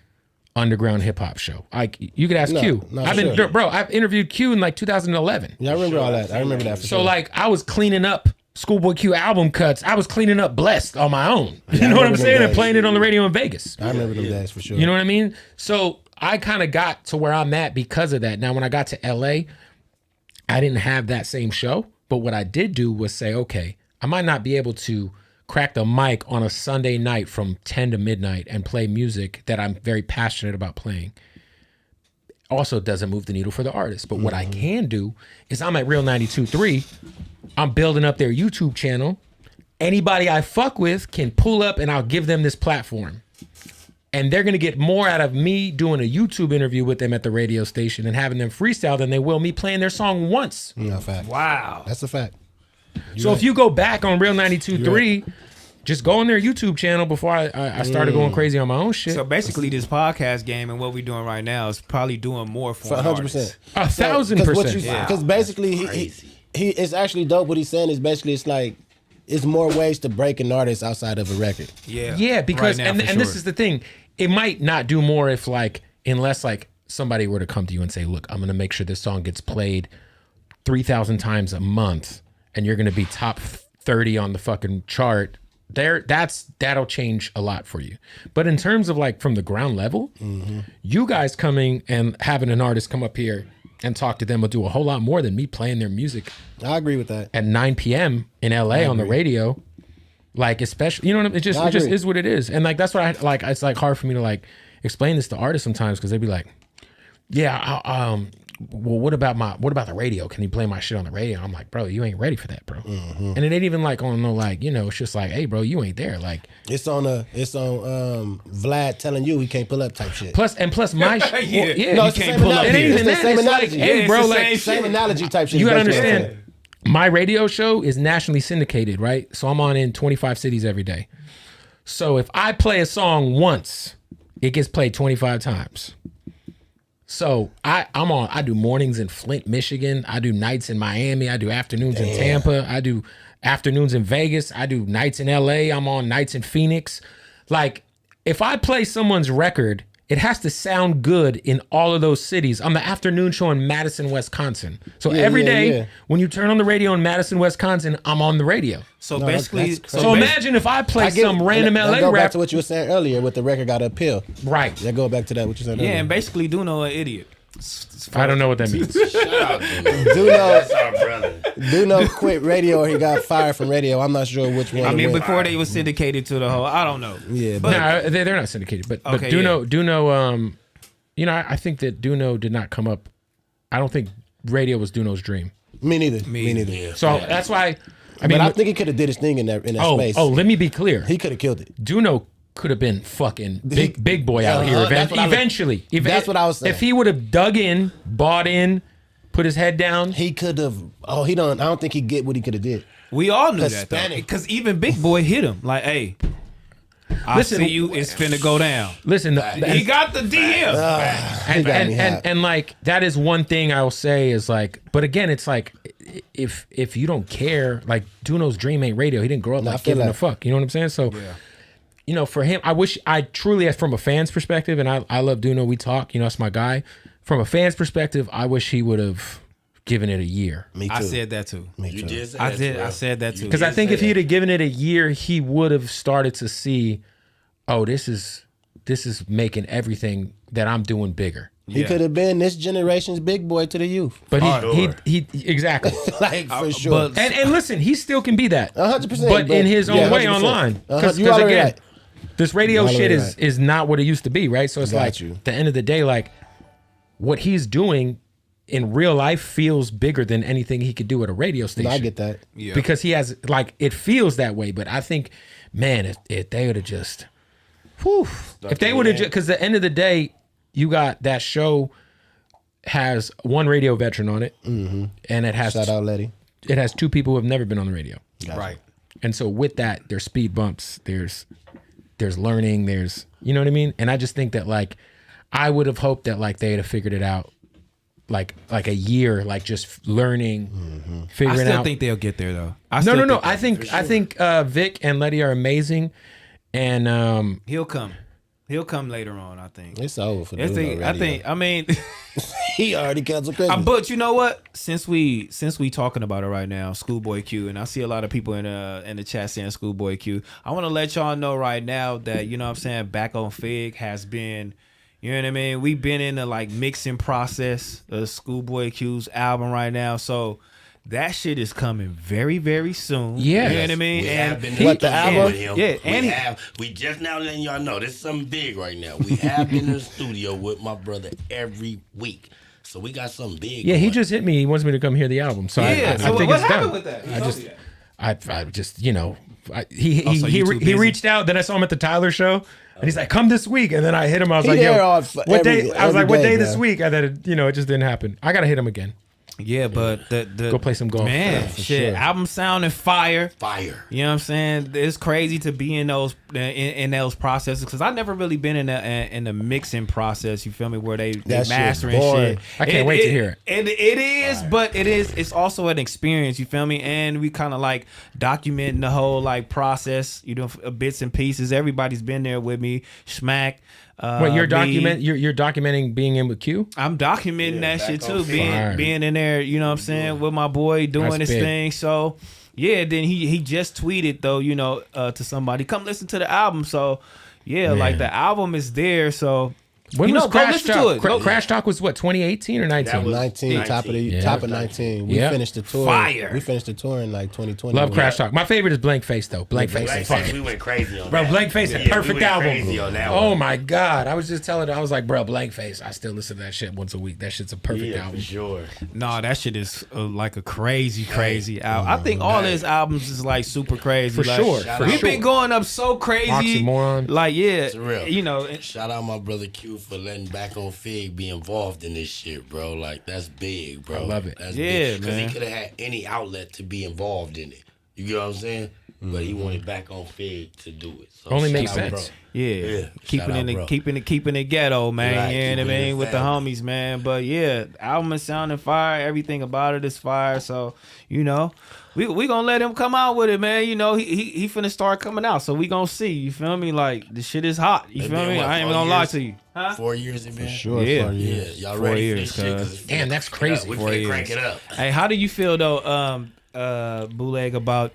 underground hip hop show. Like you could ask Q. I've interviewed Q in like 2011. Yeah, I remember all that. I remember that. For sure. Like I was cleaning up ScHoolboy Q album cuts. I was cleaning up Blessed on my own. You know what I'm saying? And playing it on the radio in Vegas. I remember them days for sure. You know what I mean? So I kind of got to where I'm at because of that. Now, when I got to LA, I didn't have that same show. But what I did do was say, okay, I might not be able to crack the mic on a Sunday night from 10 to midnight and play music that I'm very passionate about playing. Also doesn't move the needle for the artist. But what I can do is I'm at Real 92.3. I'm building up their YouTube channel. Anybody I fuck with can pull up and I'll give them this platform. And they're going to get more out of me doing a YouTube interview with them at the radio station and having them freestyle than they will me playing their song once. No, fact. Wow. That's a fact. So if you go back on Real 92.3, just go on their YouTube channel before I started going crazy on my own shit. So basically this podcast game and what we're doing right now is probably doing more for 100%. 1,000%. Because basically he it's actually dope. What he's saying is basically it's like it's more ways to break an artist outside of a record. Yeah, because right now, and this is the thing. It might not do more if like unless like somebody were to come to you and say, look, I'm gonna make sure this song gets played 3,000 times a month and you're gonna be top 30 on the fucking chart. That'll change a lot for you. But in terms of like from the ground level, you guys coming and having an artist come up here and talk to them will do a whole lot more than me playing their music. I agree with that. At 9 p.m. in LA on the radio. Like, especially, you know what I mean? It just is what it is. And like, that's what I like. It's like hard for me to like explain this to artists sometimes because they'd be like, yeah, well, what about the radio? Can you play my shit on the radio? I'm like, bro, you ain't ready for that, bro. And it ain't even like on no like, you know, it's just like, hey, bro, you ain't there. Like it's on Vlad telling you he can't pull up type shit. Plus my shit. Yeah. No, You it's the can't same pull up analogy. here. It ain't It's even the that. same It's like, analogy. hey, bro, it's the like same Same analogy type shit. you gotta That's what I'm understand. My radio show is nationally syndicated, right? So I'm on in 25 cities every day. So if I play a song once, it gets played 25 times. So I do mornings in Flint, Michigan. I do nights in Miami. I do afternoons in Tampa. I do afternoons in Vegas. I do nights in LA. I'm on nights in Phoenix. Like, if I play someone's record, it has to sound good in all of those cities. I'm the afternoon show in Madison, Wisconsin. So every day when you turn on the radio in Madison, Wisconsin, I'm on the radio. So No, basically, that's crazy. So imagine if I play I get some it. random That LA go back rap. to what you were saying earlier with the record got uphill. Right. That go back to that what you said yeah, earlier. and basically DoKnow an idiot. I don't know what that means. Shout out to him. DoKnow, Our brother. DoKnow quit radio or he got fired from radio. I'm not sure which one. I it mean, went. before they was syndicated to the whole, I don't know. Yeah, but No, they're not syndicated, but Okay, DoKnow, you know, I think that DoKnow did not come up. I don't think radio was DoKnow's dream. Me neither. Me neither. Yeah. So that's why. I mean, But I think he could have did his thing in that space. let me be clear. He could have killed it. DoKnow could have been fucking big boy out here that's what I was- eventually. that's what I was saying. If he would have dug in, bought in, put his head down. He could have. Oh, he don't. I don't think he get what he could have did. we all knew that though, Hispanic. because even Big Boy hit him like, "Hey, I Listen, see you. It's finna go down." Listen, He got the DM. He got me hot. and like that is one thing I will say is like, but again, it's like if you don't care, like DoKnow's dream ain't radio. He didn't grow up I like feel giving a that. fuck. You know what I'm saying? So, you know, for him, I truly, as from a fan's perspective, and I love DoKnow. We talk. You know, that's my guy. From a fan's perspective, I wish he would have given it a year. Me too. I said that too. Me You too. did say I that, did. Terrell. I said that too. Because I think if he'd have given it a year, he would have started to see, oh, this is making everything that I'm doing bigger. He Yeah. could have been this generation's big boy to the youth. But Sure. he exactly. Like for sure. but- And listen, he still can be that. 100%. But in his own yeah, way 100%. online. Because You already again, right. this radio You already shit right. is not what it used to be, right? So it's Got like you. at the end of the day, like what he's doing in real life feels bigger than anything he could do at a radio station. No, I get that. Yeah. Because he has like it feels that way. But I think, man, if they would have just, if they would have just, because at the end of the day, you got that show has one radio veteran on it, and it has Shout out, Letty. it has two people who have never been on the radio. Right. And so with that, there's speed bumps, there's learning, there's, you know what I mean? And I just think that like, I would have hoped that like they'd have figured it out like a year, like just learning, I figuring still out. think they'll get there though. No. I think Vic and Letty are amazing, and he'll come. He'll come later on. I think. It's over for I DoKnow think. radio. I mean. He already canceled Christmas. But you know what? Since we talking about it right now, ScHoolboy Q, and I see a lot of people in the chat saying ScHoolboy Q. I want to let y'all know right now that, you know what I'm saying, BACKONFIGG has been, you know what I mean? We've been in the like mixing process of ScHoolboy Q's album right now, so that shit is coming very, very soon. Yeah. You know what I mean? We And have been What, the in album? with him. Yeah, and we just now letting y'all know this is something big right now. We have been in the studio with my brother every week. So we got something big. yeah, he going. just hit me. He wants me to come hear the album. So I yeah. So think what it's happened done. with that? He I told just, you that. I just, you know, he so you too he busy? reached out. Then I saw him at the Tyler show, and he's like, "Come this week." And then I hit him. I was He like, there "Yo, all- what every- day?" I was like, every "What day day, this bro. week?" And then it just didn't happen. I gotta hit him again. Yeah, but the Go play some golf. man, Yeah, for shit, sure. album sounding fire. Fire. You know what I'm saying? It's crazy to be in those in those processes because I've never really been in the mixing process. You feel me? Where they That shit mastering boring. shit. I can't wait to hear it. And it is, but it's also an experience. You feel me? And we kind of like documenting the whole like process. You know, bits and pieces. Everybody's been there with me. Smac. Wait, you're me. you're documenting being in with Q? I'm documenting that shit too, Fire. being in there, you know what I'm saying, with my boy doing That's his big. thing. So yeah, then he just tweeted though, you know, to somebody, come listen to the album. So yeah, like the album is there. So When was go Crash listen Talk? to it. Go- Crash Talk was what, 2018 or 19? That was 19, top of Yeah. 19. We Yeah. finished the tour. Fire. We finished the tour in like 2020. Love Crash Talk. My favorite is Blank Face though. Blank Face. Blank Fuck Face, it. we went crazy on Bro, that. Blank Face, a Yeah, we perfect went album. crazy on that Oh one. my God. I was just telling her, I was like, bro, Blank Face. I still listen to that shit once a week. That shit's a perfect Yeah, album. for sure. No, that shit is like a crazy album. I think all his albums is like super crazy. For like, sure, for We've sure. been going up so crazy. Oxymoron. Like, yeah, It's real. you know. Shout out my brother Q for letting Back on Fig be involved in this shit, bro. Like, that's big, bro. I love it. That's Yeah, big. Because he man. could have had any outlet to be involved in it. You get what I'm saying? But he wanted Back on Fig to do it. So Only shout makes out, sense. bro. Yeah, Yeah, keeping shout out, it, bro. keeping it ghetto, man. Right, you know what I keeping mean, it with the family. homies, man. But yeah, album is sounding fire. Everything about it is fire. So you know, we gonna let him come out with it, man. You know, he finna start coming out. So we gonna see. You feel me? Like the shit is hot. You It feel been, me? what, I ain't 4 gonna lie years? to you. Huh? 4 years it been? Sure, Yeah. 4 Yeah, years. y'all 4 ready years, for this shit? cuz. 'Cause it's Damn, finna that's crank it up. crazy. We 4 finna crank years. it up. Hey, how do you feel though, Bootleg, about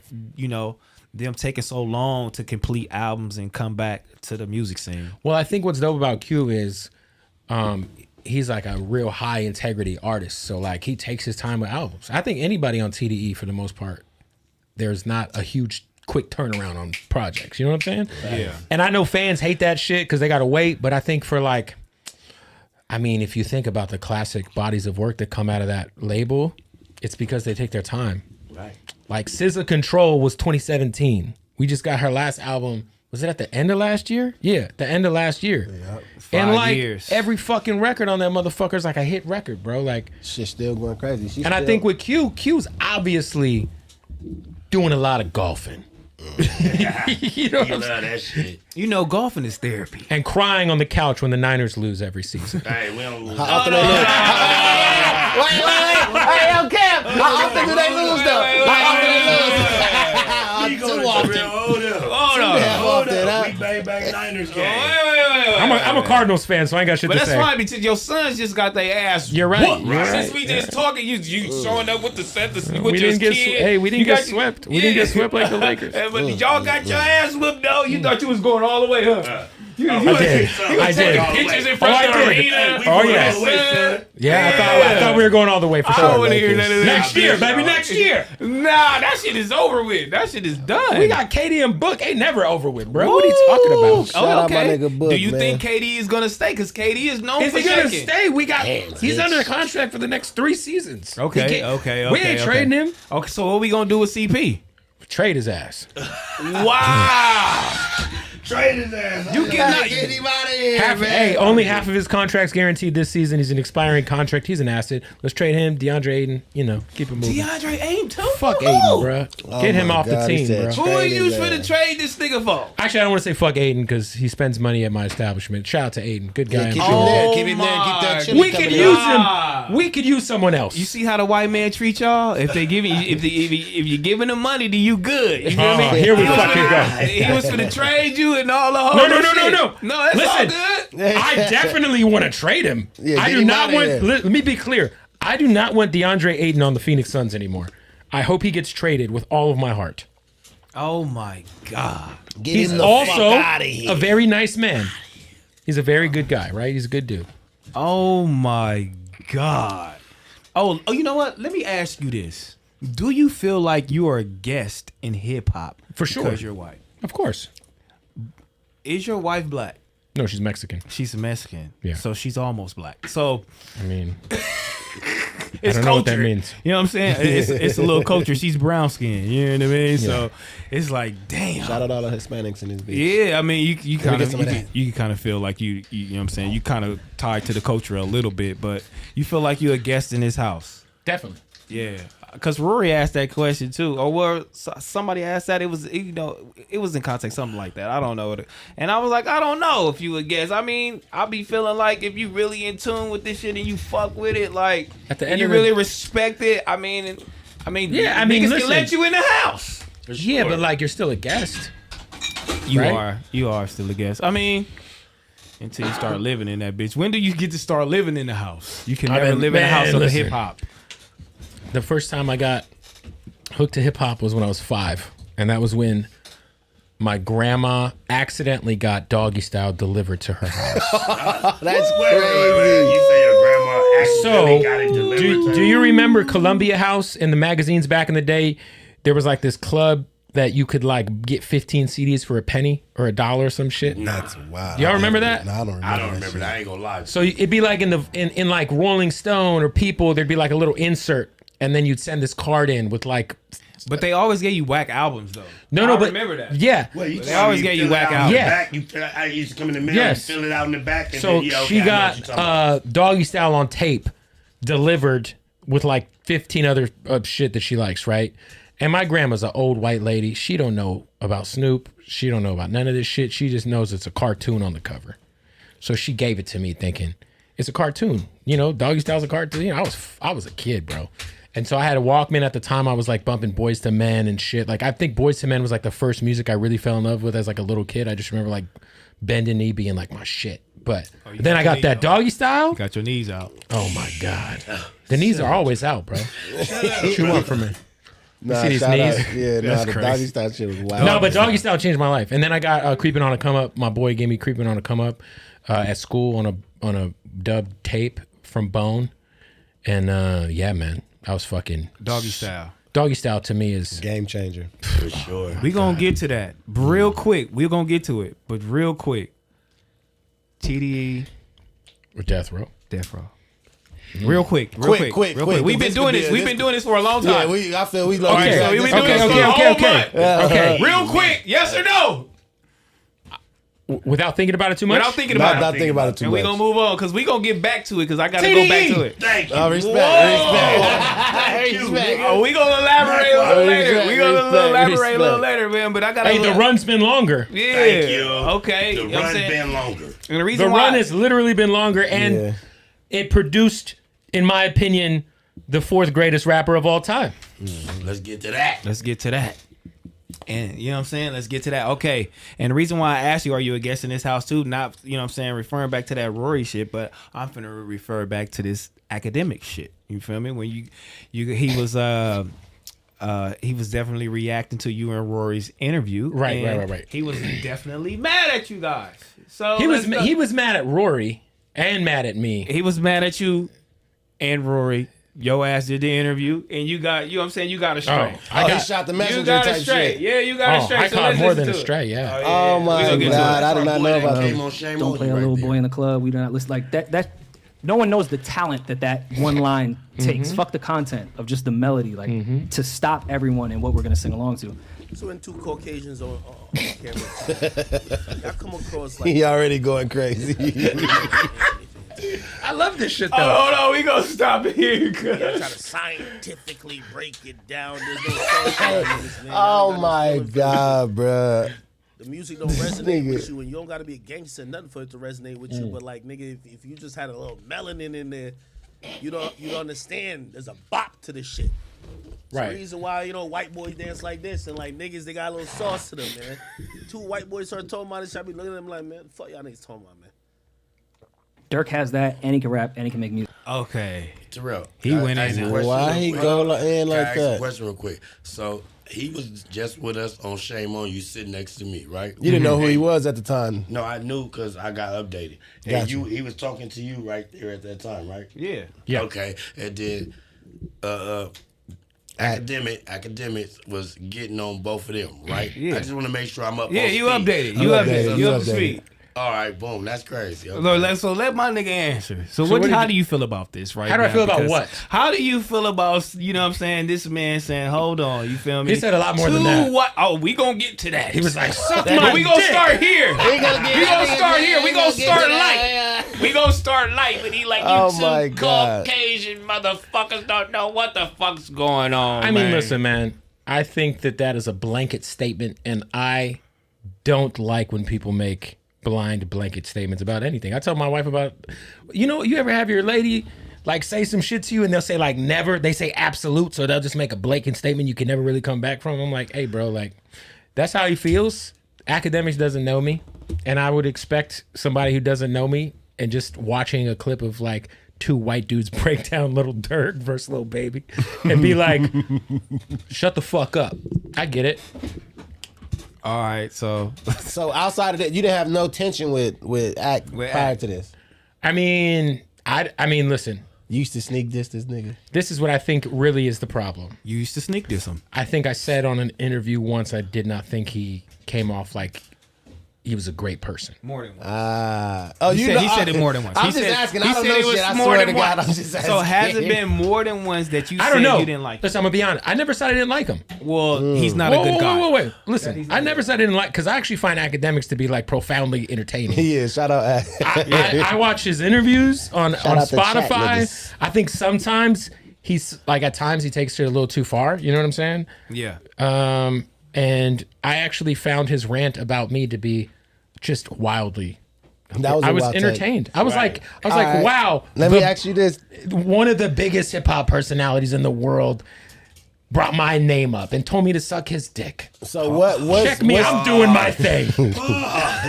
them taking so long to complete albums and come back to the music scene? Well, I think what's dope about Q is he's like a real high integrity artist. So like he takes his time with albums. I think anybody on TDE for the most part, there's not a huge quick turnaround on projects. You know what I'm saying? Yeah. And I know fans hate that shit because they gotta wait, but I think for like, I mean, if you think about the classic bodies of work that come out of that label, it's because they take their time. Right. Like SZA Control was 2017. We just got her last album. Was it at the end of last year? Yeah, the end of last year. Yep. And 5 like years. every fucking record on that motherfucker's like a hit record, bro. Like, Shit's still going crazy. She's and I still- think with Q's obviously doing a lot of golfing. You know what You I'm saying? love that shit. You know, golfing is therapy. And crying on the couch when the Niners lose every season. Hey, we don't lose. How often they lose? Wait. Hey, yo, Kev. How often do they lose, though? How often they lose? Too often. Hold up. We bang bang Niners game. I'm a Cardinals fan, so I ain't got shit But to that's say. fine because your sons just got their ass. You're right. whooped. You're Since right. we just talking, you showing up with the set, with We your didn't get kid. hey, we didn't You get got- swept. We didn't get swept like the Lakers. But y'all got your ass whooped though. You thought you was going all the way, huh? You I did. I did. pictures in Oh, front I of the did. arena. Oh, yeah. Yeah, I thought we were going all the way for I sure. don't want to hear none of that. Next year, baby, next year. Nah, that shit is over with. That shit is done. We got KD and Book. Ain't never over with, bro. What are you talking about? Shout out my nigga Book, Do you man. think KD is gonna stay? Because KD is known Is for he gonna shaking. stay? We got. Hands, He's bitch. under contract for the next 3 seasons. Okay, He can't- okay. We ain't trading him. Okay, so what we gonna do with CP? Trade his ass. Wow. Trade his ass. You cannot. Get him out of here, Half, man. hey, only half of his contract's guaranteed this season. He's an expiring contract. He's an asset. Let's trade him. DeAndre Ayton. You know, keep it moving. DeAndre Aim too. Fuck Who? Aiden, bro. Oh Get him my off the God, he team, said bro. Who are Trade you his finna ass. trade this nigga for? Actually, I don't want to say fuck Aiden because he spends money at my establishment. Shout out to Aiden. Good guy. Yeah, keep I'm him sure. there. Keep him there. Keep that my chili We could coming use out. him. We could use someone else. You see how the white man treat y'all? If they give you, if you giving them money, then you good. You feel me? Here we He was fucking finna- go. He was finna trade you and all the whole No, shit. No, that's all Listen, good. I definitely want to trade him. Yeah, I get do him not outta want. here. Let me be clear. I do not want DeAndre Ayton on the Phoenix Suns anymore. I hope he gets traded with all of my heart. Oh my God. Get He's him the also fuck outta here. a very nice man. He's a very good guy, right? He's a good dude. Oh my God. Oh, you know what? Let me ask you this. Do you feel like you are a guest in hip hop? For sure. Because you're white. Of course. Is your wife black? No, she's Mexican. She's a Mexican. Yeah. So she's almost black. So I mean, it's don't know what that culture. means. You know what I'm saying? It's a little culture. She's brown skinned. You know what I mean? So it's like, damn. Shout out all the Hispanics in this bitch. Yeah, I mean, you kind get of some of that. you kind of feel like you know what I'm saying. You kind of tied to the culture a little bit, but you feel like you're a guest in his house. definitely. Yeah, because Rory asked that question too, or well, somebody asked that. It was it was in context, something like that. I don't know, and I was like, I don't know if you a guest. I mean, I be feeling like if you really in tune with this shit and you fuck with it, like At the and end you of the- really respect it. I mean, Yeah, I mean, niggas listen. can let you in the house. Yeah, but like you're still a guest. You Right? are still a guest. I mean, until you start living in that bitch. When do you get to start living in the house? You can I never mean, live in the house man, of listen. hip hop. The first time I got hooked to hip hop was when I was 5, and that was when my grandma accidentally got doggy style delivered to her house. That's Wait. crazy. You say your grandma accidentally got it delivered to do her? you remember Columbia House in the magazines back in the day? There was like this club that you could like get 15 CDs for a penny or $1 or some shit. That's wild. Y'all remember that? No, I don't remember. I don't remember that. I ain't gonna lie. So it'd be like in like Rolling Stone or People, there'd be like a little insert, and then you'd send this card in with like. But they always gave you whack albums though. No, I but remember that. Yeah. Well, you They always get you fill it whack out out. in the Yeah. back. You fill it, I used to come in the middle Yes. and fill it out in the back. And So then, yeah, okay, she I know what you're talking about. got doggy style on tape delivered with like 15 other shit that she likes, right? And my grandma's an old white lady. She don't know about Snoop. She don't know about none of this shit. She just knows it's a cartoon on the cover. So she gave it to me thinking, it's a cartoon. You know, doggy style's a cartoon. You know, I was a kid, bro. And so I had a Walkman at the time. I was like bumping Boys to Men and shit. Like I think Boys to Men was like the first music I really fell in love with as like a little kid. I just remember like bending knee being like my shit. But then I got that doggy style. Got your knees out. Oh my God. The knees are always out, bro. What you want from me? Nah, see these shout out. knees? Yeah, That's the crazy. doggy style shit was wild. No, but doggy style changed my life. And then I got Creeping on a Come Up. My boy gave me Creeping on a Come Up at school on a dub tape from Bone. And yeah, man, I was fucking Doggy style. doggy style to me is Game changer. For sure. We gonna get to that real quick. We're gonna get to it, but real quick. TDE, Death Row. Death Row. Real quick. Quick. We've been doing this. We've been doing this for a long time. Yeah, I feel we All right, so we've been doing this for a whole month. Okay. Real quick, yes or no? Without thinking about it too much. Without thinking about Not it. thinking about it too And much. we gonna move on because we gonna get back to it because I gotta go back to it. Thank you. Respect. Oh, we gonna elaborate a little later. We gonna elaborate a little later, man. But I gotta. Hey, the run's been longer. Yeah. Thank you. Okay. The You know what I'm run saying? been longer. And the The reason run why has literally been longer, and Yeah. it produced, in my opinion, the fourth greatest rapper of all time. Let's get to that. Let's get to that. And you know what I'm saying? Let's get to that. Okay. And the reason why I asked you, are you a guest in this house too? Not, you know what I'm saying, referring back to that Rory shit, but I'm finna refer back to this academic shit. You feel me? When he was definitely reacting to you and Rory's interview. Right. And he was definitely mad at you guys. So He was mad at Rory and mad at me. he was mad at you and Rory. Your ass did the interview, and you got, you know what I'm saying, you got it straight. He shot the messenger You got type it straight. shit. Yeah, you got it straight. I So caught let's more listen than a to it. stray, yeah. Oh We my gonna get to God, it. I did not know about Came that. on Shame Don't On play You a right little there. boy in the club. We don't listen like that. That no one knows the talent that one line takes. Fuck the content of just the melody, like to stop everyone and what we're gonna sing along to. So when two Caucasians on camera, I come across like He already going crazy. I love this shit Oh, though. hold on, we gonna stop it here. try to scientifically break it down. There's no storytelling in this, man. Oh Y'all my gotta God, bruh. The music don't resonate nigga. with you, and you don't gotta be a gangster, nothing for it to resonate with you. But like, nigga, if you just had a little melanin in there, you don't understand. There's a bop to this shit. It's Right. the reason why white boys dance like this, and like niggas they got a little sauce to them, man. Two white boys start talking about this shit, I be looking at them like, man, fuck y'all niggas talking about, man. Dirk has that, and he can rap, and he can make music. Okay. T-Rell. He Can I went ask in a there. question Why real he quick? go in Can I like ask a that? question real quick? So he was just with us on Shame On You, sitting next to me, right? You didn't know who he was at the time. No, I knew because I got updated. And Gotcha. he was talking to you right there at that time, right? Yeah. Yeah. Okay. And then Akademiks was getting on both of them, right? Yeah. I just want to make sure I'm up. Yeah, on you speed. updated. You updated. You up to updated. speed. All right, boom. That's crazy. Okay. Look, so let my nigga answer. So what did how you- do you feel about this right How do I now? feel about Because what? How do you feel about, you know what I'm saying, this man saying, hold on, you feel me? He said a lot more than that. What? Oh, we gonna get to that. He was like, suck But my we gonna dick. start here. We gonna start here. We gonna start light. We gonna start light, but he like, you Oh two my God. Caucasian motherfuckers don't know what the fuck's going on. I mean, man. listen, man. I think that is a blanket statement, and I don't like when people make blind blanket statements about anything. I tell my wife about, you ever have your lady like say some shit to you and they'll say like never, they say absolute, so they'll just make a blanket statement you can never really come back from. I'm like, hey, bro, like that's how he feels. Akademiks doesn't know me, and I would expect somebody who doesn't know me and just watching a clip of like two white dudes break down Little Durk versus Lil Baby and be like, shut the fuck up. I get it. All right, so So outside of that, you didn't have no tension with Act prior to this. I mean, listen. You used to sneak this nigga. This is what I think really is the problem. you used to sneak diss him. I think I said on an interview once I did not think he came off like he was a great person. More than one. He said it more than once. I'm He just said- asking. he I don't said know it was shit. I more swear than to God, once. I'm just asking. So has it been more than once that you I said don't know. you didn't like him? Listen, I'm gonna be honest. I never said I didn't like him. Well, he's not a good guy. Wait. Listen, I never said I didn't like because I actually find Akademiks to be like profoundly entertaining. Yeah, shout out Act. I watch his interviews on out to chat Spotify. niggas. I think sometimes he's like at times he takes it a little too far. You know what I'm saying? Yeah. And I actually found his rant about me to be just wildly. That was a I was wild take. entertained. I was like, All right. wow. Let me ask you this. One of the biggest hip hop personalities in the world brought my name up and told me to suck his dick. So what? Check me, I'm doing my thing.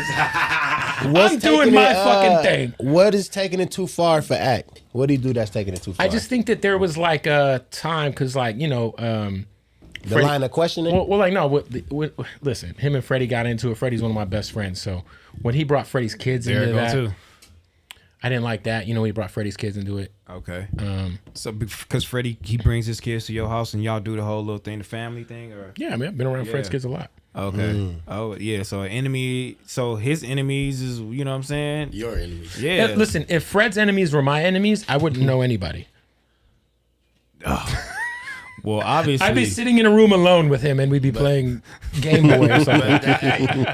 I'm doing my fucking thing. What is taking it too far for Act? What do you do that's taking it too far? I just think that there was like a time because, like, you know, the line of questioning. well, like, no, listen, him and Freddie got into it. Freddie's one of my best friends. So when he brought Freddie's kids There into it go that, too. I didn't like that. You know, he brought Freddie's kids into it. Okay. So because Freddie, he brings his kids to your house and y'all do the whole little thing, the family thing, or Yeah, I mean, I've been around Fred's kids a lot. okay. Oh yeah. So his enemies is, you know what I'm saying? Your enemies. Yeah. Listen, if Fred's enemies were my enemies, I wouldn't know anybody. Well, obviously. I'd be sitting in a room alone with him and we'd be playing Game Boy or something. But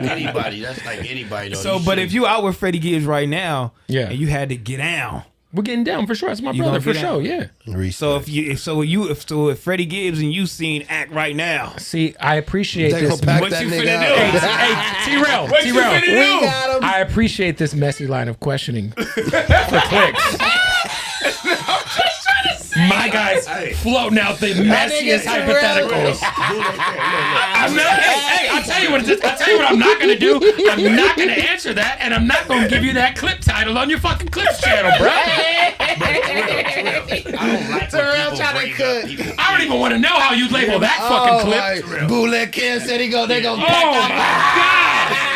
anybody, that's like anybody. Though. So, but if you out with Freddie Gibbs right now, Yeah. and you had to get down. We're getting down for sure. That's my You brother gonna for get sure. down? Yeah. So if Freddie Gibbs and you seen Act right now, See, I appreciate They this. gonna pack what that you nigga finna out. do? Hey, T-Rell. What you finna do? We got him. I appreciate this messy line of questioning for clicks. My guy's floating out the messiest hypotheticals. I'm not. Hey, I'll tell you what I'm not gonna do. I'm not gonna answer that, and I'm not gonna give you that clip title on your fucking clips channel, bro. T-Rell trying to cook. I don't even want to know how you label that fucking clip. Bootleg Kev said they gonna Oh my god!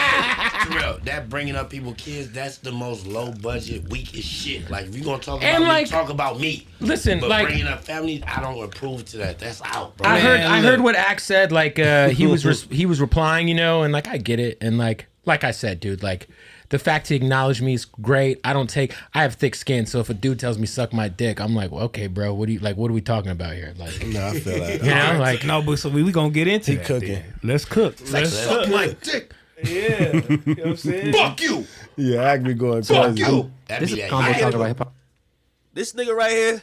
Real, that bringing up people kids, that's the most low budget, weakest shit. Like if you gonna talk And about like- me, talk about me. Listen, But like bringing up families, I don't approve to that. That's out, bro. I Man, heard what Axe said. Like he was replying, you know, and like I get it, and like I said, dude, like the fact he acknowledged me is great. I have thick skin, so if a dude tells me suck my dick, I'm like, well, okay, bro, what are we talking about here? Like, No, I feel that. you know, like no, but so we gonna get into He that cooking. then. Let's cook. Let's Suck my dick. Yeah, you know what I'm saying? Fuck you. Yeah, Act be going Fuck crazy. you. That This be is that. combo Yeah. talk about hip hop. This nigga right here,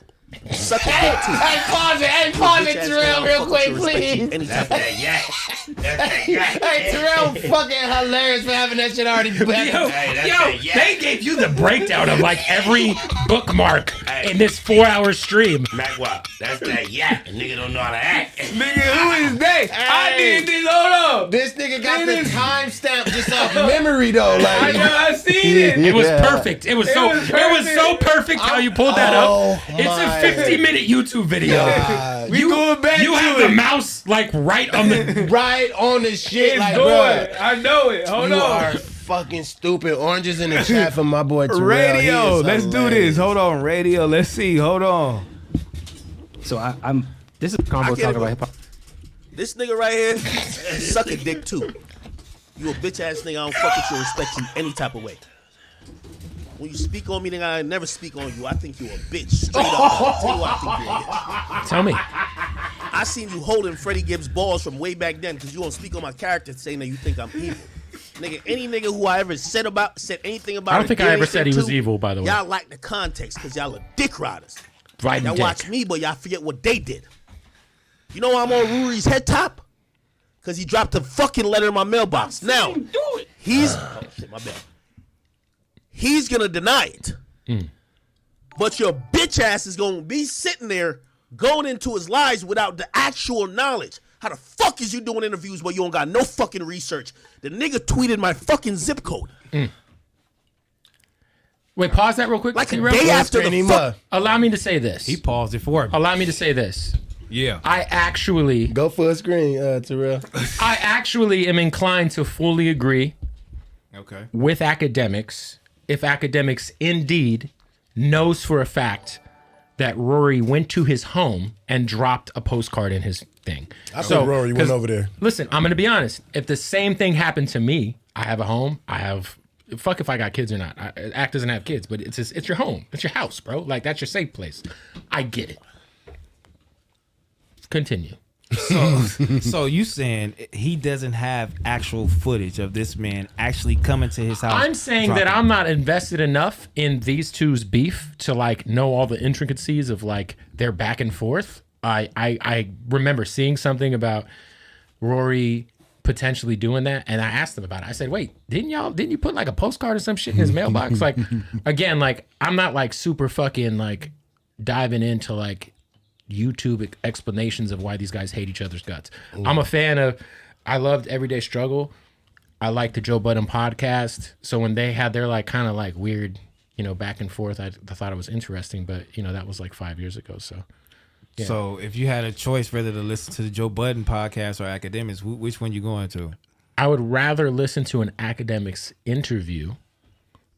suck a dick too. Hey, pause it, T-Rell, real quick, please. Anytime. That's that yak. That's that yak. Hey, T-Rell fucking hilarious for having that shit already. Yo, Hey, that's that yak. they gave you the breakdown of like every bookmark in this 4-hour stream. Mac Wop, that's that yak. A nigga don't know how to act. Nigga, who is that? I did this. Hold up. This nigga got the timestamp just off memory though. Like, I seen it. It was Yeah. perfect. It was so perfect how you pulled that Oh, up. It's a 50-minute YouTube video. We going back You to have it. the mouse like right on the. right on the shit, It's like, going. bro. I know it. Hold You on. are fucking stupid. Oranges in the chat for my boy T-Rell. Radio. He is Let's do hilarious. this. Hold on. Radio. Let's see. Hold on. So I'm. This is combo can't talk even- about hip hop. This nigga right here, suck a dick too. You a bitch ass nigga. I don't fuck with you or respect you any type of way. When you speak on me, nigga, I never speak on you. I think you a bitch. Straight up. I'll tell you why I think you a bitch. Tell me. I seen you holding Freddie Gibbs balls from way back then because you don't speak on my character saying that you think I'm evil. Nigga, any nigga who I ever said anything about I don't or think did I ever anything said he was to, evil, by the way. Y'all like the context because y'all are dick riders. Riding Y'all dick. watch me, but y'all forget what they did. You know why I'm on Rory's head top? Because he dropped a fucking letter in my mailbox. Now, he's... shit, my bad. He's going to deny it. But your bitch ass is going to be sitting there going into his lies without the actual knowledge. How the fuck is you doing interviews where you don't got no fucking research? The nigga tweeted my fucking zip code. Wait, pause that real quick. Like a T-Rell. day after the fuck. Allow me to say this. He paused it for me. Allow me to say this. Yeah. I actually Go for a screen, T-Rell. I actually am inclined to fully agree Okay. with Akademiks if Akademiks indeed knows for a fact that Rory went to his home and dropped a postcard in his thing. I think Rory went over there. Listen, I'm going to be honest. If the same thing happened to me, I have a home. I have... Fuck if I got kids or not. Act doesn't have kids, but it's your home. It's your house, bro. Like, that's your safe place. I get it. Continue. So you saying he doesn't have actual footage of this man actually coming to his house? I'm saying that I'm not invested enough in these two's beef to like know all the intricacies of like their back and forth. I remember seeing something about Rory potentially doing that, and I asked him about it. I said, wait, didn't you put like a postcard or some shit in his mailbox? Like, again, like I'm not like super fucking like diving into like YouTube explanations of why these guys hate each other's guts. I'm a fan of, I loved Everyday Struggle. I like the Joe Budden podcast. So when they had their like kind of like weird, you know, back and forth, I thought it was interesting, but you know, that was like 5 years ago. So yeah. So if you had a choice whether to listen to the Joe Budden podcast or Akademiks, which one you going to? I would rather listen to an Akademiks interview.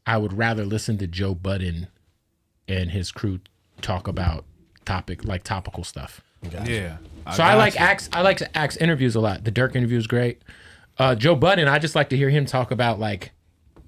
I would rather listen to Joe Budden and his crew talk about topical stuff. Yeah. So I like Axe interviews a lot. The Dirk interview is great. Joe Budden, I just like to hear him talk about like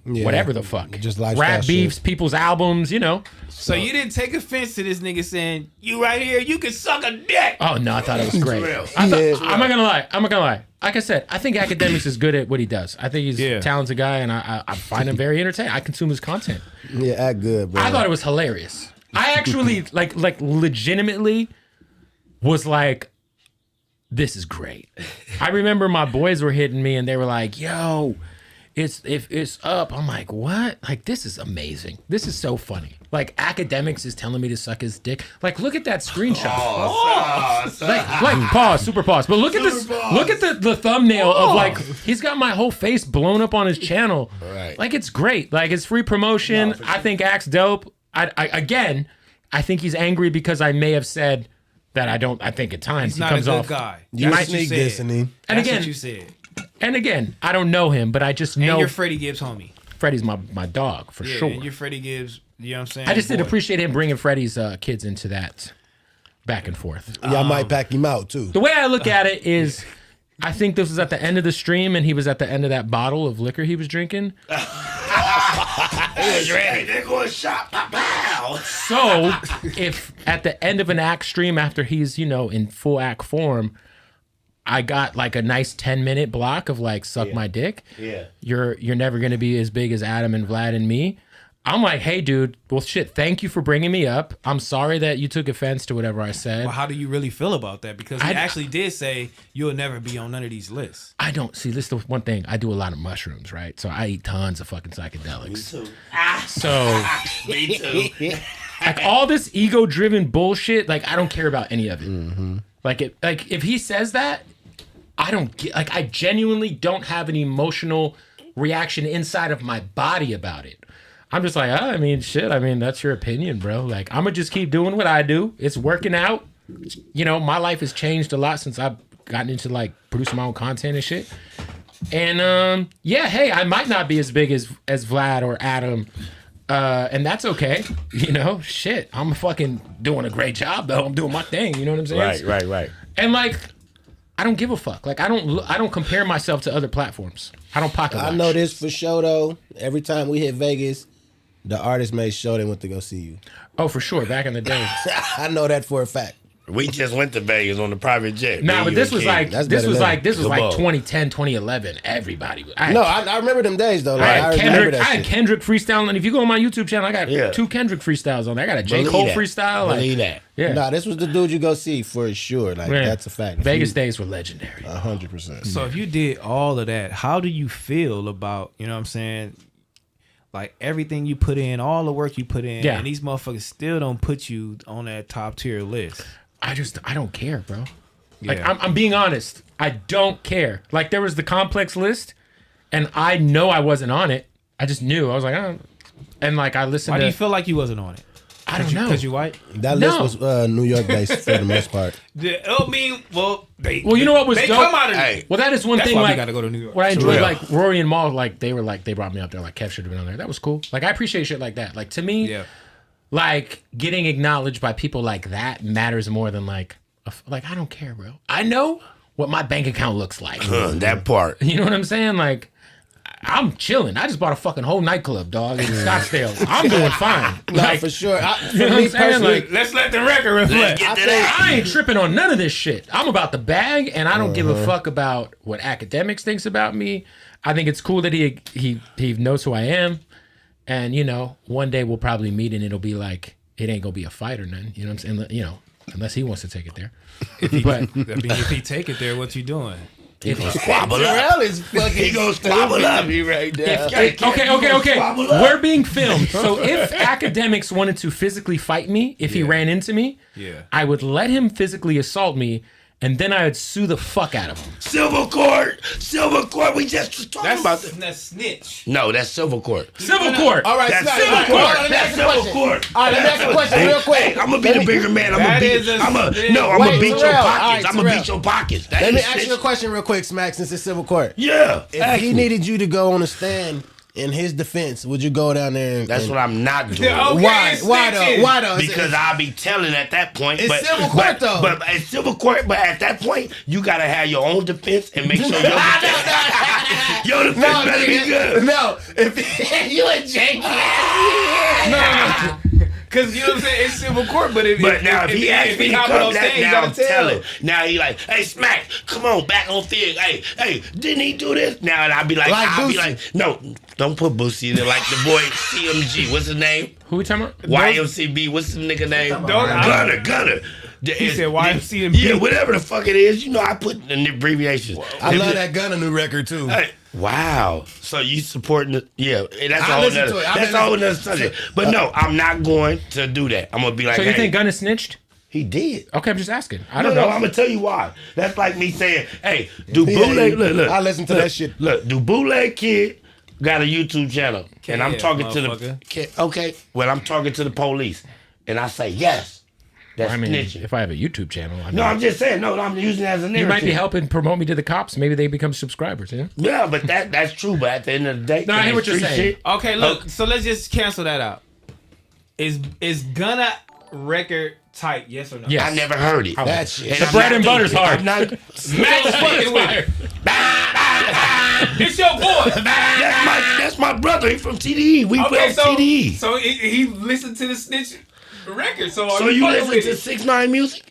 whatever the fuck. Just lifestyle rap beefs, shit. People's albums, you know. So you didn't take offense to this nigga saying, you right here, you can suck a dick. Oh no, I thought it was great. Real. I'm not gonna lie. Like I said, I think Akademiks is good at what he does. I think he's a talented guy, and I find him very entertaining. I consume his content. Yeah, act good, bro. I thought it was hilarious. I actually like legitimately was like, this is great. I remember my boys were hitting me and they were like, yo, it's up. I'm like, what? Like, this is amazing. This is so funny. Like, Akademiks is telling me to suck his dick. Like, look at that screenshot. Like pause, super pause. But look at this. Look at the thumbnail of like, he's got my whole face blown up on his channel. Right. Like, it's great. Like, it's free promotion. I think Axe dope. I think he's angry because I may have said that I don't. I think at times He's not he comes a good off. guy. You That's what sneak said. this, and And That's again, what you said. and again, I don't know him, but I just And know you're Freddie Gibbs, homie. Freddie's my dog for Yeah, sure. and you're Freddie Gibbs. You know what I'm saying? I just did Boy. appreciate him bringing Freddie's kids into that back and forth. y'all might pack him out too. The way I look at it is, I think this was at the end of the stream, and he was at the end of that bottle of liquor he was drinking. They're going shop. Pow. So, if at the end of an act stream after he's, you know, in full act form, I got like a nice 10-minute block of like suck my dick. Yeah. You're never gonna be as big as Adam and Vlad and me. I'm like, hey, dude. Well, shit. Thank you for bringing me up. I'm sorry that you took offense to whatever I said. Well, how do you really feel about that? Because he actually did say you'll never be on none of these lists. I don't see. This is the one thing. I do a lot of mushrooms, right? So I eat tons of fucking psychedelics. Me too. So Me too. like all this ego-driven bullshit, like I don't care about any of it. Like if he says that, I don't get. Like I genuinely don't have an emotional reaction inside of my body about it. I'm just like, I mean, shit. I mean, that's your opinion, bro. Like I'm gonna just keep doing what I do. It's working out. You know, my life has changed a lot since I've gotten into like producing my own content and shit. And yeah, hey, I might not be as big as Vlad or Adam. And that's okay. You know, shit. I'm fucking doing a great job though. I'm doing my thing. You know what I'm saying? Right. And like, I don't give a fuck. Like, I don't compare myself to other platforms. I don't pocket watch. I know this for sure though. Every time we hit Vegas, the artist made sure they went to go see you. Oh, for sure. Back in the day. I know that for a fact. We just went to Vegas on the private jet. Nah, but this was like That's this better was than like 2010, 2011. Everybody. I remember them days though. Like, I I remember that had shit. Kendrick freestyling, and if you go on my YouTube channel, I got 2 Kendrick freestyles on there. I got a J. Cole freestyle. Believe that. Yeah. Nah, this was the dude you go see for sure. Like Yeah. that's a fact. Vegas days were legendary. 100%. So if you did all of that, how do you feel about, you know what I'm saying, like everything you put in, all the work you put in, Yeah. and these motherfuckers still don't put you on that top tier list? I don't care, bro. Like Yeah. I'm being honest. I don't care. Like there was the complex list, and I know I wasn't on it. I just knew. I was like, oh. And like I listened Why to. do you feel like you wasn't on it? I don't know. Because you white? That list was New York based for the most part. I mean, well, you know what was they dope? come out of Well, that is one That's thing. why we Like, gotta go to New York. what I enjoyed, real. like Rory and Maul, like they brought me up there. Like Kev should have been on there. That was cool. Like I appreciate shit like that. Like to me, Yeah. like getting acknowledged by people like that matters more than like I don't care, bro. I know what my bank account looks like. That part. You know what I'm saying? Like, I'm chilling. I just bought a fucking whole nightclub, dog, in Scottsdale. I'm doing fine. No, Like, for sure. you know For what me I'm saying? personally, Like, Let's let the record reflect. Get to that. I ain't tripping on none of this shit. I'm about the bag, and I don't give a fuck about what Akademiks thinks about me. I think it's cool that he knows who I am, and you know, one day we'll probably meet, and it'll be like it ain't gonna be a fight or nothing. You know what I'm saying? You know, unless he wants to take it there. But I mean, if he take it there, what you doing? Squabble up. T-Rell is fucking He gonna squabble up. right now. Okay. We're being filmed. So if Akademiks wanted to physically fight me, if he ran into me, I would let him physically assault me, and then I would sue the fuck out of him. Silver court. We just was talking about that. That's snitch. No, that's silver court. Civil court. All right, That's Smac, silver all right, court. hold on, let me That's ask you a silver question. court. All right, let me ask you a question real quick. Hey, I'm gonna be the bigger man. I'm That gonna is beat. a I'm gonna snitch. beat your Terrell. All pockets. right, I'm gonna Terrell. beat your pockets. That Let me ain't ask you a snitch. question real quick, Smac, since it's civil court. Yeah. If ask he me. needed you to go on a stand in his defense, would you go down there and... That's what I'm not doing. Okay, Why? it's Why snitching. though? Why though? Because I'll be telling at that point. It's but, civil court, though. But it's civil court. But at that point, you gotta have your own defense and make sure your defense, your defense better be good. No, if you and Jake... No. Because you know what I'm saying? It's civil court, but if He asked me to hop come, on stage, you now gotta I'm tell. telling. Now he like, hey Smac, come on, back on Fig. Hey, didn't he do this? Now and I'll be like, no, don't put Boosie in it. Like the boy CMG, what's his name? Who we talking about? YMCB, what's the nigga name? Gunna. He said YMCB. Yeah, whatever the fuck it is. You know, I put in the abbreviations. I love that Gunna new record too. Hey, wow. So you supporting the that's I a whole listen nother, to it. that's a whole nother subject. But no, I'm not going to do that. I'm gonna be like, So you hey, think Gunna snitched? he did. Okay, I'm just asking. I No, don't know. I'm gonna tell you why. That's like me saying, hey, do Bootleg look. I listen to that shit. Look, do Bootleg Kid got a YouTube channel? And I'm talking to the motherfucker. okay. Well, I'm talking to the police. And I say, yes. That's I mean, snitching. if I have a YouTube channel, I mean, No, I'm just saying, I'm using it as a narrative. you might be helping promote me to the cops. Maybe they become subscribers. Yeah. Yeah, but that's true. But at the end of the day, No, I hear what you're street saying. shit- Okay, look. So let's just cancel that out. Is Gunna record tight? Yes or no? Yes. I never heard it. That shit. And The I'm bread not and butter's thinking- hard. I'm not, Smack the fucking with it. It's your boy. that's my brother. He from TDE. We Okay, from so TDE. he listened to the snitch record. So So you listen to 6ix9ine music?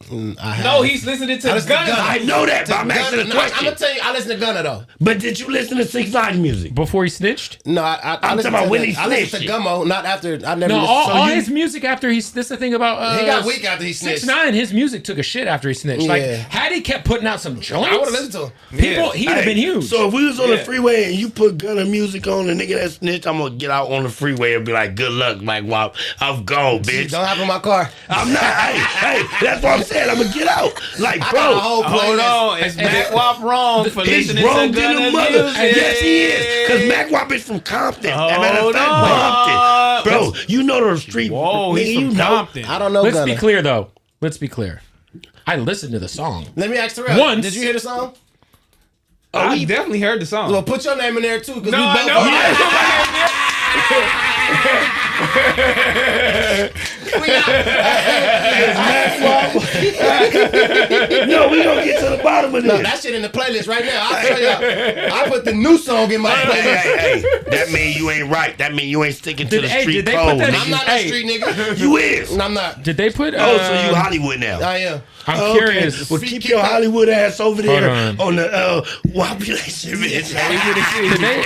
No, he's listening to listen to Gunna. Gunna. I know that, but I'm asking a I'm question. gonna tell you, I listen to Gunna though. But did you listen to 6ix9ine music? Before he snitched? No, I I'm listen talking about to when the- he I listen to snitched. Gummo, not after. I never. No, listened- all so his music after he's. This is the thing about. he got weak after he snitched. 6ix9ine, his music took a shit after he snitched. Like, Yeah. had he kept putting out some joints, I would have listened to him. people, he'd have been huge. So if we was on the freeway and you put Gunna music on, the nigga that snitched, I'm gonna get out on the freeway and be like, "Good luck, Mike Wop. I'm gone, bitch. Don't hop in my car. I'm not. hey, that's what I'm saying. I'm gonna get out. Like, I got a bro, whole Hold playlist. on, is Mac Wop wrong for he's listening wrong to than Gunna the mother. music? Yes, he is. Cause Mac Wop is from Compton. As a matter of Hold fact, on. Compton. Bro, you know the street. Whoa, nigga, he's you from know. Compton. I don't know Let's Gunna. be clear, though. Let's be clear. I listened to the song. Let me ask Terrell. Once- Did you hear the song? I definitely heard the song. Well, put your name in there too, because No, we I both. No, we gonna get to the bottom of this. No, that shit in the playlist right now. I'll tell y'all. I put the new song in my playlist. Hey, that mean you ain't right. That mean you ain't sticking to the Did street they code. put that- nigga. I'm not a street nigga. You is. I'm not. Did they put? Oh, so you Hollywood now? I am. I'm curious. Well, keep your Hollywood ass over there Hold on the population, bitch. Did they?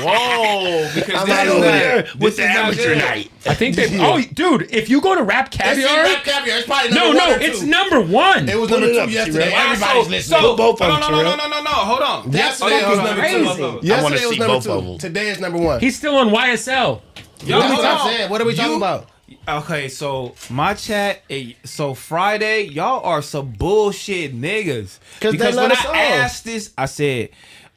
Whoa, because I'm this not is over not- there with this the is not amateur good. night. I think they. Oh, dude, if you go to Rap It's in Caviar, Rap Caviar. It's probably no, number no, one or it's two. number one. It was Put number it two up, yesterday. T-Rell. Everybody's listening. Put both of them, no, T-Rell. hold on. Yesterday it was fucking number crazy. two. I wanna Yesterday it was see number both of two. them. Today is number one. He's still on YSL. Yo, What are we hold on. saying? What are we talking about? Okay, so my chat, so Friday, y'all are some bullshit niggas. Because they Because love when the I song. asked this, I said,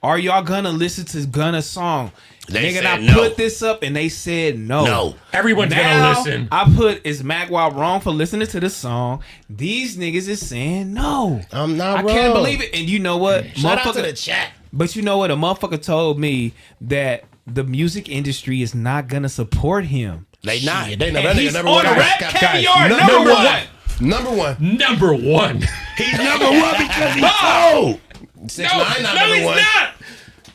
Are y'all gonna listen to Gunna's song? They Nigga, said I no. put this up and they said no. No. Everyone's Now, gonna listen. I put, is MacWop wrong for listening to the song? These niggas is saying no. I'm not I wrong. can't believe it. And you know what? Shout out to the chat. But you know what? A motherfucker told me that the music industry is not gonna support him. They not. They know And that nigga he's number on one. the rap Guys, caviar, number number one. one. Number one. Number one. He's number one because he's cold. 6ix9ine not no, number he's one. not.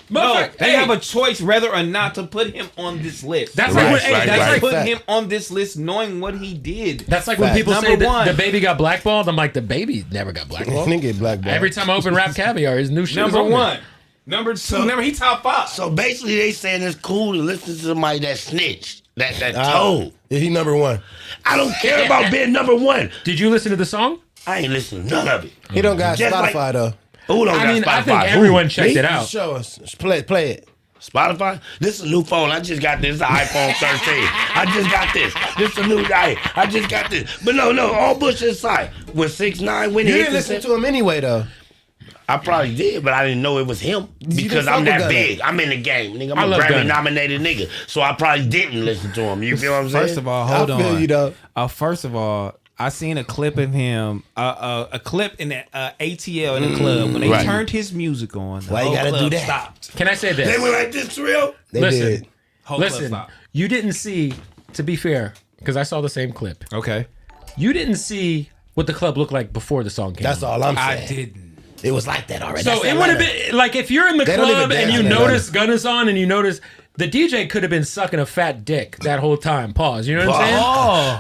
No, Motherfucker, they hey, have a choice whether or not to put him on this list. That's Right, like when, hey, right, that's right. like put Fact. him on this list knowing what he did. that's like when Fact. people say Number that one. the baby got blackballed. I'm like, the baby never got blackballed. Nigga get blackballed. Every time I open Rap Caviar, his new shit is Number on there. one. Number two. Remember, he top 5. So basically, they saying it's cool to listen to somebody that snitched, that Ah, told. yeah, he number one. I don't care about being number one. Did you listen to the song? I ain't listening to none of it. He don't got Just Spotify like- though. Who don't I got mean, Spotify? I think Who? everyone checked Me? it out. Show us. Play it. Spotify? This is a new phone. I just got this. It's an iPhone 13. I just got this. This is a new guy. I just got this. But no, all bullshit aside. When 6ix9ine when You he didn't hit listen the to him anyway though. I probably did, but I didn't know it was him because didn't I'm fuck with that Gunna. big. I'm in the game, nigga. I I'm a love Gunna. Grammy nominated nigga, so I probably didn't listen to him. You feel what I'm saying? First of all, hold I feel on. you though. First of all, I seen a clip of him, a clip in the ATL in the club when they Right. turned his music on. The Why you whole gotta do club that? Stopped. Can I say this? They went like this, real. They Listen. did. Whole club Listen, stopped. you didn't see, to be fair, because I saw the same clip. Okay, You didn't see what the club looked like before the song came That's out. all I'm I saying. didn't. It was like that already. So That's it would have Atlanta. been like if you're in the They don't even club and dance you in notice Gunna's on and you notice the DJ could have been sucking a fat dick that whole time. Pause. You know what I'm saying?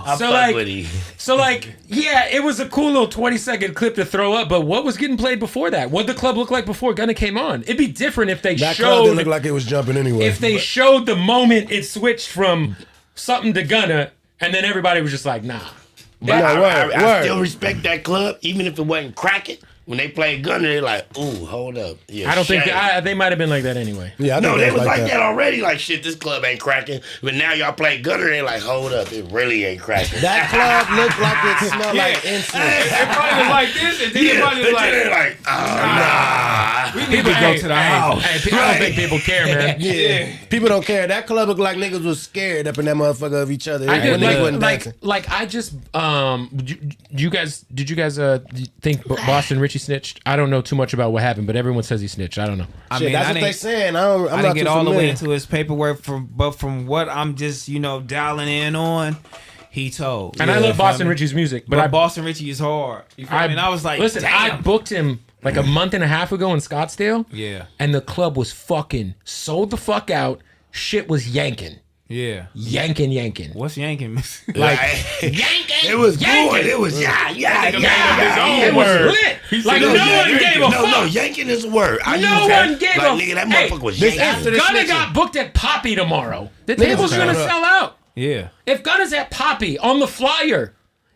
I So fuck like, with him. so like, yeah, it was a cool little 20-second clip to throw up. But what was getting played before that? What did the club look like before Gunna came on? It'd be different if they That club didn't showed look like it was jumping anyway. if they showed the moment it switched from something to Gunna, and then everybody was just like, nah. But No, I word. still respect that club, even if it wasn't cracking. When they played Gunna, they're like, ooh, hold up. Yeah, I don't think shame. they might have been like that anyway. yeah, I No, think they it was like that already. Like, shit, this club ain't cracking. But now y'all play Gunna, they like, hold up, it really ain't cracking. That club looked like it smelled like incense. It probably was like this, and then Yeah, it probably was and like, then they're like, oh, we need to go to the house. Hey, I don't think people care, man. Yeah. People don't care. That club looked like niggas was scared up in that motherfucker of each other. I when did, niggas wasn't like, dancing. I just did you guys think Boston Richey snitched? I don't know too much about what happened, but everyone says he snitched. I don't know. I Shit, mean, that's I what they didn't, saying. I'm I not didn't get too all the way familiar. into his paperwork, but from what I'm just dialing in on, he told. And I love Boston Richey's music, but But Boston Richey is hard. You feel me? And I was like, listen, damn. I booked him like a month and a half ago in Scottsdale. Yeah. And the club was fucking sold the fuck out. Shit was yanking. Yanking. What's yanking? like, Yanking. it was good. It was, yeah. It was lit. Like no one gave a fuck. No, yanking is a word. I No use that. one gave like, a nigga, that hey, motherfucker was this yanking. after If the Gunna snitching. got booked at Poppy tomorrow, the table's gonna turn up. sell out. Yeah. If Gunna's at Poppy on the flyer,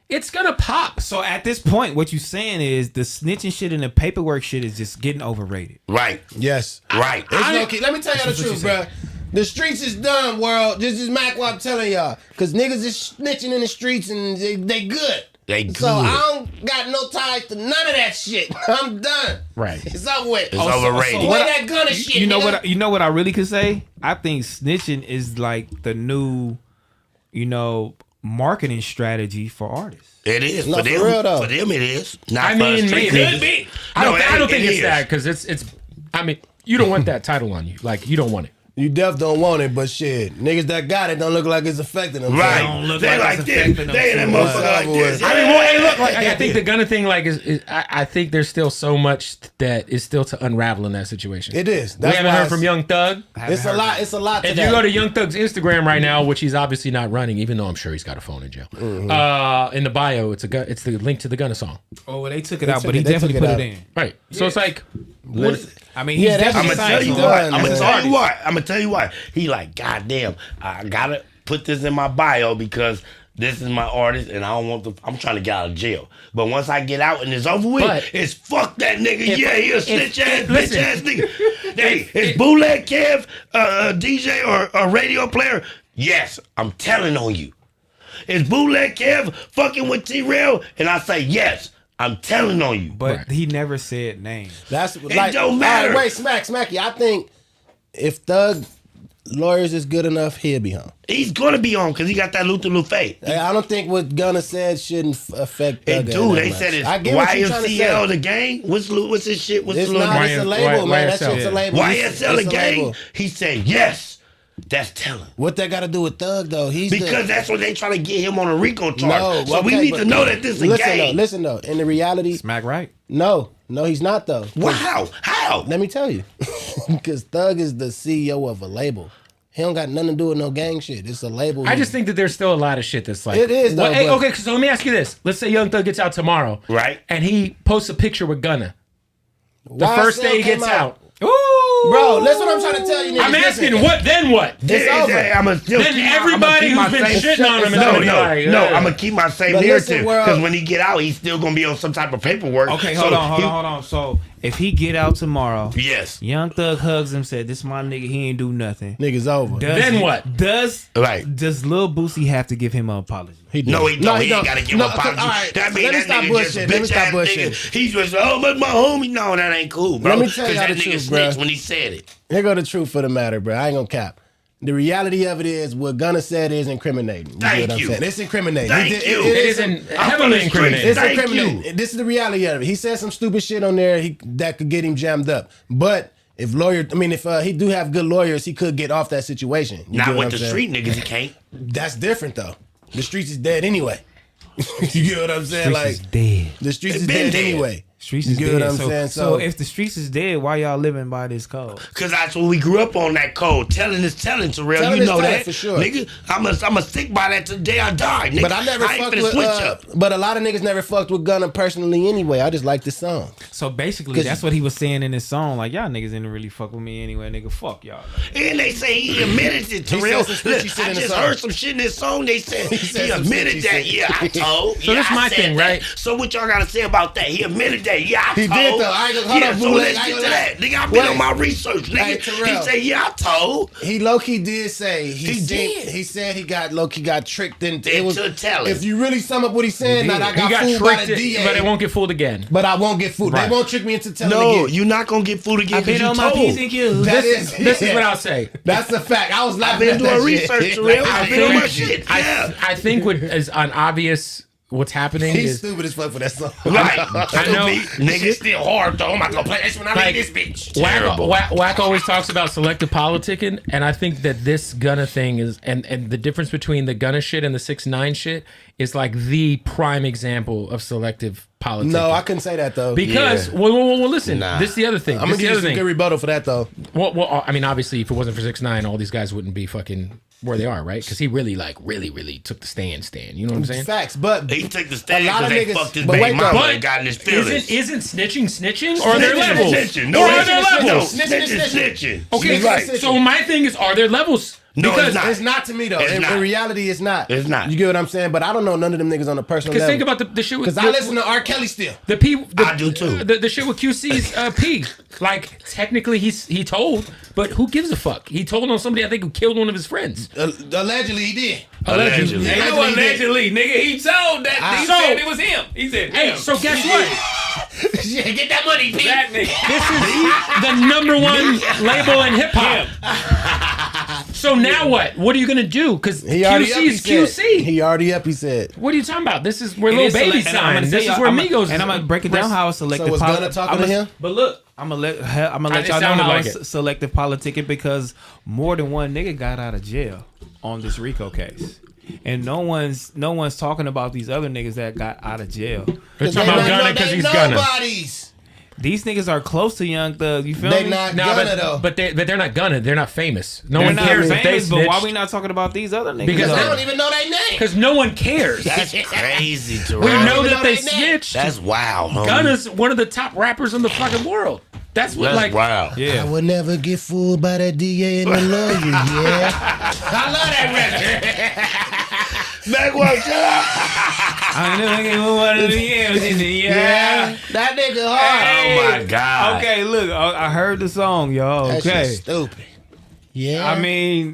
it's gonna pop. So at this point, what you saying is the snitching shit and the paperwork shit is just getting overrated. Right, Yes. right. It's no key. Let me tell y'all the That's what truth, you bro. The streets is done, world. This is Mac what I'm telling y'all. Because niggas is snitching in the streets and they good. They good. So I don't got no ties to none of that shit. I'm done. Right. It's over with. It's overrated. Play that Gunna shit, You know nigga. what? You know what I really could say? I think snitching is like the new, marketing strategy for artists. It is. No, for for them, real, though. For them, it is. Not I for mean, us street maybe. niggas. Could be. No, I don't think it it's is. that because it's. I mean, you don't want that title on you. Like you don't want it. You def don't want it, but shit, niggas that got it don't look like it's affecting them. Right. don't look They like like it's this. affecting them They and that too much. motherfucker like this. I I mean, well, hey, look, like I think the Gunna thing, like, is I think there's still so much that is still to unravel in that situation. It is. We That's haven't why heard from Young Thug. It's a lot. It's a lot. To If that. you go to Young Thug's Instagram right now, which he's obviously not running, even though I'm sure he's got a phone in jail, in the bio, it's the link to the Gunna song. Oh, well, they took it out, took but he it- they definitely took put it it out. in. Right. So it's like, I mean, Yeah, he's that's I'm definitely gonna tell you signed what. done, I'm gonna man. tell you what. I'm gonna tell you why. He like, goddamn, I gotta put this in my bio because this is my artist and I don't want to. I'm trying to get out of jail. But once I get out and it's over with, But- it's fuck that nigga. Yeah, he a snitch ass, bitch listen. ass nigga. Hey, is Bootleg Kev a DJ or a radio player? Yes, I'm telling on you. Is Bootleg Kev fucking with T-Rell? And I say yes. I'm telling on you. But he never said name. That's It don't matter. Wait, Smacky. I think if Thug lawyers is good enough, he'll be home. He's gonna be on because he got that Luther Lufe. I don't think what Gunna said shouldn't affect Thug. Dude, they said it's YMCL the gang. What's his shit? What's It's the not. It's a label, man. That shit's a label. YSL the It's a gang? label. He said yes. That's telling. What that got to do with Thug though? Because that's what they trying to get him on a RICO charge. No, so we need to know that this is a gang. Listen though. In the reality, Smac right? No, he's not though. Wow, how? Let me tell you, because Thug is the CEO of a label. He don't got nothing to do with no gang shit. It's a label. I just think that there's still a lot of shit that's like... It is, though, Well, hey, but- okay, so let me ask you this. Let's say Young Thug gets out tomorrow. Right. And he posts a picture with Gunna. The YSL first day he came gets out. Ooh, bro, that's what I'm trying to tell you. Niggas. I'm asking, Listen. what? Then what? It's over. Then everybody who's been shitting on him is gonna be like, No, I'm gonna keep my same But listen, narrative world- because when he get out, he's still gonna be on some type of paperwork. Okay, So hold on. So if he get out tomorrow, Yes. Young Thug hugs him, said, "This my nigga. He ain't do nothing." Niggas over. Then what? Does Right. Does Lil Boosie have to give him an apology? No, he don't. He ain't gotta give him No, a apology. all right, That mean let me that stop nigga just bullshitting. Let me bitch stop ass bullshitting. nigga. He's just oh, but my homie. No, that ain't cool, bro. Let me tell 'Cause y'all that the nigga truth, snitched bro. when he said it. Here go the truth for the matter, bro. I ain't gonna cap. The reality of it is what Gunna said is incriminating. You Thank know what I'm you. saying? It's incriminating. Thank It you. It is isn't I'm heavily from the incriminating. streets. It's Thank incriminating. you. This is the reality of it. He said some stupid shit on there that could get him jammed up. But if he do have good lawyers, he could get off that situation. You Not get what with I'm the saying? street niggas, he can't. That's different though. The streets is dead anyway. You get what I'm saying? Streets is dead. The streets It is been dead dead. anyway. Streets You is get dead. what I'm saying? So if the streets is dead, why y'all living by this code? Cause that's what we grew up on, that code. Telling is telling, T-Rell. Telling You is know telling, that. for sure. Nigga, I'm a stick by that till the day I die, nigga. But I never ain't fucked finna with. switch up. But a lot of niggas never fucked with Gunna personally anyway. I just like the song. So basically, 'Cause- that's what he was saying in his song. Like, y'all niggas didn't really fuck with me anyway, nigga. Fuck y'all. And they say he admitted it, T-Rell. said some snitchy shit I in the just song. heard some shit in this song. They said he said some admitted snitchy that. shit. Yeah, I told. So yeah, that's I my said thing, that. right? So what y'all gotta say about that? He admitted that. Yeah, I He told. did, though. I ain't gonna- hold yeah, on, so Bootleg. let's I ain't get to gonna that. Nigga, I've Wait. been on my research, nigga. Hey, T-Rell. He said, yeah, I told. He low key did say He did. He said he got low key got tricked into Into telling. If you really sum up what he's saying, that I He got got fooled by tricked, the DA, but it won't get fooled again. But I won't get fooled. Right. They won't trick me into telling No, again. you're not gonna get food again I've been because on you my told. P's and Q's. This is what I'll say. That's a fact. I was I've laughing been at doing that research, shit. T-Rell. I I've been on my think shit. Yeah. I think what is an obvious what's happening He's is stupid as fuck for that song. Right. I know. Nigga, it's still hard though. I'm not gonna play this when I Like, leave this bitch. Wack always talks about selective politicking, and I think that this Gunna thing is, and the difference between the Gunna shit and the 6ix9ine shit is like the prime example of selective politicking. No, I couldn't say that though. Because Yeah. well, listen. Nah. This is the other thing. I'm This gonna is the give you other some thing. good rebuttal for that though. Well, I mean, obviously, if it wasn't for 6ix9ine, all these guys wouldn't be fucking where they are, right? Because he really took the stand. You know what I'm saying? Facts, but He took the stand A lot because of they niggas- fucked his but baby wait, though. mama But and got in his feelings. Isn't snitching? Or are there Snitching is levels? snitching. Or No, are it's there snitching. levels? No, snitching is snitching. Okay, You're right. so my thing is, are there levels? No, it's Because not. it's not to me though. It's In not. reality, it's not. It's not. You get what I'm saying? But I don't know none of them niggas on a personal Because level. think about the shit with Because I listen to R. Kelly still. the P. I do too. The shit with QC's P. Like technically he told, but who gives a fuck? He told on somebody I think who killed one of his friends. Allegedly, he did. Allegedly. Ain't no allegedly, nigga. He told that. He So- said it was him. He said, Hey, him. so guess what? Yeah, get that money, P. That nigga. This is the number one label in hip hop. So now what? What are you gonna do? Because He already up, QC he is said. QC. He already up, he said. What are you talking about? This is where It Lil is Baby select- and I'm gonna signed. tell This y'all- is where I'm Migos. and I'm gonna break it down how it's selective. So was Gunna talking to him? But look, I'm gonna let It y'all know sounded how like it's it. selective politicking because more than one nigga got out of jail on this RICO case. And no one's talking about these other niggas that got out of jail. They're talking about Gunna because he's Gunna. Nobodies. These niggas are close to Young Thug. You feel They me? not No, Gunna though. but they're not Gunna. They're not famous. No They're one not cares if they famous, but why snitch. we not talking about these other niggas? Because I though? don't even know their name. Because no one cares. That's crazy, We T-Rell. know even that know they their name. snitched. That's wild, homie. Gunna's one of the top rappers in the fucking world. That's what That's like. wild. I Yeah. would never get fooled by that DA and the lawyer, yeah. I love that record. Mac, shut up. I know nigga one of the years in the Yeah. That nigga hard. Oh my God. Okay, look, I heard the song, y'all. That Okay. shit's stupid. Yeah. I mean,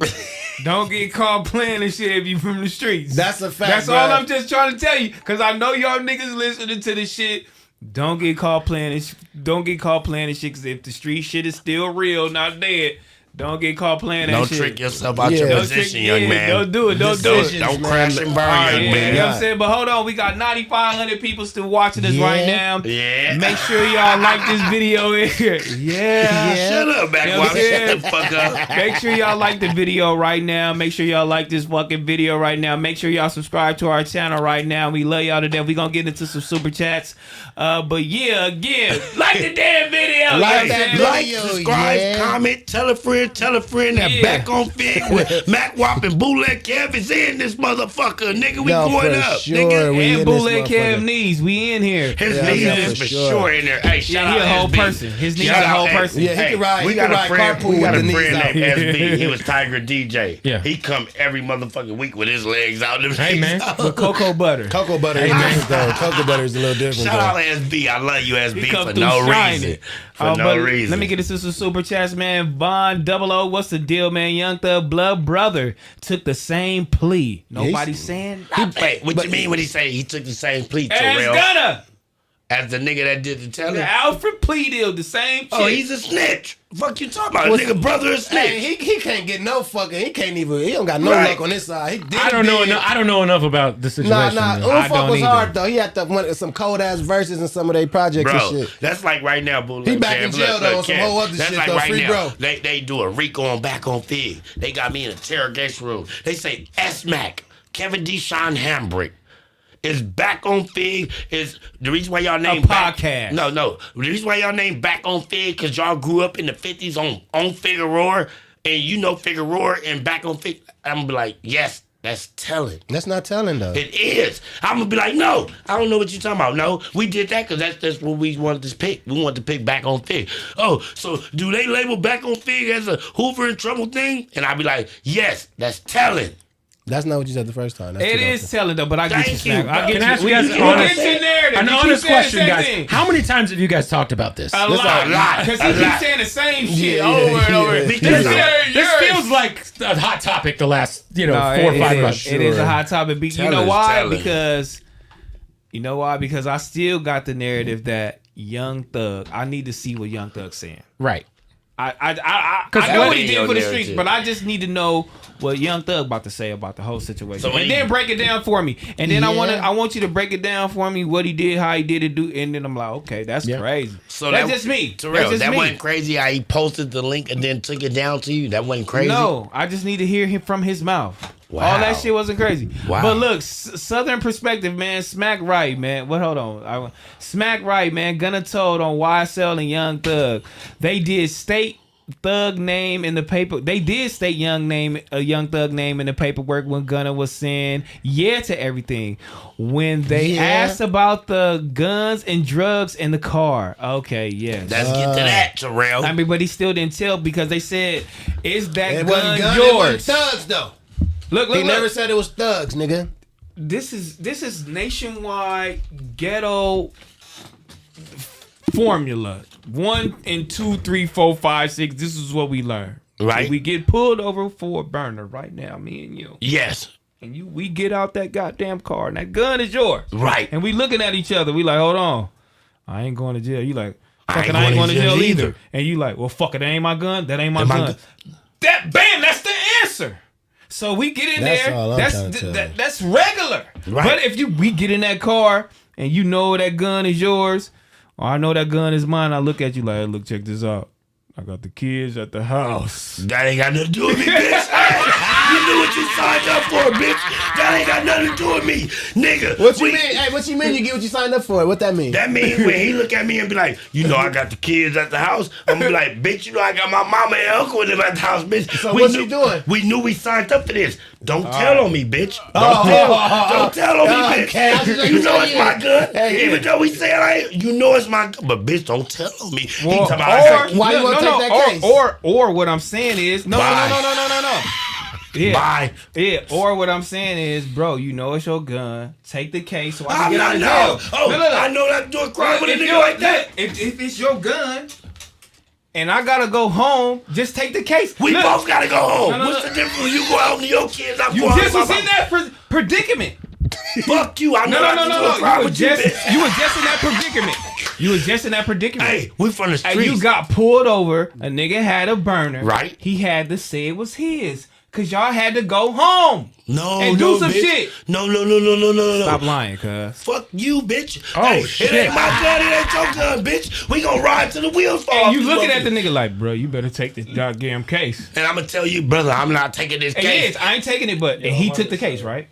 Don't get caught playing and shit if you from the streets. That's a fact. That's bro. all I'm just trying to tell you, because I know y'all niggas listening to this shit. Don't get caught playing this. Don't get caught playing this shit, because if the street shit is still real, not dead. Don't get caught playing that Don't shit. trick yourself out Yeah. your Don't position, young man. Don't do it. Don't do it. Don't crash and burn, Yeah, young you man. know what I'm saying? But hold on, we got 9,500 people still watching us right now. Yeah. Make sure y'all like this video in here. Yeah. Shut up, You know what I'm Backwap. saying? Shut the fuck up. Make sure y'all like the video right now. Make sure y'all like this fucking video right now. Make sure y'all subscribe to our channel right now. We love y'all to death. We gonna get into some super chats. But yeah, again, like the damn video. Like you know what I'm that saying? Like, Video, subscribe, yeah. comment, tell a friend that Yeah. Back on Fig with Mac Wop and Bootleg Kev is in this motherfucker, nigga. We No, going for up, sure. nigga. We in And this Bootleg Kev motherfucker. knees. We in here. His Yeah, knees yeah, is for for sure. sure in there. Hey, shout Yeah, he out a whole SB. person. His knees Shout a out whole SB. person. Yeah, he can ride- We he got can a ride friend. carpool We got a with the friend knees out. named SB. He was Tiger DJ. Yeah. He come every motherfucking week with his legs out. Them Hey, legs man. out. With cocoa butter. Cocoa butter is different though. Cocoa butter is a little different Shout out though. SB. I love you, He SB, come for through no shining. reason. For But no reason. Let me get into some super chats, man. Von 00, what's the deal, man? Young Thug Blood Brother took the same plea. Nobody's saying Hey, what you mean when he say he took the same plea, as T-Rell? Gunna. As the nigga that did the telling? The Alfred plea deal, the same shit. Oh, he's a snitch. Fuck you talking about? What's- Nigga brother is snitch. Hey, he can't get no fucking. He can't even. He don't got no Right. luck on this side. He did I don't know big. enough. I don't know enough about the situation. Nah, man. I Fuck don't was either. hard though. He had to went some cold ass verses in some of their projects and Bro, shit. that's like right now, Bootleg He back Kev. in jail, though, on some Kev. whole other That's shit, like though. right Free now. bro. They do a Rico on Back on Fig. They got me in a interrogation room. They say Smac, Kevin Deshaun Hambrick is Back on Fig. Is the reason why y'all name podcast. No. The reason why y'all name Back on Fig because y'all grew up in the 50s on Figueroa, and you know Figueroa and Back on Fig. I'm gonna be like, yes, that's telling. That's not telling though. It is. I'm gonna be like, no, I don't know what you're talking about. No, we did that because that's what we wanted to pick. We wanted to pick Back on Fig. Oh, so do they label Back on Fig as a Hoover and Trouble thing? And I'd be like, yes, that's telling. That's not what you said the first time. That's It too is dope. telling though, but I get Thank you, you, Smac. I bro. get Can you. I ask you We guys get an honest- your narrative. An You keep honest saying the question, same guys. thing. How many times have you guys talked about this? A a lot. lot. Because A he keeps lot. saying the same shit Yeah, over and over. yeah. Because This feels like a hot topic the last, No, 4 or 5 it months. is. It is a hot topic. You know Tell us, why? tell us. Because I still got the narrative that Young Thug. I need to see what Young Thug's saying. Right. I know what he in did your for the narrative. streets, but I just need to know what Young Thug about to say about the whole situation, So when and he- then break it down for me. And then Yeah. I want you to break it down for me, what he did, how he did it, and then I'm like, okay, that's Yeah. crazy. So that's that- just me. Terrell, That's just that me. wasn't crazy how he posted the link and then took it down to you? That wasn't crazy? No, I just need to hear him from his mouth. Wow. All that shit wasn't crazy. Wow. But look, Southern perspective, man. Smack right, man. Hold on. Smack right, man. Gunna told on YSL and Young Thug. They did state Thug name in the paper. They did state Young Thug name in the paperwork when Gunna was saying yeah to everything. When they asked about the guns and drugs in the car. Okay, yes. Let's get to that, Terrell. I mean, but he still didn't tell because they said, "Is that It gun wasn't gun, it yours?" wasn't thugs though. Look, He never said it was thugs, nigga. This is nationwide ghetto formula. 1 and 2, 3, 4, 5, 6. This is what we learn. Right. If we get pulled over for a burner right now, me and you, Yes. and we get out that goddamn car, and that gun is yours. Right. And we looking at each other. We like, hold on, I ain't going to jail. You like, I fucking, ain't I ain't going going to to jail jail either. either. And you like, well, fuck it, that ain't my gun. That ain't my Ain't my gun. That bam, that's the answer. So we get in That's there. all I'm trying to tell you. That's regular. Right. But if we get in that car and you know that gun is yours, or I know that gun is mine, I look at you like, hey, look, check this out. I got the kids at the house. That ain't got nothing to do with me, bitch. You knew what you signed up for, bitch. That ain't got nothing to do with me, nigga. What you mean? Hey, what you mean? You get what you signed up for? What that mean? That means when he look at me and be like, you know I got the kids at the house, I'm gonna be like, bitch, you know I got my mama and uncle with them at the house, bitch. So what you doing? We knew we signed up for this. Don't tell on me, bitch. Don't tell on me, okay. I bitch. just- You know it's my gun. Hey, Even though we say I ain't, you know it's my gun. But bitch, don't tell on me. He Well, talking about, I said, Why you wanna take that case? Or what I'm saying is no. Yeah. bye. Yeah, or what I'm saying is, bro, you know it's your gun. Take the case so I can I'm get out not of jail. no. Oh, I know not to do a crime with a nigga like that. If it's your gun, and I gotta go home, just take the case. We Look, both gotta go home. No, What's the difference when you go home to your kids? I'm you going just home was to in that predicament. Fuck you. I know No. You was just You was just in that predicament. You was just in that predicament. Hey, we from the streets. And you got pulled over. A nigga had a burner. Right. He had to say it was his. Cause y'all had to go home. No, do some bitch. shit. No. Stop lying, cuz. Fuck you, bitch. Oh, hey, shit. It ain't my gun, it ain't your gun, bitch. We gonna ride till the wheels fall And off you this looking at the motherfucker. nigga like, bro, you better take this goddamn case. And I'm gonna tell you, brother, I'm not taking this And case. yes, I ain't taking it, but and he took the case, right?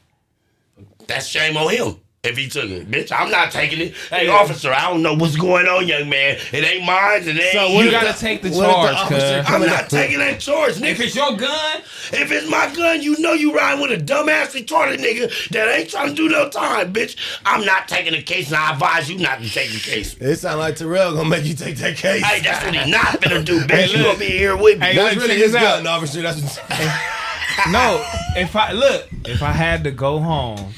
That's shame on him. If he took it, bitch, I'm not taking it. Hey, officer, I don't know what's going on, young man. It ain't mine. It ain't So you. you gotta take the What if the charge, officer cuz. I'm not taking that charge, nigga. If it's your gun, If it's my gun, you know you riding with a dumbass retarded nigga that ain't trying to do no time, bitch. I'm not taking the case, and I advise you not to take the case. It sound like T-Rell gonna make you take that case. Hey, that's what he not finna do, bitch. You look. gonna be here with me. Hey, That's look, really check his this gun, out. officer. That's what no. If I had to go home,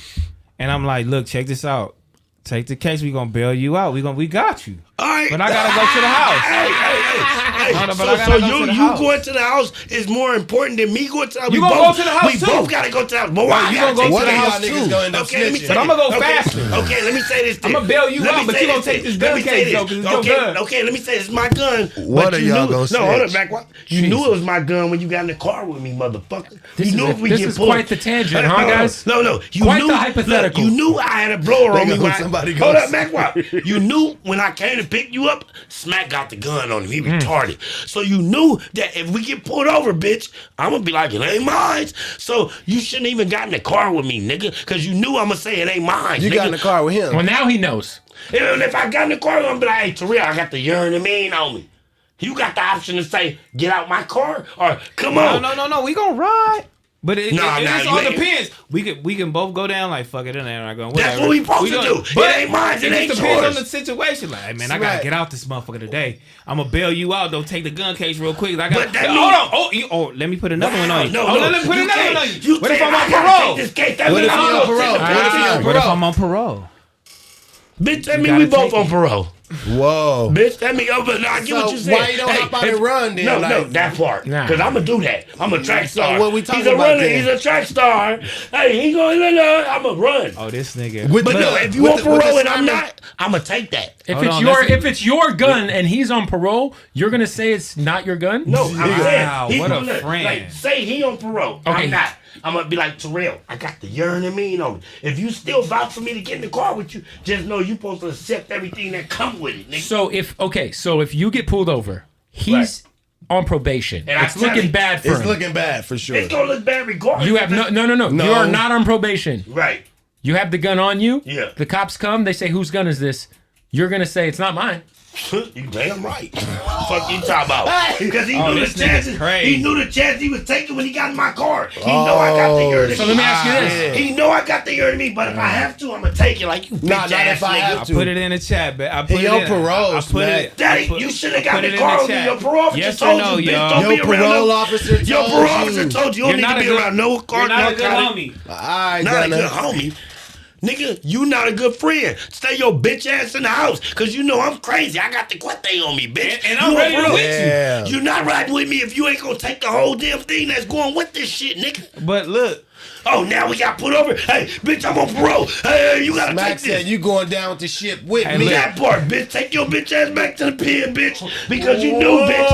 and I'm like, look, check this out. Take the case. We gonna bail you out. We got you. All right. But I gotta go to the house. Hey. No, but I gotta go to the you house. going to the house is more important than me going to the house. You gonna go to the house, We too. both gotta go to the house. Boy, Right, you gonna go to One the of y'all house niggas too. gonna end up Okay, let me snitching. say But I'ma go this. faster. Okay, let me say this. I'ma bail you Let out, me but say you gonna take this Let gun me say case, this. though, 'cause it's your gun. Okay, let me say this. It's my gun. One but of you y'all knew, gonna no, hold snitch. up, back. You knew it was my gun when you got in the car with me, motherfucker. This you knew is if we this get is pulled. quite the tangent, huh, guys? No. You Quite knew, the hypothetical. Look, you knew I had a blower on me. Nigga, When somebody hold goes- up, Mac. You knew when I came to pick you up, Smac got the gun on him. He retarded. So you knew that if we get pulled over, bitch, I'm gonna be like, it ain't mine. So you shouldn't even got in the car with me, nigga, because you knew I'm gonna say it ain't mine. You nigga. got in the car with him. Well, now he knows. And if I got in the car, I'm gonna be like, hey, T-Rell, I got the urine and mean on me. You got the option to say, get out my car or come on. No. We gonna ride. But it Nah, just you all ain't. depends. We can both go down like fuck it, and I'm not going. That's what we supposed to do. It ain't mine, it ain't just depends yours. on the situation. Like, hey, man, I gotta Right. get out this motherfucker today. I'm gonna bail you out. Don't take the gun case real quick. I got. But that Hold means- on. Let me put another one on you. No, let me put you another can't. one on you. You What if can't. I'm I on gotta parole? take this case. That What means if I'm you on gonna parole? take the What if you case. on What if parole? I'm on parole? Bitch, that You mean we gotta both take on it. parole. Whoa. Bitch, that mean, but no, I get So what you said. why you don't hop out and run then, No, like- that part. Nah. Because I'm going to do that. I'm a track So star. what we talking He's a about runner. then? He's a track star. Hey, he going to, I'm going to run. Oh, this nigga. With But the- no, if you with on the- with the parole and I'm slammer- not, I'm going to take that. If Hold it's on, your that's- if it's your gun and he's on parole, you're gonna say it's not your gun? No, I'm Wow, saying. what a gonna, friend. Like, say he on parole. Okay. I'm not. I'm going to be like, T-Rell, I got the urine and mean on me. If you still vouch for me to get in the car with you, just know you supposed to accept everything that come with it, nigga. So if you get pulled over, he's on probation. And I It's tell looking you, bad for It's him. looking bad for sure. It's going to look bad regardless. You have no. No. You are not on probation. Right. You have the gun on you. Yeah. The cops come. They say, "Whose gun is this?" You're gonna say it's not mine. You damn right. Fuck you talking about? Because he Oh, knew this the chances. nigga's crazy. He knew the chance he was taking when he got in my car. He know I got the urine. So let me ask you this. He know I got the urine to me, but if I have to, I'm gonna take it like you bitch Nah, not ass if I nigga. have I to. put it in the chat, but I put He it on in. parole, I put it. Smac. Daddy, I put- you should have I got put the it in car the with me. chat. Your parole officer Yes or told no, you, bitch, y'all? don't Your be around parole no. officer Your told parole you. officer told you You're don't not need a to be good. around no car. You're not a good narcotic. homie. All right, Not a Gunna. good homie. Nigga, you not a good friend. Stay your bitch ass in the house, cause you know I'm crazy. I got the cked on me, bitch. And I'm You ready on to parole. with you. Yeah. You not riding with me if you ain't gonna take the whole damn thing that's going with this shit, nigga. But look, Oh, now we got put over. Hey, bitch, I'm on parole. Hey, you gotta Smac take said this. you going down with the ship with Hey, me. look. That part, bitch. Take your bitch ass back to the pen, bitch. Because you knew, bitch.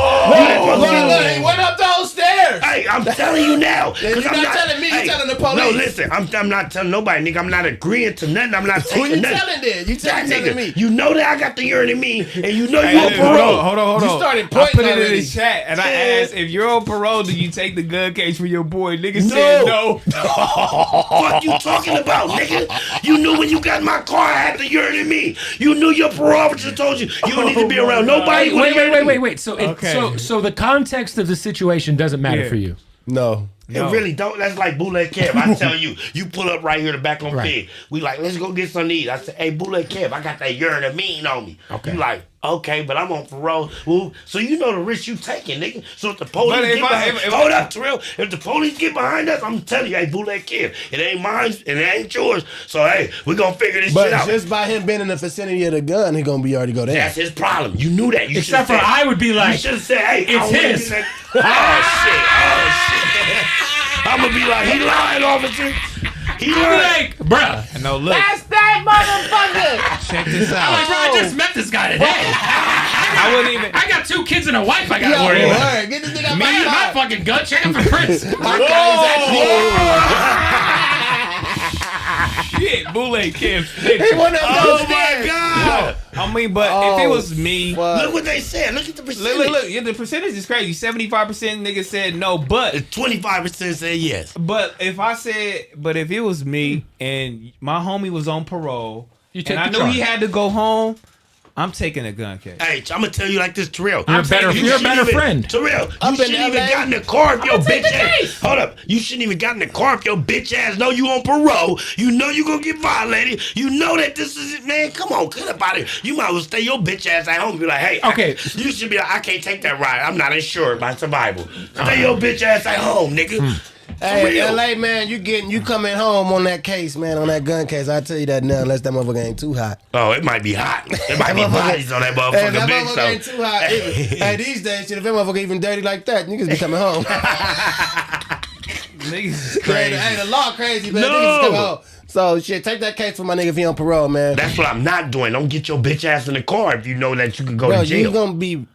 Look, he went up those stairs. Hey, I'm telling you now. Yeah, 'cause you're I'm not telling me, you're telling the police. No, listen, I'm not telling nobody, nigga. I'm not agreeing to nothing. I'm not Who taking you nothing. telling then? You That telling nigga, me. you know that I got the urine in me, and you know you hey, on look, parole. hold on. You started I pointing put it in already. the chat, and I Yeah. asked if you're on parole, do you take the gun case for your boy? Nigga No. said no. What you talking about, nigga? You knew when you got in my car, I had the urine in me. You knew your parole officer told you you don't need to be around nobody. with urine in me. Wait. So Okay. so the context of the situation doesn't matter Yeah. for you. No. It really don't. That's like Bootleg Kev. I tell you, you pull up right here to back on Right. Fig. We like, let's go get some of these. I said, hey, Bootleg Kev, I got that urine and mean on me. Okay. You like, Okay, but I'm on parole. Well, so you know the risk you taking, nigga. So if the police hold up, T-Rell. If the police get behind us, I'm telling you, hey, Bootleg Kev, it ain't mine and it ain't yours. So hey, we gonna figure this shit out. But just by him being in the vicinity of the gun, he gonna be already go there. That's his problem. You knew that. You Except for I would be like, you should have said, hey, it's his. Oh shit. I'm gonna be like, he lying, officer. He lying. like, bruh. No, look. That's that motherfucker. Check this out. I'm like, bro, I just met this guy today. I wouldn't even. I got 2 kids and a wife I got to worry about. Get this nigga out Me and my fucking gun, check him for Prince. Shit, Bootleg Kev. Oh my God. I mean, but if it was me, Look what they said. Look at the percentage. look, yeah, the percentage is crazy. 75% niggas said no, but 25% said yes. But if it was me and my homie was on parole, take and I the knew he charge. had to go home, I'm taking a gun case. Hey, I'm gonna tell you like this, T-Rell. You're a better friend. T-Rell, you shouldn't even got in the car if your bitch ass. Hold up, you shouldn't even got in the car if your bitch ass know you on parole. You know you gonna get violated. You know that this is it, man. Come on, cut about it. You might as well stay your bitch ass at home and be like, hey, Okay. you should be like, I can't take that ride. I'm not insured by survival. Stay your bitch ass at home, nigga. Hey, LA man, you coming home on that case, man, on that gun case. I tell you that now, unless that motherfucker ain't too hot. Oh, it might be hot. It might be bodies on that Hey, motherfucker, if that bitch. motherfucker ain't too hot. Hey, these days, shit, if that motherfucker even dirty like that, niggas be coming home. Niggas is crazy. Hey, the law crazy, man. No. Niggas come home. So shit, take that case for my nigga if he on parole, man. That's what I'm not doing. Don't get your bitch ass in the car if you know that you can go Bro, to jail. you gonna be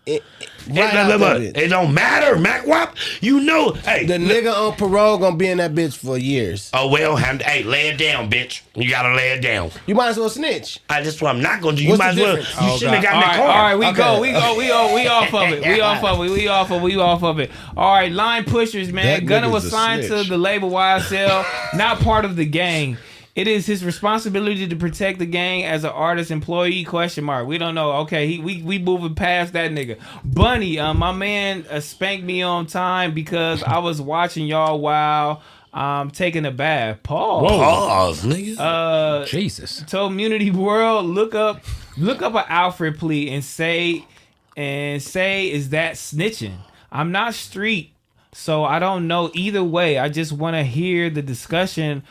right out Look, of it. it don't matter, Mac Wop. You know, hey. The nigga on parole gonna be in that bitch for years. Oh well, hey, lay it down, bitch. You gotta lay it down. You might as well snitch. That's what I'm not gonna do. You What's might as the well. difference? You Oh, shouldn't have God. gotten in the car. All right, we Okay. we off of it. We off of it. All right, line pushers, man. That Gunna nigga's was a signed snitch. to the label YSL, not part of the gang. It is his responsibility to protect the gang as an artist employee, ? We don't know. Okay, we moving past that nigga. Bunny, my man spanked me on time because I was watching y'all while taking a bath. Paul. Pause, nigga. Jesus. Told Community World, look up an Alfred plea and say is that snitching? I'm not street, so I don't know either way. I just want to hear the discussion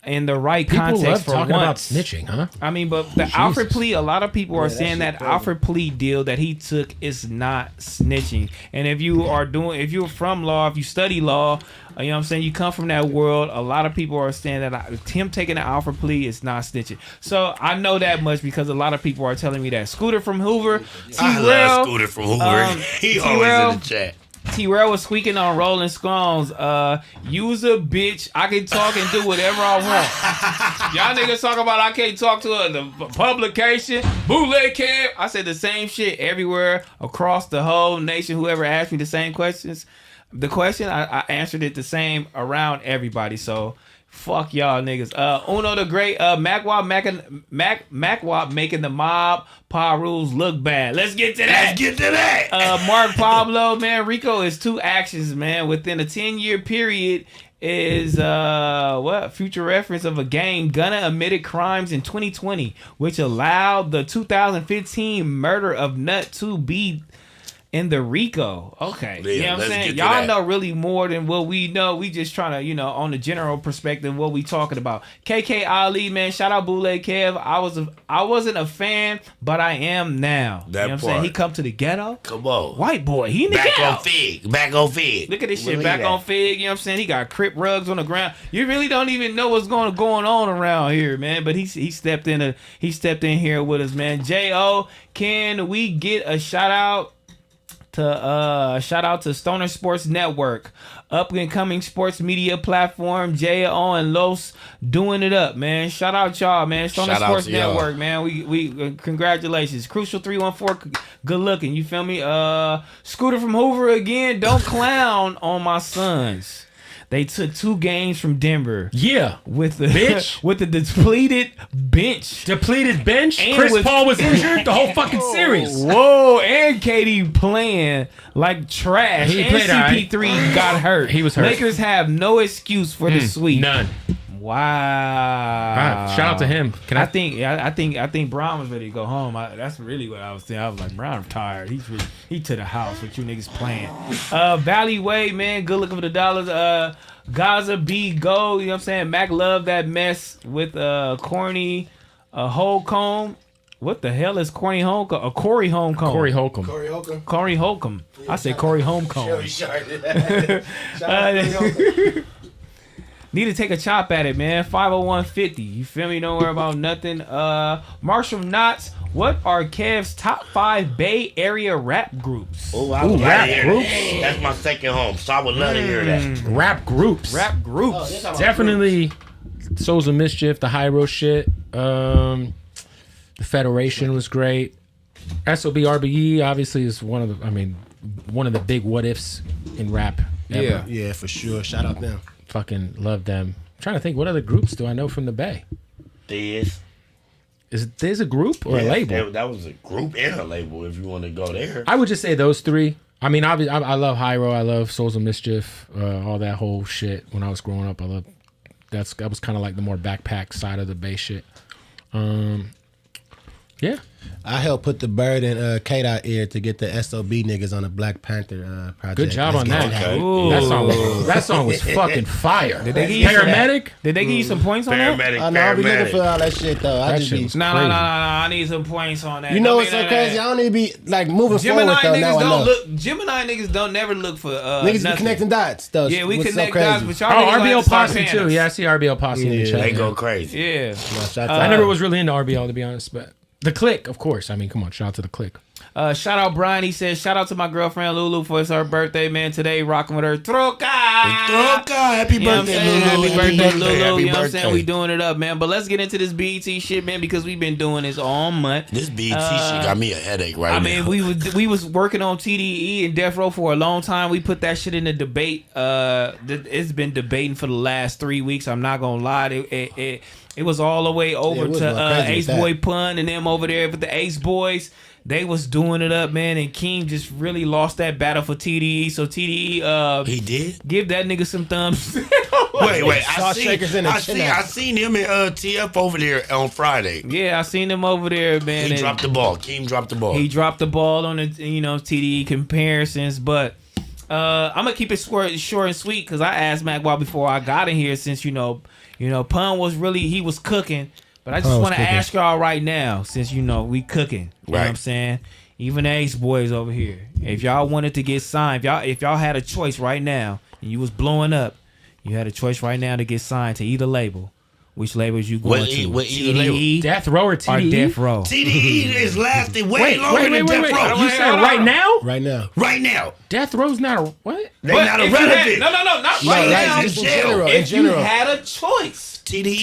in the right People context love for talking about once. snitching, huh? I mean, but the Alfred plea, a lot of people are saying that Alfred plea deal that he took is not snitching. And if you're from law, if you study law, you know what I'm saying, you come from that world, a lot of people are saying that him taking the Alfred plea is not snitching. So I know that much because a lot of people are telling me that. Scooter from Hoover, I love Scooter from Hoover. He always in the chat. T-Rell was squeaking on Rolling Stones. Use a bitch. I can talk and do whatever I want. Y'all niggas talk about I can't talk to the publication. Bootleg Kev. I said the same shit everywhere across the whole nation. Whoever asked me the same questions, I answered it the same around everybody. So fuck y'all niggas. Uno the Great. Mac Wop making the mob rules look bad. Let's get to that. Mark Pablo, man. Rico is 2 actions, man. Within a 10-year period is future reference of a game. Gunna admitted crimes in 2020, which allowed the 2015 murder of Nut to be in the Rico. Okay. Yeah, you know what I'm let's saying? get to Y'all that. know really more than what we know. We just trying to, on the general perspective, what we talking about. KK Ali, man, shout out Bootleg Kev. I wasn't a fan, but I am now. That you know what I'm saying? part. He come to the ghetto. Come on. White boy, he in the Back ghetto. on Fig. Back on Fig. Look at this shit. Believe Back that. on Fig, you know what I'm saying? He got Crip rugs on the ground. You really don't even know what's going on around here, man. But he stepped in here with us, man. J.O., can we get a shout out to Stoner Sports Network, up and coming sports media platform? J.O. and Los doing it up, man. Shout out y'all, man. Stoner Shout out Sports to y'all. Network, man. We congratulations. Crucial 314, good looking. You feel me? Scooter from Hoover again. Don't clown on my sons. They took 2 games from Denver. Yeah. With the Bitch. with the depleted bench. Depleted bench. And Chris with- Paul was injured the whole fucking series. Whoa, and KD playing like trash. He and played all right. CP3 got hurt. He was hurt. Lakers have no excuse for the sweep. None. Wow. Shout out to him. I think Brown was ready to go home. That's really what I was thinking. I was like, Brown tired. He to the house with you niggas playing. Valley Way, man, good looking for the dollars. Gaza B Go, you know what I'm saying? Mac love that mess with Corny Holcomb. What the hell is Corny Holcomb? Corey Holcomb. Corey Holcomb. Corey Holcomb. I say Corey Holcomb. Need to take a chop at it, man. 50150. You feel me? Don't worry about nothing. Marshall Knotts, what are Kev's top 5 Bay Area rap groups? Oh, I would rap love to hear groups? that. That's my second home, so I would love to hear that. Rap groups. Rap groups. Definitely Souls of Mischief, the Hyro shit. The Federation was great. SOB RBE obviously is one of the big what ifs in rap ever. Yeah, for sure. Shout out them. Fucking love them. I'm trying to think, what other groups do I know from the Bay? There's a group or a label? That was a group and a label if you want to go there. I would just say those three. I mean, I love Hyro. I love Souls of Mischief. All that whole shit. When I was growing up, that was kind of like the more backpack side of the Bay shit. Yeah. I helped put the bird in K-Dot ear to get the SOB niggas on the Black Panther project. Good job on that. Okay. That song was fucking fire. Did they give you Paramedic? Did they give you some points on that? Paramedic, I know, I be looking for paramedic. all that shit, though. I That just shit be... was No. I need some points on that. You know what's so crazy? I don't need to be, like, moving Gemini forward, though. Now niggas I know. don't look. Gemini niggas don't never look for Niggas be nothing. connecting dots, though. Yeah, we What's so connect crazy? dots, but y'all Oh, niggas like RBL to start Posse too. pandas. Yeah, I see RBL Posse in the Yeah. chat. They go crazy. Yeah. No, shout out to I them. never was really into RBL, to be honest, but the Click, of course. I mean, come on, shout out to the Click. Shout out Brian. He says, shout out to my girlfriend Lulu for it's her birthday, man. Today, rocking with her. Troca! Happy You know what I'm birthday, saying? Lulu. Happy birthday, Lulu. Happy You know what I'm birthday. saying? We doing it up, man. But let's get into this BET shit, man, because we've been doing this all month. This BET shit got me a headache right I now. mean, we was working on TDE and Death Row for a long time. We put that shit in the debate. It's been debating for the last 3 weeks. I'm not gonna lie. It was all the way over it was to going crazy Ace with Boy that. Pun and them over there with the Ace Boys. They was doing it up, man, and King just really lost that battle for TDE. So TDE, He did? give that nigga some thumbs. Wait. Sauce shakers in the chin out. I seen him and TF over there on Friday. Yeah, I seen him over there, man. He and dropped the ball. Keem dropped the ball. He dropped the ball on the TDE comparisons, but I'm gonna keep it short and sweet because I asked Mac Wall before I got in here since Pun was he was cooking. But I just want to ask y'all right now, since we cooking, you know what I'm saying? Even the Ace Boys over here, if y'all wanted to get signed, if y'all had a choice right now and you was blowing up, you had a choice right now to get signed to either label. Which labels you going to? What either label? TDE Death Row or or TDE? Death Row? TDE is lasting way longer than Death Row. You said right now? Right now. Right now. Death Row's not a what? They But not if you had- irrelevant. No, not right Right, now. just in jail. general. In If you general. had a choice, TDE.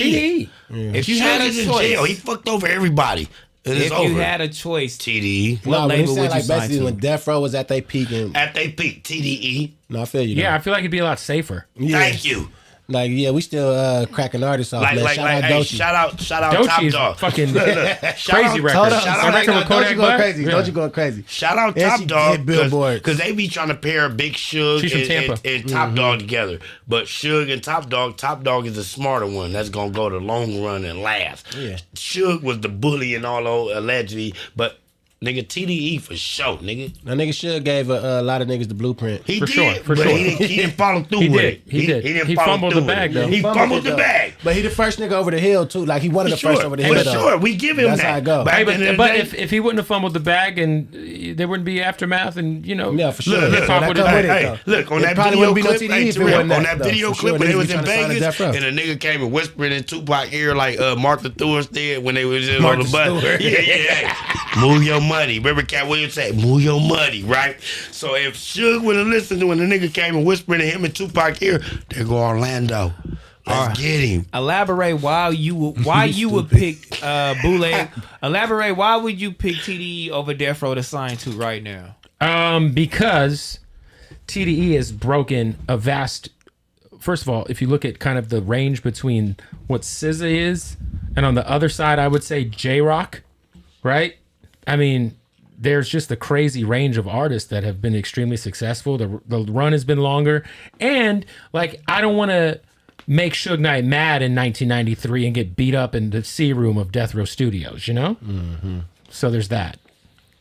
TDE. if you had a Sugar's in choice, jail. He fucked over everybody. And it's if over. you had a choice, TDE. what Nah, when label saying, would you like, sign basically to? when Death Row was at their peak and At they peak, TDE. no, I feel you. Yeah, I though. feel like it'd be a lot safer. Yeah. Thank you. Like, yeah, we still cracking artists off, man. Hey, shout out Top Dochi is Dog. fucking Shout crazy out- record. Hold on, Shout so out- right record now, with Kodak Dochi going Black? crazy. Yeah. Dochi going crazy. Shout out And Top she Dog hit billboards. because they be trying to pair Big Suge She's from Tampa. and Top Dog together. But Suge and Top Dog is the smarter one. That's gonna go the long run and last. Yeah. Suge was the bully and all allegedly, but nigga TDE for sure, nigga. Now, nigga should gave a lot of niggas the blueprint. He For did, sure, for but sure. He didn't follow through He with did, it. he did. He didn't He follow fumbled through the with bag, it. though. He fumbled the though. bag. But he the first nigga over the hill too. Like he one of the first over the hill. For though. sure, we give him That's that. how it go. But, Hey, at the end of the but day- if he wouldn't have fumbled the bag and there wouldn't be aftermath and Yeah, for sure. Look, That hip-hop come would have- with it, hey, though. look on It that probably video wouldn't be no clip. TDE Hey, if it T-Rell, wasn't on that, that though. video For clip sure, when they niggas was be in trying to sign to Vegas Death Row. and a nigga came and whispered in Tupac ear like Martha Stewart did when they was just on Martha the bus. Stewart. Yeah. Hey, move your money. Remember Cat Williams said, "Move your money," right? So if Suge would have listened to when the nigga came and whispered to him in Tupac ear, there go Orlando. Let's get him. Elaborate why you would pick Bootleg. Elaborate why would you pick TDE over Death Row to sign to right now? Because TDE has broken a vast. First of all, if you look at kind of the range between what SZA is, and on the other side, I would say J-Rock, right? I mean, there's just a crazy range of artists that have been extremely successful. The run has been longer, and like I don't want to make Suge Knight mad in 1993 and get beat up in the C room of Death Row Studios, you know? Mm-hmm. So there's that.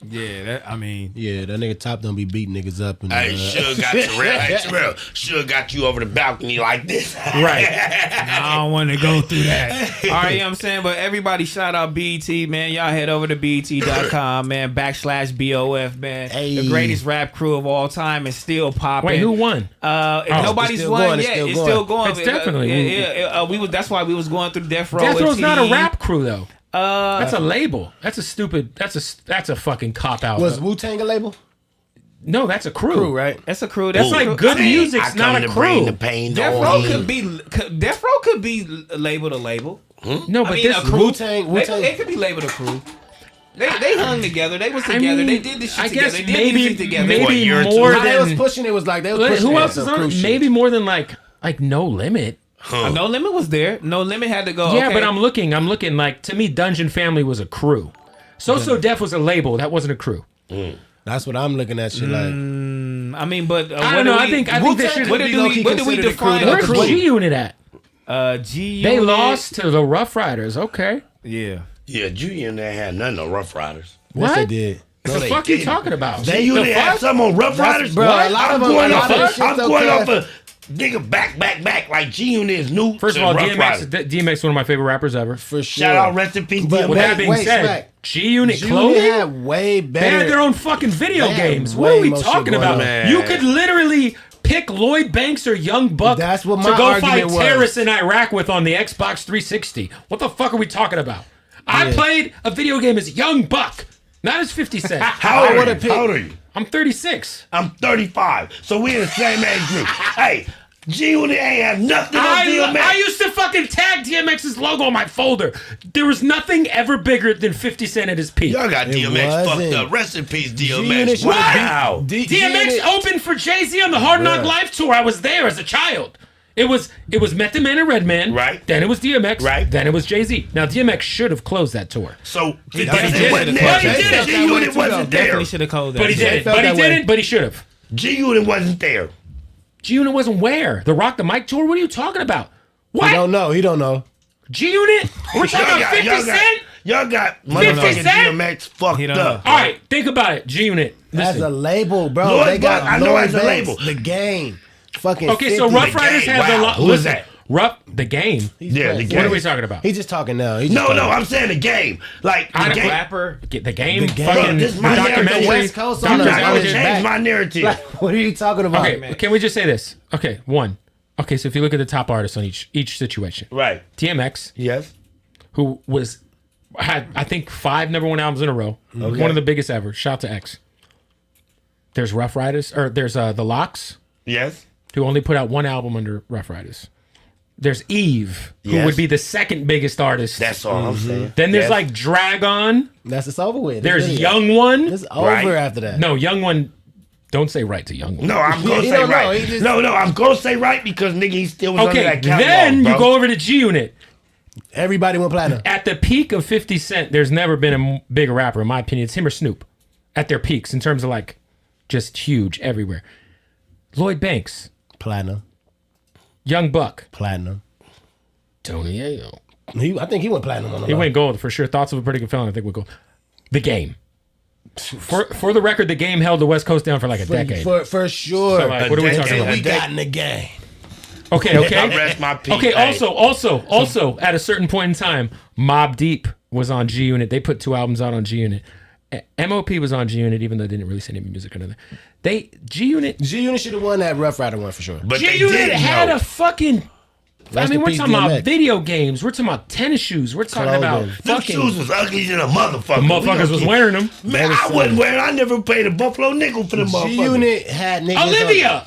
Yeah, that nigga Top don't be beating niggas up. And, Hey, Suge got T-Rell. Hey, T-Rell. Suge got you over the balcony like this. Right. I don't want to go through that. All right, you know what I'm saying? But everybody shout out BET, man. Y'all head over to BET.com, man. /BOF, man. Hey. The greatest rap crew of all time is still popping. Wait, who won? If nobody's still won going, yet, it's it's still still going. It's definitely. That's why we was going through Death Row. Death Row's not a TDE. rap crew, though. That's a label. That's a fucking cop out. Was Wu-Tang a label? No, that's a crew. Crew, right? That's a crew. That's That's like a crew. good I mean, music's not a to bring the crew. pain to Death all Row men. Death Row could be labeled a label. No, but this a crew. Wu-Tang- They could be labeled a crew. They hung together. They was together. They did this shit I together. guess They did music together. maybe What, year or two? more How they was than pushing it was like they was pushing who it else some is on crew it? shit. Maybe more than like No Limit. No Limit was there. No Limit had to go. Yeah, okay. but I'm looking like, to me, Dungeon Family was a crew. So Def was a label. That wasn't a crew. That's what I'm looking at. Shit like I mean, but I don't know. I think they should. What do we considered a crew, define though. a Where's crew? G Unit at? G They Unit. lost to the Rough Riders. Okay. Yeah. Yeah, Junior and they had none of Rough Riders. yes, they What? did. What the they fuck are you didn't. talking about? They usually The had fuck? some on Rough Riders. bro, What? a lot I'm of them- going a off lot of of, shit's I'm going off okay. of nigga back like G Unit is new. First to of all, Rough Riders. DMX is one of my favorite rappers ever. For sure. Shout out, rest in peace, But DMX. With that being wait, said, Smac. G Unit G-Unit clothing. had way They better. had their own fucking video They had games. way What are we more shit talking going about? on. Man. You could literally pick Lloyd Banks or Young Buck That's what to my go fight argument was. terrorists in Iraq with on the Xbox 360. What the fuck are we talking about? I played a video game as Young Buck, not as 50 Cent. How old are would've you? How old are you? I'm 36. I'm 35. So we in the same age group. Hey, G Unit ain't have nothing on DMX. I used to fucking tag DMX's logo on my folder. There was nothing ever bigger than 50 Cent at his peak. Y'all got It DMX wasn't. fucked up. Rest in peace, G-Unit DMX. should've Wow. beat- DMX opened for Jay-Z on the Hard Knock Life tour. I was there as a child. It was Method Man and Redman. Right. Then it was DMX. Right. Then it was Jay-Z. Now DMX should have closed that tour. So But he G-Unit didn't. wasn't But he there. didn't. G-Unit wasn't there. Definitely should have called that. But he didn't. felt But he that way. didn't. But he should have. G-Unit wasn't there. G-Unit wasn't where? The Rock the Mic tour? What are you talking about? He What? don't know. He don't know. G-Unit? We're talking about 50 Cent? Y'all got 50 motherfucking Cent? DMX fucked He don't up. know. All right, think about it. G-Unit. As a Listen. label, bro. Lloyd they got Banks, I know Lloyd as a Banks, label. The Game. Fucking Okay, 50. so Rough The Riders Game. had the Wow. Who is that? The Game. Yeah, the What game. are we talking about? He's just talking now. He's No, just I'm saying the game. Like the I- game. rapper. The Game. The Game. Fucking Bro, this is my documentary. narrative. West Coast on I'm the- not on gonna his change back. my narrative. What are you talking about? Okay, can we just say this? Okay, one. Okay, so if you look at the top artists on each situation, Right. DMX, Yes. who had I think 5 #1 albums in a row, one of the biggest ever. Shout to X. There's Rough Riders, or there's the Locks, Yes. who only put out one album under Rough Riders. There's Eve, who Yes. would be the second biggest artist. That's all I'm saying. Then there's Yes. like Dragon. It's over with. There's It's Young One. It's over Right. after that. No, Young One. Don't say right to Young One. No, I'm gonna He say don't know. right. He just- No, I'm gonna say right because nigga, he still was under Okay, that catalog, then bro. you go over to G Unit. Everybody went platinum. At the peak of 50 Cent, there's never been a bigger rapper, in my opinion. It's him or Snoop. At their peaks, in terms of like, just huge everywhere. Lloyd Banks, Platinum. Young Buck, Platinum. Tony Ayo. I think he went platinum on the He low. went gold for sure. Thoughts of a Pretty Good Feeling, I think would go. The Game. For the record, the Game held the West Coast down for like a decade. For sure. So, like, what are we decade, talking about? we got in the game. Okay. I rest my peace. Okay, Hey. also, at a certain point in time, Mobb Deep was on G Unit. They put 2 albums out on G Unit. MOP was on G Unit, even though they didn't release any music under there. G Unit G-Unit should have won that Rough Rider one for sure. But they G Unit didn't had know. a fucking. Rest in we're peace, talking about DMX. video games. We're talking about tennis shoes. We're talking about Clothing. Them fucking. shoes was ugly than a motherfucker. We Motherfuckers gonna was keep- wearing them. Man, I wasn't wearing. I never paid a Buffalo nickel for them motherfuckers. G-Unit had niggas. Olivia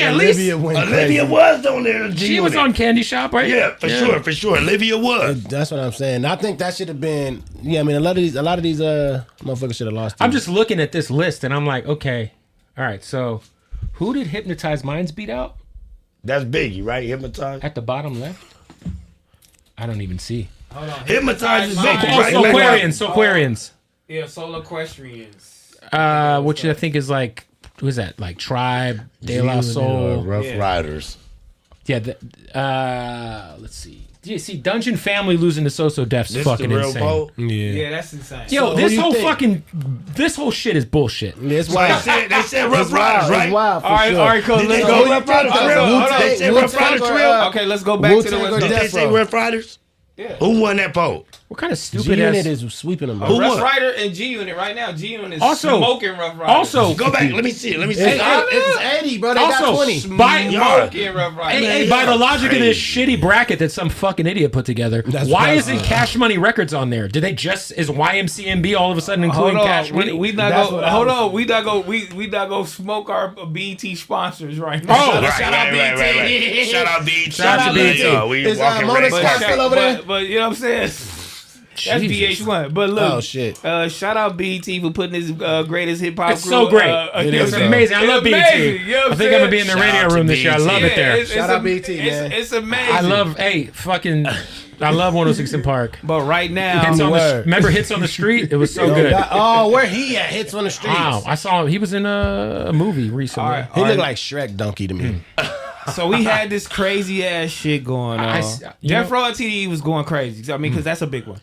at least. Olivia went Olivia crazy. was on there. She was on Candy Shop, right? Yeah, for sure. Olivia was. That's what I'm saying. I think that should have been. Yeah, I mean, a lot of these motherfuckers should have lost. I'm to. just looking at this list and I'm like, okay, all right. So, who did Hypnotize Minds beat out That's Biggie, right? Hypnotize. at the bottom left? I don't even see. Hypnotize is Biggie, Oh, right? So Like- Aquarians. Yeah, Soul Equestrians. Which I think is like, who is that? Like Tribe, De La Soul. Rough Yeah. Riders. Yeah. Let's see. Do you see Dungeon Family losing to So Def's This fucking the real insane? poll? Yeah, that's insane. Yo, So, this who whole you think? this whole shit is bullshit. It's They wild. said Rough Riders, right? It's wild for All right, sure. all right, cool. Did Let's they go. say Rough Riders for real? Hold on. Did they say Rough Riders for real? Okay, let's go back to the Wu-Tang West. or Did they Death say Row? Rough Riders? Yeah. Who won that poll? What kind of stupid G-Unit ass? is sweeping them. Who Rough won? Rider and G-Unit right now. G-Unit is Also- smoking Rough Riders. Also, Go back. Let me see it. Let me see It's, it. it's 80, bro. They got also 20. by smoking Rough Riders. Hey, by the logic of this shitty bracket that some fucking idiot put together, That's why right. isn't Cash Money Records on there? Did they just is YMCMB all of a sudden including Hold Cash on, Money? we not That's go. what I Hold was on, we not go smoke our BET sponsors right Oh, now. Right, shout out right, BET. right, right. Shout out BET. Shout out to BET. We Is, walking Mona right Scott past still it. over there? But you know what I'm saying? That's Jesus. VH1. But look, Oh, shit. Shout out BET for putting this greatest hip hop. It's so great. It's amazing. I love BET. I think I'm gonna be in the Shout radio out to room this year. I BET. love it there. Shout out BET, man. It's amazing. I love, I love 106 in Park. But right now, Hits on the, word. remember Hits on the Street? It was so good. Oh, where he at? Hits on the streets. Wow, I saw him. He was in a movie recently. All right. He looked like Shrek Donkey to me. so we had this crazy ass shit going on. you Death know- Row and TDE was going crazy. I mean, because that's a big one.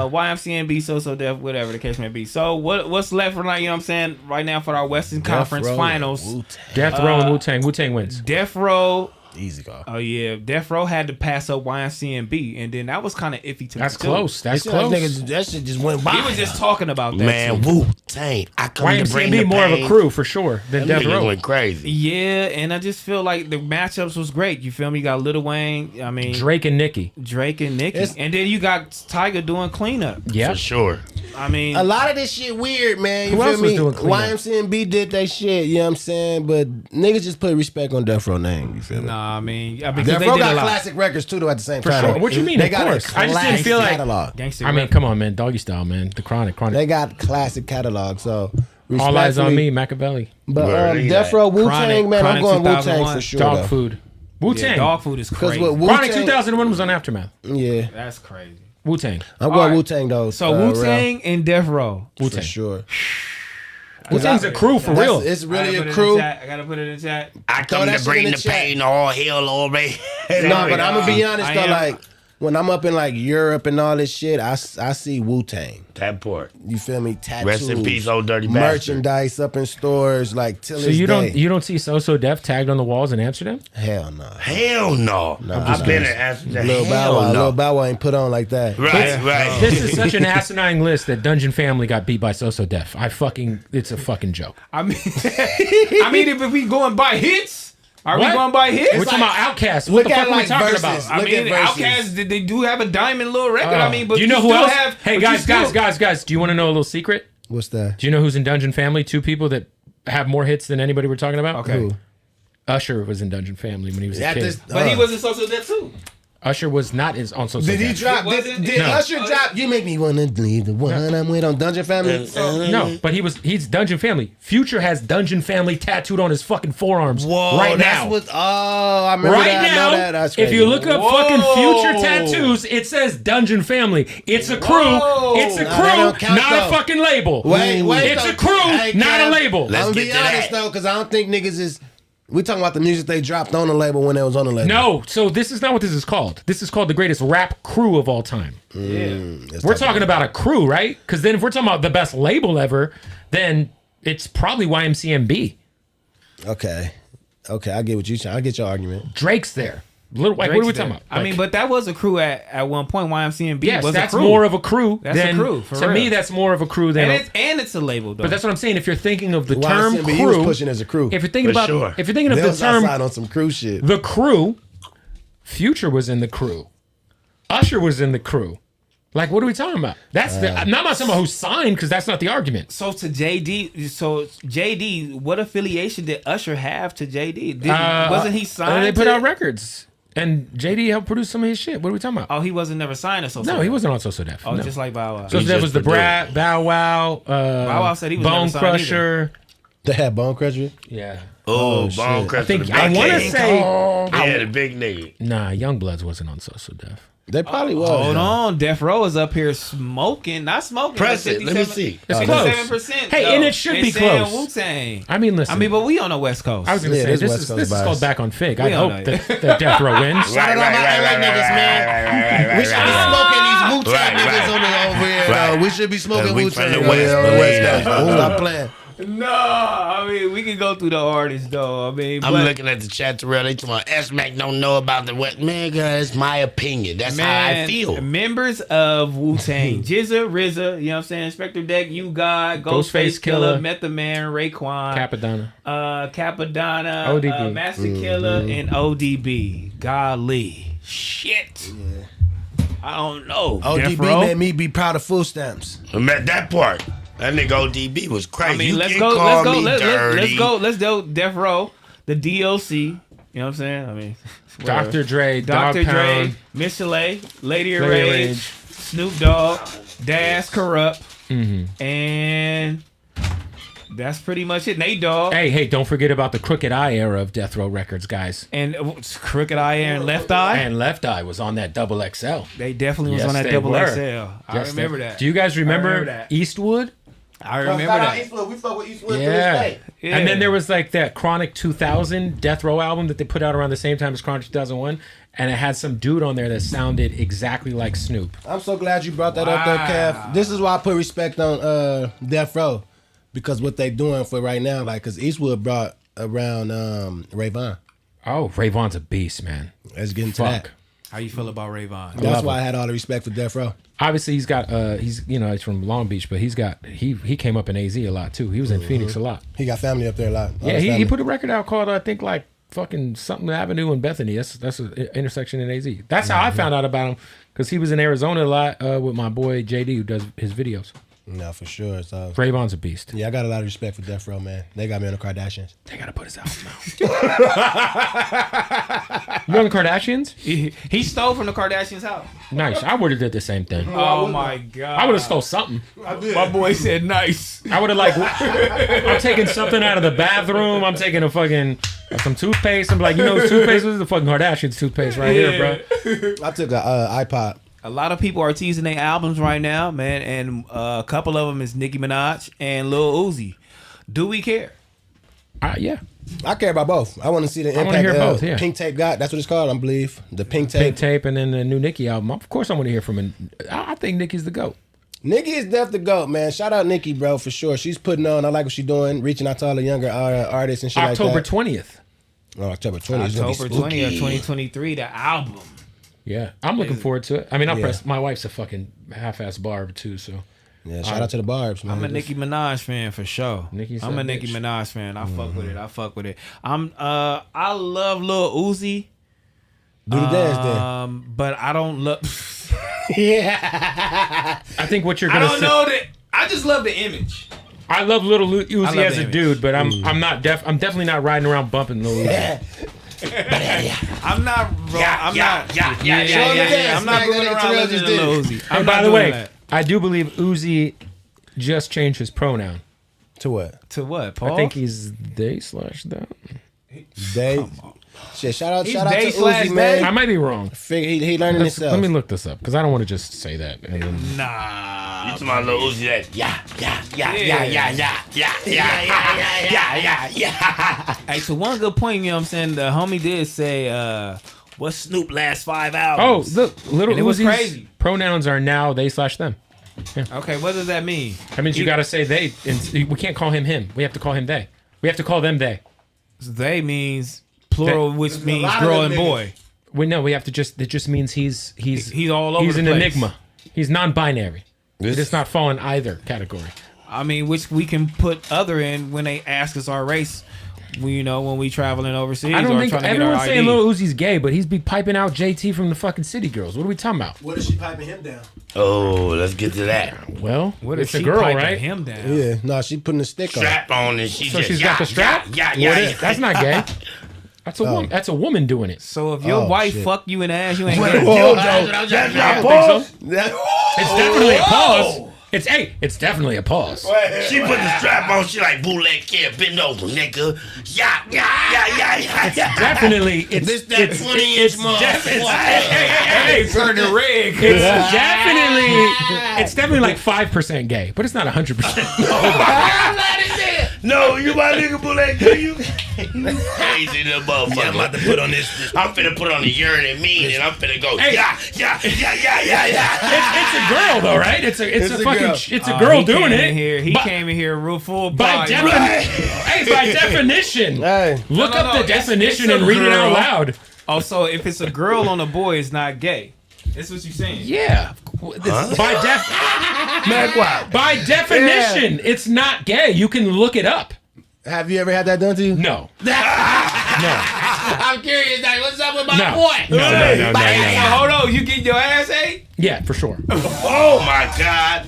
YMCMB, So Def, whatever the case may be. So what's left for now? You know what I'm saying? Right now for our Western Conference Row, Finals, Wu-Tang. Death Row and Wu-Tang. Wu-Tang wins. Death Row. Easy call. Oh yeah, Death Row had to pass up YMCMB, and then that was kind of iffy to me. That's too. close. That's That close. nigga- that shit just went by. He was just talking about that. Man, too. Wu-Tang. I come to bring the YMCMB more of a pain. crew for sure than Them Death niggas Row. went crazy. Yeah, and I just feel like the matchups was great. You feel me? You got Lil Wayne. I mean Drake and Nicki. Drake and Nicki, It's- and then you got Tiger doing cleanup. Yeah. For sure. I mean, A lot of this shit weird, man. You Who feel else was me? doing cleanup? YMCMB did that shit, you know what I'm saying? But niggas just put respect on Death Row name, you feel me? nah, I mean, yeah, because Death they Row did a got lot. classic records too, though, at the same For time. sure. What you mean? They Of got a course. I just didn't classic feel like. catalog. Gangster I mean, rap. come on, man. Doggy style, man. The Chronic. They got classic catalog, so All eyes on respectfully- me, Machiavelli. But Word, Death yeah. Row, Wu-Tang, Chronic- man, I'm Chronic going Wu-Tang 2001. for sure. Dog though. food. Yeah, Wu-Tang. dog food is Because crazy. with Chronic Wu-Tang, 2001 was on Aftermath. yeah, That's crazy. Wu-Tang. I'm All going right. Wu-Tang though. So Wu-Tang and Death Row. for Wu-Tang. sure. Wu-Tang's a crew for That's- real. It's I really gotta a put it crew. in the chat. I gotta put it in the chat. I Throw come that to shit bring in the the chat. pain, all hell already. No, but I'm gonna be honest I though, am. like when I'm up in like Europe and all this shit, I see Wu-Tang. That part. You feel me? Tattoos, Rest in peace, old dirty bastard. merchandise up in stores like till So this you day. don't see So Def tagged on the walls in Amsterdam? Hell no. Hell no. I've been in Amsterdam. Lil Bow Wow, Hell Lil no. Bow Wow ain't put on like that. Right, right. This is such an asinine list that Dungeon Family got beat by So Def. It's a fucking joke. I mean, if we going by hits, are What? we going by hits? We're talking about Outkast. What the look fuck at are we like talking verses. about? I Look mean, at verses. Outkast, they do have a diamond little record. I mean, but do you know who still else? Have, Hey but guys, you still- guys. Do you want to know a little secret? What's that? Do you know who's in Dungeon Family? Two people that have more hits than anybody we're talking about. Okay. Who? Usher was in Dungeon Family when he was a kid. But he was in social death too. Usher was not on So Did he Def. drop? It wasn't- Did No. Usher drop? You make me wanna leave the one I'm with on Dungeon Family. No, but he's Dungeon Family. Future has Dungeon Family tattooed on his fucking forearms Whoa, right that's now. what. Oh, I remember Right that. I now, know that. That's if you crazy. look up Whoa. fucking Future tattoos, it says Dungeon Family. It's a crew. Whoa. It's a Nah, that crew, don't count, not though. a fucking label. Wait, It's though. a crew, Hey, not a Kev, label. Let's I'm get be to honest that. though, because I don't think niggas is. We talking about the music they dropped on the label when it was on the label. No, so this is not what this is called. This is called the greatest rap crew of all time. We're talking about a crew, right? Because then if we're talking about the best label ever, then it's probably YMCMB. Okay, I get what you saying. I get your argument. Drake's there. Little, like, what are we talking about? I mean, but that was a crew at one point. YMCMB yes, was that's a crew. more of a crew. That's a than, crew, for to real. me, that's more of a crew than. and it's a label though. But that's what I'm saying. If you're thinking of the term YMCMB, crew, he was pushing as a crew. if you're thinking For about, sure. if you're thinking of They the was term outside on some crew shit. the crew, Future was in the crew, Usher was in the crew. Like, what are we talking about? That's I'm not talking about who signed because that's not the argument. So to JD, what affiliation did Usher have to JD? Wasn't he signed? They put to- out records, and JD helped produce some of his shit. What are we talking about? Oh, he wasn't never signed or so. No, he wasn't on So Def. Oh, no. just like Bow Wow. So He Def just was the produced. Bow Wow. Bow Wow said he was never Bone signed Crusher. They had Bone Crusher. Yeah. Oh, shit. Bone Crusher. I think the I big want to nigga. say Yeah, the big nigga. nah. Youngbloods wasn't on So Def. They probably was. Hold though. on, Death Row is up here smoking, not smoking. Press it. Let me see. It's close. 57%. Hey, and it should be close. Wu-Tang. I mean, listen. But we on the West Coast. I was going to Yeah, say, it is this West is Coast bias. called Back on Fig. I We hope don't that Death Row wins. Right, We should be smoking these Wu-Tang niggas over here. Right. We should be smoking We Wu-Tang. from the West, Yeah, man. West Coast. Yeah. Stop playing. No, I mean we can go through the artists though. I mean, I'm but, looking at the chat, T-Rell. They talking about Smac don't know about the West. Man, it's my opinion. That's how I feel. Members of Wu-Tang, Jizza, RZA, you know what I'm saying, Inspector Deck, You God, Ghostface Killer, Method Man, Raekwon, Capadonna, ODB. Master Killer, and ODB. Golly, shit. I don't know. Death ODB Row? made me be proud of food stamps. I met that part. That nigga ODB was crazy. I mean, you let's can go. call Let's go. me dirty. Let's go. Death Row, the DLC. You know what I'm saying? I mean, Dr. Dre, Dr. Dog Dre, Pound. Miss Chalet, Lady of Lady of Rage, Rage. Snoop Dogg, Das Corrupt, and that's pretty much it. Nate Dogg. Hey, don't forget about the Crooked Eye era of Death Row Records, guys. And Crooked Eye and Left Eye. And Left Eye was on that double XL. They definitely was Yes, on that they double were. XL. I remember that. Do you guys remember remember that. Eastwood? I remember that. Eastwood. We fuck with Eastwood to Yeah. this day. Yeah. And then there was like that Chronic 2000 Death Row album that they put out around the same time as Chronic 2001. And it had some dude on there that sounded exactly like Snoop. I'm so glad you brought that up there, Kev. This is why I put respect on Death Row. Because what they doing for right now, like, because Eastwood brought around Rayvon. Oh, Rayvon's a beast, man. Let's get into Fuck. that. How you feel about Rayvon? That's why I had all the respect for Death Row. Obviously, he's got he's from Long Beach, but he came up in AZ a lot too. He was in Phoenix a lot. He got family up there a lot. Yeah, he put a record out called I think like fucking something Avenue in Bethany. That's an intersection in AZ. That's how I found out about him because he was in Arizona a lot with my boy JD who does his videos. No, for sure. So Rayvon's a beast. yeah, I got a lot of respect for Death Row, man. They got me on the Kardashians. They gotta put his album out. You on the Kardashians? He stole from the Kardashians' house. Nice. I would have did the same thing. Oh my god! I would have stole something. My boy said nice. I would have like, I'm taking something out of the bathroom. I'm taking a fucking some toothpaste. I'm like, you know, what toothpaste is the fucking Kardashians toothpaste right here, bro. I took an iPod. A lot of people are teasing their albums right now, man, and a couple of them is Nicki Minaj and Lil Uzi. Do we care? Yeah. I care about both. I want to see the impact. wanna hear both, yeah. Pink Tape got. That's what it's called, I believe. The Pink Tape. Pink Tape and then the new Nicki album. Of course, I want to hear from him. I think Nicki's the GOAT. Nicki is definitely the GOAT, man. Shout out Nicki, bro, for sure. She's putting on. I like what she's doing, reaching out to all the younger artists and shit October like that. 20th. Oh, October 20th. It's gonna be October spooky. 20th, 2023, the album. Yeah, I'm looking forward to it. I mean, Yeah. my wife's a fucking half-ass barb too, so. Yeah, shout out to the Barbs, man. I'm a Nicki Minaj fan for sure. Nicki's I'm that a Nicki bitch. Minaj fan. I fuck with it. I fuck with it. I love Lil Uzi. Do the dance then. But I don't love. I think what you're I gonna don't say. know that. I just love the image. I love Lil Uzi love as the a image. dude, but I'm definitely not riding around bumping Lil Uzi. I'm not. I'm not. dance, I'm not man. moving That around T-Rell listening just to Lil did. Uzi. And I'm by not the doing way, that. I do believe Uzi just changed his pronoun. To what? To what, Paul? I think he's they/them. They. Shit, shout out He's to they slash Uzi, they. I man. might be wrong. He learning himself. Let me look this up because I don't want to just say that. And then, Nah. You talking about Lil Uzi that? Yeah. Hey, so one good point, you know what I'm saying? The homie did say, what's Snoop last 5 albums? oh, look, Little And it was Uzi's crazy. pronouns are now they/them. Okay, what does that mean? That means you got to say they. And we can't call him. We have to call him they. We have to call them they. They means plural, which means lot of girl them and boy. We have to just. It just means he's all over He's the an place. enigma. He's non-binary. He does not fall in either category. I mean, which we can put other in when they ask us our race. When we traveling overseas. I don't or think trying to get our everyone's saying ID. Lil Uzi's gay, but he's be piping out JT from the fucking City Girls. What are we talking about? What is she piping him down? Oh, let's get to that. Well, What if it's a she girl, piping right? him down? Yeah, no, she putting a stick on. Strap on and she So just she's got the strap. Yeah. That's not gay. That's a woman. That's a woman doing it. So if your Oh, wife shit. fuck you in the ass, you ain't gay. That's what I was trying to I say. don't think so. It's definitely a pause. It's definitely a pause. She put the strap on. She like bootleg Kev, bend over, nigga. Yeah. Definitely, it's This that 20-inch motherfucker. Hey, turn the rig. It's definitely like 5% gay, but it's not 100%. No, you my nigga bootleg Kev. You crazy little motherfucker. Yeah, I'm about to put on this. I'm finna put on the urine and mean, and I'm finna go. Yeah. It's a girl though, right? It's a girl doing it. He came in here real full By body. definition, Hey. look up the definition it's a and read it out girl. loud. Oh, so if it's a girl on a boy, it's not gay. That's what you're saying. Yeah, by definition, it's not gay. You can look it up. Have you ever had that done to you? No. I'm curious, like, what's up with my boy? No. So hold on, you get your ass ate? Yeah, for sure. Oh my God.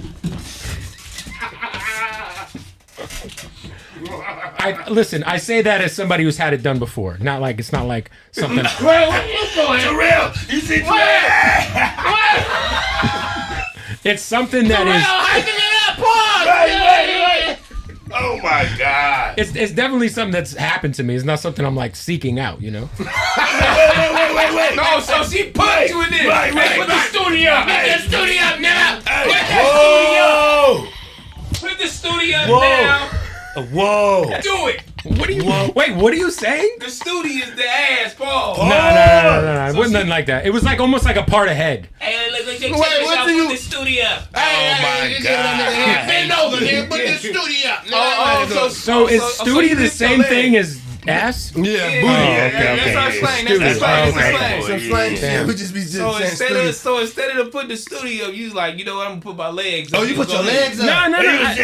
I say that as somebody who's had it done before. It's not like something. T-Rell, you see It's something that is. Wait. Oh my God. It's definitely something that's happened to me. It's not something I'm like seeking out, Wait. No, so she put you in there. Right. Put the studio up. Hey. Put the studio up now. Whoa. Put the studio up now. Whoa. Do it. What are you? Wait, what are you saying? The studio is the ass, Paul. No. It wasn't nothing like that. It was like almost like a part of head. Hey, look, check what do you- the studio up. Oh my God. Bend over there, put the studio up. So is studio the same thing as ass? Yeah, okay. That's our slang. That's our slang. Some slang shit. We just be So saying instead of putting the studio up, you was like, you know what? I'm gonna put my legs. Oh, you put your legs up? No. I literally was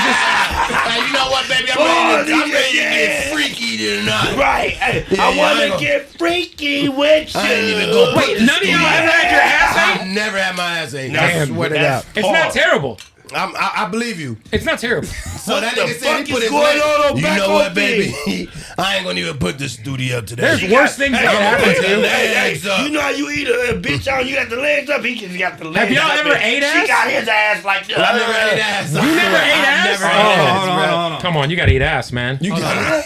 just. You know what, baby? I'm ready to get freaky tonight. Right. Hey, I want to get freaky with you. I ain't even go. Wait, none of you ever had your ass ate? I've never had my ass ate. I swear to God. It's not terrible. I believe you. It's not terrible. So that the nigga said fuck he put is his going leg. on You back know on what, me? baby? I ain't gonna even put the studio up today. There's worse things that can happen to you. Legs up. You know how you eat a bitch on? You got the legs up. He just got the legs up. Have y'all ever ate ass? She got his ass like this. I never ate ass. You never ate ass? Never ate ass. Hold on. Come on, you gotta eat ass, man. You got it.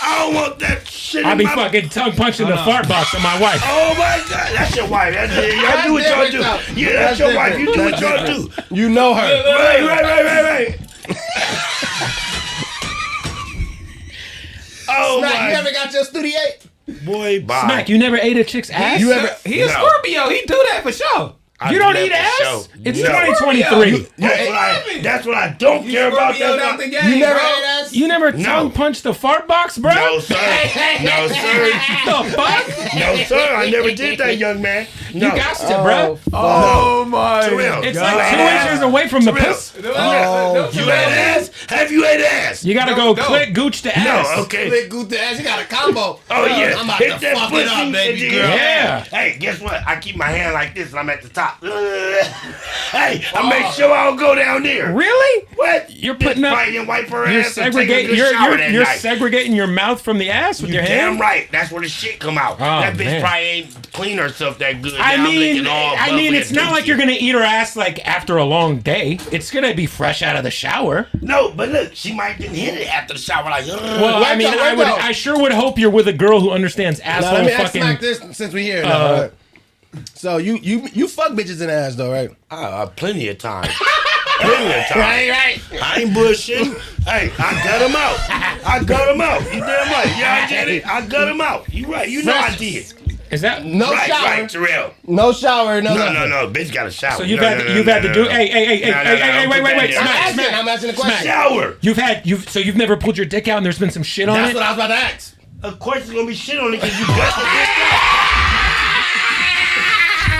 I don't want that shit. I'll in be my... fucking tongue punching the fart box of my wife. Oh my God, that's your wife. That's it. Y'all do what y'all do. Yeah, that's your wife. You do what y'all do. You know her. Right. Oh Smac, you my ever got your studio ate? boy, bye. Smac, you never ate a chick's ass? You ever? He a No. Scorpio. He do that for sure. I You don't do eat that for ass? sure. It's No. 2023. That's what I don't care about. Scorpio That out the game, You never bro. ate ass? You never No. tongue punched the fart box, bro? No, sir. No, sir. The fuck? No, sir. I never did that, young man. No. You got to, bro. Oh my. T-Rell. It's God. like 2 inches away from the T-Rell. puss. You ate ass? Have you ate ass? You gotta go click gooch to ass. No, okay. Lick Guta ass. You got a combo. Oh, yeah. I'm about Hit to that fuck it up, pussy baby and girl. then- Yeah. Hey, guess what? I keep my hand like this and I'm at the top. Hey, I make sure I don't go down there. Really? What? You're putting up- Fight and wipe her You're ass and take a segregating. good shower that You're night. segregating your mouth from the ass with You your damn hand. right. That's where the shit come out. That bitch man. probably ain't clean herself that good. I Now I'm mean, licking all bubbly it's and not like dookie. you're gonna eat her ass like after a long day. It's gonna be fresh out of the shower. No, but look, she might didn't hit it after the shower like. Well, I mean, I sure would hope you're with a girl who understands Now, asshole let me ask fucking. Smac this since we here. Now, right? So you fuck bitches in the ass though, right? Plenty of times. Plenty of times. Right. I ain't bullshitting. Hey, I got him out. You damn right. Yeah, I did it. I got him out. You right. You know I did. Is that No Right, shower. right, Terrell. No shower. No. No. Bitch got a shower. so? You've had to do. Hey, wait. I'm Smac. asking a question. Shower. You've never pulled your dick out and there's been some shit on That's it. what I was about to ask. Of course, there's gonna be shit on it because you got the bitch.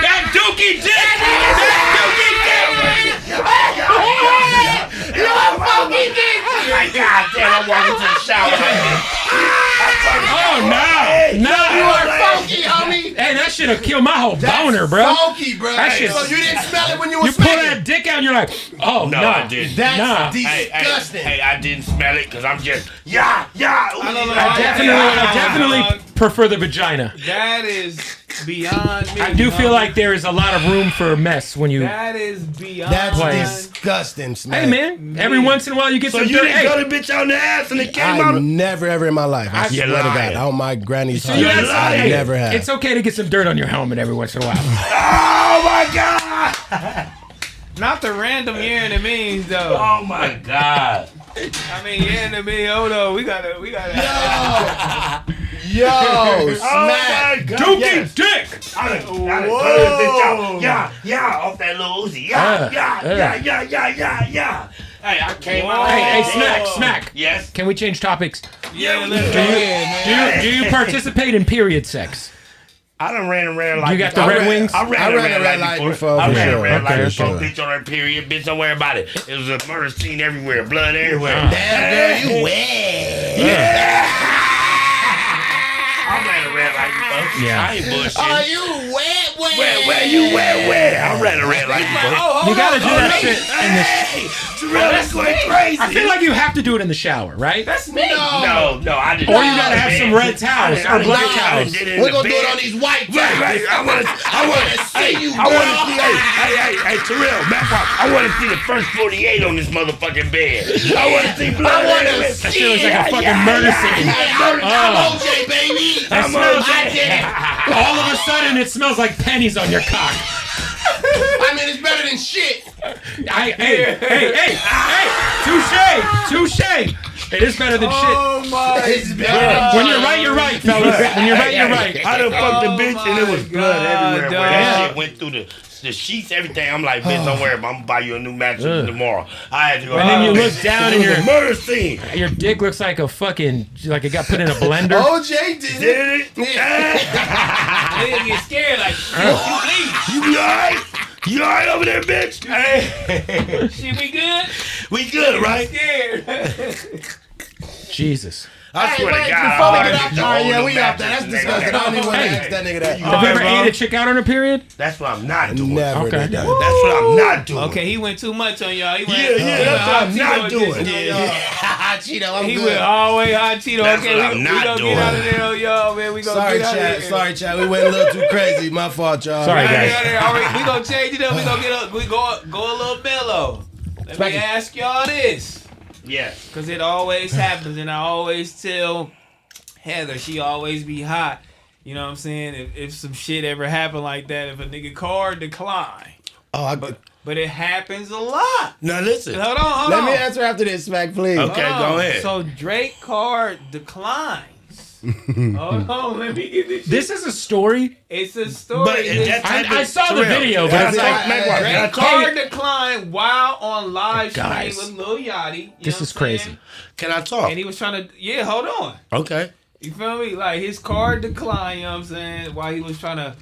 That dookie dick. You a fucking dick. God damn, I'm walking to the shower. Oh no. You are funky, homie. Hey, that should have killed my whole boner, bro. Funky, bro. That shit- So you didn't smell it when you You was pull smacking? that dick out and you're like, oh No, nah. I didn't. That's Nah. disgusting. Hey, I didn't smell it because I'm just, I definitely prefer the vagina. That is beyond me. I do feel like there is a lot of room for mess when you. That is beyond. That's disgusting, Smac. Hey man, every once in a while you get So some you dirt. didn't go to bitch on the ass and it came out? I never ever in my life. I You're swear to lying. God, on my granny's So heart, you're lying. I never have. It's okay to get some dirt on your helmet every once in a while. Oh my God! Not the random year in the means though. Oh my God! I mean, yeah, in the mean. Hold on, we gotta. Yo, Oh Smac. my God! Dookie Yes. dick. I done cut this bitch out. Yeah, off that little Uzi. Yeah. Hey, I came out. Hey, Smac. Yes. Can we change topics? Yeah, let's go ahead, man. Do you participate in period sex? I done ran a red light. You got the Red Wings? I ran a red light before. I for ran a sure. red light Okay, before. okay. Bitch on her period. Bitch, don't worry about it. It was a murder scene everywhere. Blood everywhere. Damn, girl, you wet. I ran a red light before. Yeah. I ain't bullshit. Are you wet? Where you where? I ran a red light before. You gotta do that shit in the. Hey, T-Rell, that's going crazy. I feel like you have to do it in the shower, right? That's me. No, I didn't. Or you gotta have some red towels or black towels. We're gonna do it on these white Right. I want to see you, girl. Hey, T-Rell, I want to see the first 48 on this motherfucking bed. I want to see blood. That shit looks like a fucking murder scene. I'm OJ, baby. I'm All of a sudden, it smells like pennies on your cock. I mean, it's better than shit. Hey, touche. It is better than shit. Oh my It's better God. When you're right, you're right, fellas. When you're right, you're right. I done fucked the bitch and it was blood God, everywhere. Where dog. that shit went through the sheets, everything. I'm like, bitch, don't worry about it. I'm gonna buy you a new mattress tomorrow. I had to go. And then you look down and It was a murder scene. your dick looks like a fucking, like it got put in a blender. OJ did it. Did it? Niggas get scared like, shit, You be alright? You alright over there, bitch? you bleed. Shit, we good? We good, right? Scared. Jesus. I swear to God. Before we I'm get about off, to get all right, a yeah, whole we new off that. That's mattress, disgusting. nigga. I don't even want to Hey. ask that nigga that. Have you ever bro. ate a chick out on her period? That's what I'm not doing. Never Okay. did that. That's what I'm not doing. Okay, he went too much on y'all. He went, Yeah, that's what I'm not doing. Cheeto, I'm He good. went all the way hot Cheeto. That's Okay, what I'm we not gonna doing. get out of there on y'all, man. We gonna Sorry, get out of chat. there. Sorry, chat. We went a little too crazy. My fault, y'all. Sorry, Get guys. out of there. All right, we gonna change it up. We gonna get up. We go a little mellow. Let me ask y'all this, Yes. cause it always happens, and I always tell Heather, she always be hot. You know what I'm saying? If some shit ever happen like that, if a nigga card decline, Oh, but it happens a lot. Now listen. Hold on. let me answer after this, Smac, please. Okay, go ahead. So Drake card declines. Hold on, let me get this. This is a story. It's a story. But that type I of- saw the T-Rell, video, but that's it's like, Mac Rock. Drake Can I card talk? declined while on live stream Guys, with Lil Yachty. You this know is what I'm saying? crazy. Can I talk? And he was trying to, hold on. Okay. You feel me? Like his card declined, you know what I'm saying? While he was trying to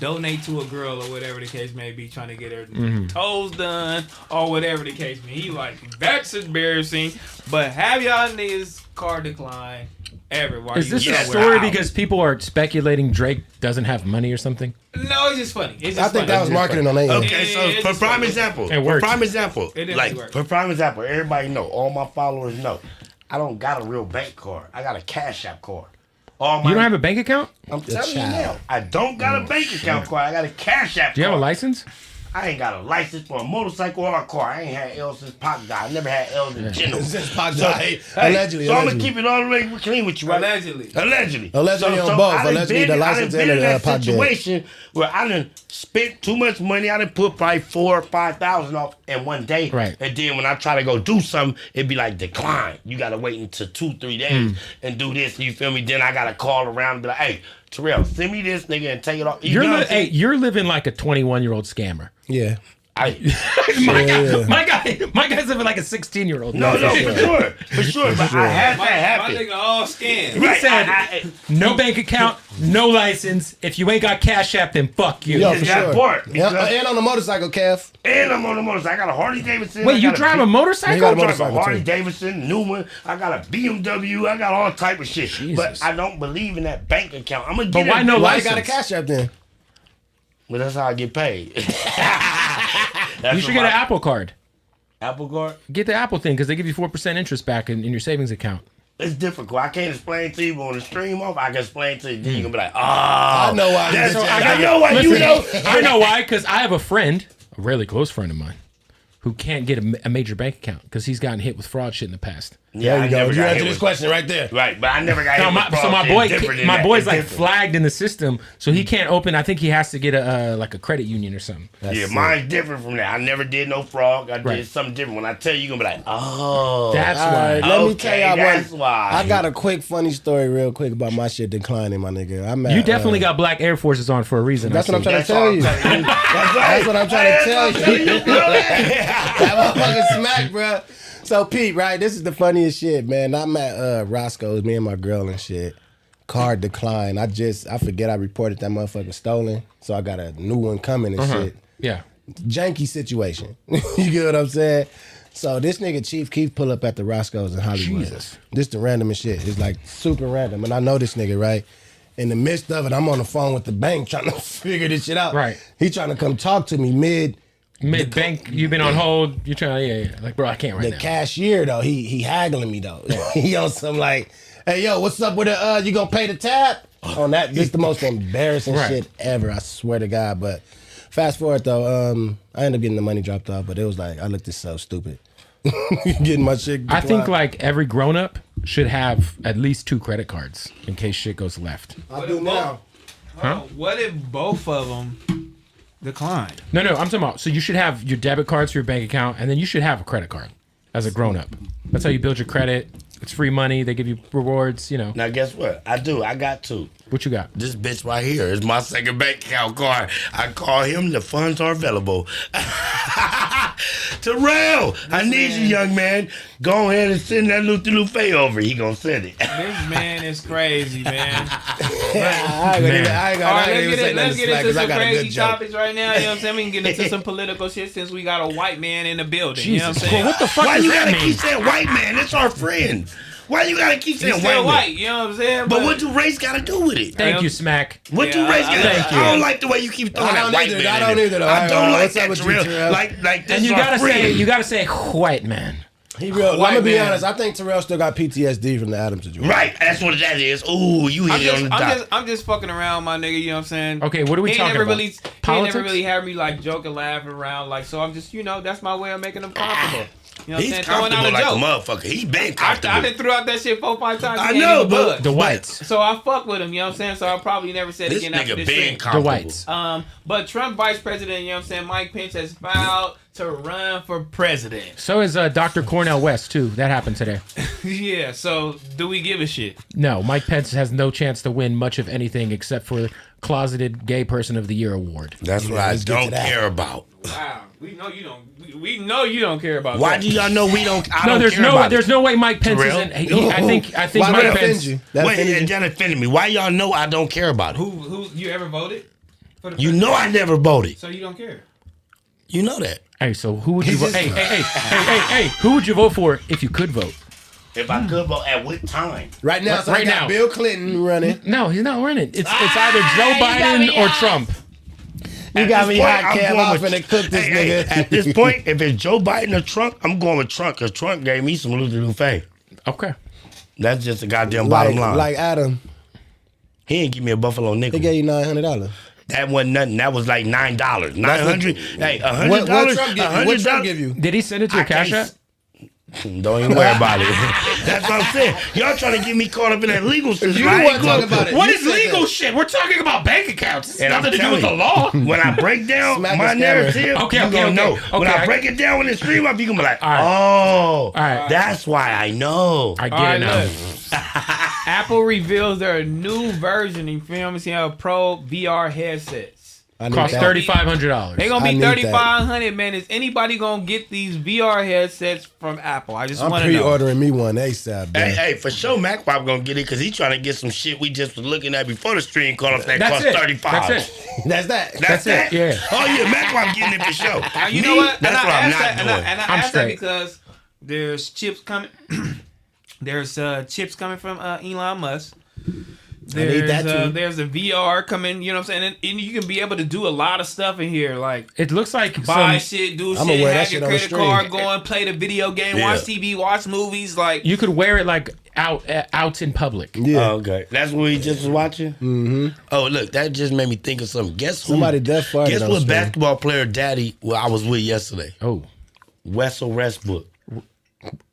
donate to a girl or whatever the case may be, trying to get her toes done or whatever the case may be. He like, that's embarrassing. But have y'all niggas card decline ever? While Is you this was a somewhere? story because people are speculating Drake doesn't have money or something? No, it's just funny. It's just I think funny. that was marketing on their end. Okay, so It for is prime work. example, It works. It does like work. for prime example, everybody know, all my followers know, I don't got a real bank card. I got a Cash App card. All my, You don't have a bank account? I'm telling you child. now, I don't got a bank account card. I got a Cash App. Do you have a card. license? I ain't got a license for a motorcycle or a car. I ain't had L's since Pac died. I never had L's in general. Since Pac So, died. hey, Allegedly, So I'm gonna allegedly. keep it all the way clean with you, right? Allegedly. Allegedly. Allegedly on both. I done Allegedly been- the I done license been and in the that Pac deal. situation where I done spent too much money. I done put probably $4,000 or $5,000 off in one day. Right. And then when I try to go do something, it'd be like decline. You gotta wait until 2-3 days and do this. You feel me? Then I gotta call around and be like, hey, T-Rell, send me this nigga and take it off. You know what I'm saying? You're living like a 21-year-old scammer. Yeah. My guy's living like a 16-year-old. No, for sure. But I had that My happen. nigga all scanned. He Right, said, no bank account, no license. If you ain't got Cash App, then fuck you. Yo, Just for got sure. bored. Yeah, Because- and on the motorcycle, Kev. And I'm on the motorcycle. I got a Harley Davidson. Wait, I you got drive a You motorcycle? got I a drive a motorcycle, Harley too. Davidson, new one. I got a BMW. I got all type of shit. Jesus. But I don't believe in that bank account. I'm gonna But get why it. no Why you license? got a Cash App then? Well, that's how I get paid. You should get an Apple card. Apple Card. Get the Apple thing because they give you 4% interest back in your savings account. It's difficult. I can't explain to you, but on the stream off, I can explain to you. Then you're gonna be like, I know why. That's, So I know why. Listen, You know. I know why, because I have a friend, a really close friend of mine, who can't get a major bank account because he's gotten hit with fraud shit in the past. Yeah, There you go. never You got answered hit this with- question right there. Right, but I never got No, hit with so fraud. It's different than my that. boy's It's like different. flagged in the system, so he can't open. I think he has to get a like a credit union or something. Yeah, mine's different from that. I never did no fraud. I Right. did something different. When I tell you, you're gonna be like, oh. That's All why. right, let me Okay, tell y'all that's one. why. I got a quick funny story real quick about my shit declining, my nigga. I'm at, You definitely got black Air Forces on for a reason. That's what I'm trying to That's tell all you. I'm telling you. That's what I'm trying to tell you. That motherfucking smack, bro. So Pete, right? This is the funniest shit, man. I'm at Roscoe's, me and my girl and shit. Card decline. I forget I reported that motherfucker stolen, so I got a new one coming and shit. Yeah. Janky situation. You get what I'm saying? So this nigga Chief Keef pull up at the Roscoe's in Hollywood. Jesus. This the randomest shit. It's like super random, and I know this nigga, right? In the midst of it, I'm on the phone with the bank trying to figure this shit out. Right. He trying to come talk to me mid bank. You've been on hold. You're trying. Yeah. Like, bro, I can't right the now. cashier though. He haggling me though. He on some like, hey yo, what's up with the you gonna pay the tab? On that, this the most embarrassing Right. shit ever. I swear to God. But fast forward though, I ended up getting the money dropped off, but it was like I looked this so stupid. Getting my shit. I think declined. like every grown up should have at least 2 credit cards in case shit goes left. I do now. Huh? What if both of them decline? No, I'm talking about. So you should have your debit cards for your bank account, and then you should have a credit card as a grown up. That's how you build your credit. It's free money. They give you rewards. You know. Now, guess what? I got to. What you got? This bitch right here is my second bank account card. I call him. The funds are available. T-Rell, I need you, young man. Go ahead and send that little fay over. He gonna send it. This man is crazy, man. I ain't gonna All right, even say let's nothing get into because I some got a crazy good joke. topics right now. You know what I'm saying? We can get into some political shit since we got a white man in the building. You know what I'm Jesus. saying? Well, what the fuck Why does you that gotta mean? keep saying white man? That's our friend. Why you gotta keep saying He's white still man? white, you know what I'm saying? But what do race gotta do with it? Thank you, Smac. What do Yeah, race got? thank you. I don't like the way you keep throwing I that don't white either. man. I in don't there. either, though. I don't like What's up that. with you, T-Rell. T-Rell? Like this And is you our gotta friend. say white man. He real. I'm White gonna be man. honest. I think T-Rell still got PTSD from the Adams situation. Right, that's what that is. Ooh, you hit it on the dot. I'm just fucking around, my nigga. You know what I'm saying? Okay, what are we He ain't talking never about? Really, he Politics? ain't never really had me like joking, laughing around. Like, so I'm just, that's my way of making him comfortable. You know what I'm He's saying? Throwing out comfortable a like a joke. motherfucker. He's been I comfortable. done threw out that shit 4-5 times. I He ain't know, even but budge. The whites. So I fuck with him, you know what I'm saying? So I probably never said This again after nigga this been shit. The comfortable. whites. But Trump vice president, you know what I'm saying? Mike Pence has vowed to run for president. So is Dr. Cornel West too. That happened today. Yeah, so do we give a shit? No, Mike Pence has no chance to win much of anything except for closeted gay person of the year award. That's what I let's get don't to that. care about. Wow, we know you don't. We know you don't care about Why that. do y'all know we don't? I No, don't there's care no about there's it. no way Mike Pence T-Rell? isn't. I think Why Mike that offend Pence. you? That Wait, offended you? that offended me. Why y'all know I don't care about it? Who you ever voted for the You president? know I never voted. So you don't care. You know that. Hey, so who would you vote? Hey, who would you vote for if you could vote? If I could vote, at what time? Right now, so Right I got now. Bill Clinton running. No, he's not running. It's either Joe Biden or Trump. You got this me point, hot, I'm Kev. going I'm with- finna cook this Hey, nigga. at this point, if it's Joe Biden or Trump, I'm going with Trump because Trump gave me some Luther Fay. Okay. That's just the goddamn bottom line. Like Adam, He ain't give me a buffalo nickel. he gave you $900. That wasn't nothing. That was like $9. 900. Hey, $100. What Trump give you? What Trump give you? Did he send it to your Cash App? Don't even worry about it. That's what I'm saying. Y'all trying to get me caught up in that legal system. You I ain't want to talk gonna- about it. What You is said legal that. shit? We're talking about bank accounts. It's And I'm nothing to do with the telling law. When I break down Smack my the scammer. narrative, Okay, you okay, gonna okay. know. When Okay, I break it down in the stream up, you gonna be like, right. oh, All right. that's why I know. I get All it right, now. look. Apple reveals their new version. You feel me? See how Pro VR headsets. I need Cost that. $3,500. They gonna I be need that. $3,500, man. Is anybody gonna get these VR headsets from Apple? I just I'm want to know. pre-ordering me one ASAP, Hey, man. hey, for sure, Mac Pop gonna get it because he trying to get some shit we just was looking at before the stream called us that That's cost it. $35. That's it. That's that. That's That's it, it. yeah. Oh yeah, Mac Pop getting it for sure. You Me, know what? That's And what I I'm asked not that, doing. and I I'm asked that straight. because there's chips coming. There's chips coming from Elon Musk. need that too. There's a VR coming. You know what I'm saying? And you can be able to do a lot of stuff in here, like It looks like buy some, shit, do I'ma shit, wear that have shit your on the credit stream. card going, play the video game, Yeah. watch TV, watch movies. Like you could wear it like out in public. Yeah. Oh, okay. That's what we just was watching? Mm-hmm. Oh, look, that just made me think of something. Guess who? Somebody deaf farted Guess on what stream. basketball player daddy I was with yesterday? Oh, Russell Westbrook.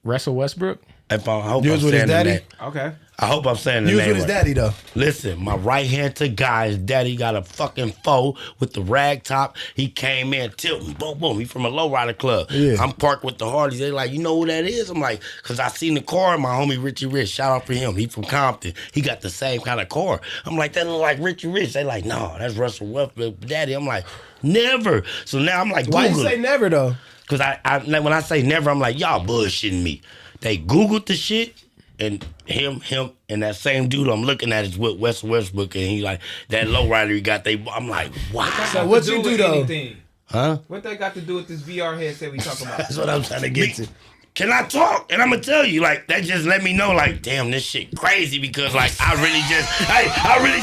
Russell Westbrook? If I hope You I'm was with his saying the daddy? name. Okay. I hope I'm saying the You was name with his right. daddy though. Listen, my right hand to guy, his daddy got a fucking foe with the rag top. He came in, tilting, boom, boom. He from a lowrider club. Yeah. I'm parked with the Hardys. They like, you know who that is? I'm like, because I seen the car, my homie Richie Rich. Shout out for him. He from Compton. He got the same kind of car. I'm like, that look like Richie Rich. They like, no, that's Russell Westbrook daddy. I'm like, never. So now I'm like, Why you Google say never though? Because I when I say never, I'm like, y'all bullshitting me. They Googled the shit, and him, and that same dude I'm looking at is with Westbrook, and he like, that lowrider he got, I'm like, wow. So what you do though? Huh? What that got to do with this VR headset we talking about? That's what I'm trying to get to. Can I talk? And I'm gonna tell you, like, that just let me know, like, damn, this shit crazy because, like, I really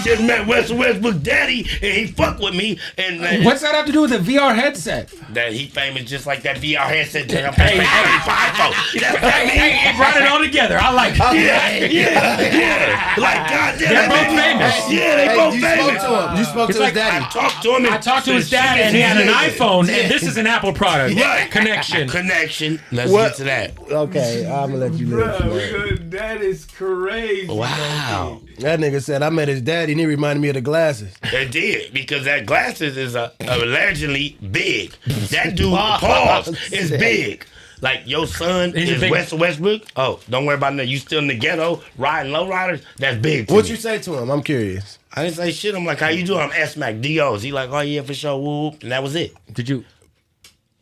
just met Westbrook daddy, and he fucked with me, and What's that have to do with a VR headset? that he famous just like that VR headset that I'm paying 35 for. That's what I mean. Hey, brought it all together. I like it. Yeah. Like, goddamn. They're both famous. Yeah, they Hey, both you famous. spoke to him. You spoke It's to like, his daddy. I talked to him. I talked to his dad, and he had an iPhone, and this is an Apple product. Right. Connection. Let's What? get to that. Okay, I'm gonna let you live. man. That is crazy. Wow. That nigga said I met his daddy and he reminded me of the glasses. It did, because that glasses is allegedly big. That dude, Paul, is big. Like, your son He's a is big- Westbrook. Oh, don't worry about that. You still in the ghetto, riding lowriders? That's big to What me. you say to him? I'm curious. I didn't say shit. I'm like, how you doing? I'm Smac, DOs. He like, oh yeah, for sure, whoop. And that was it. Did you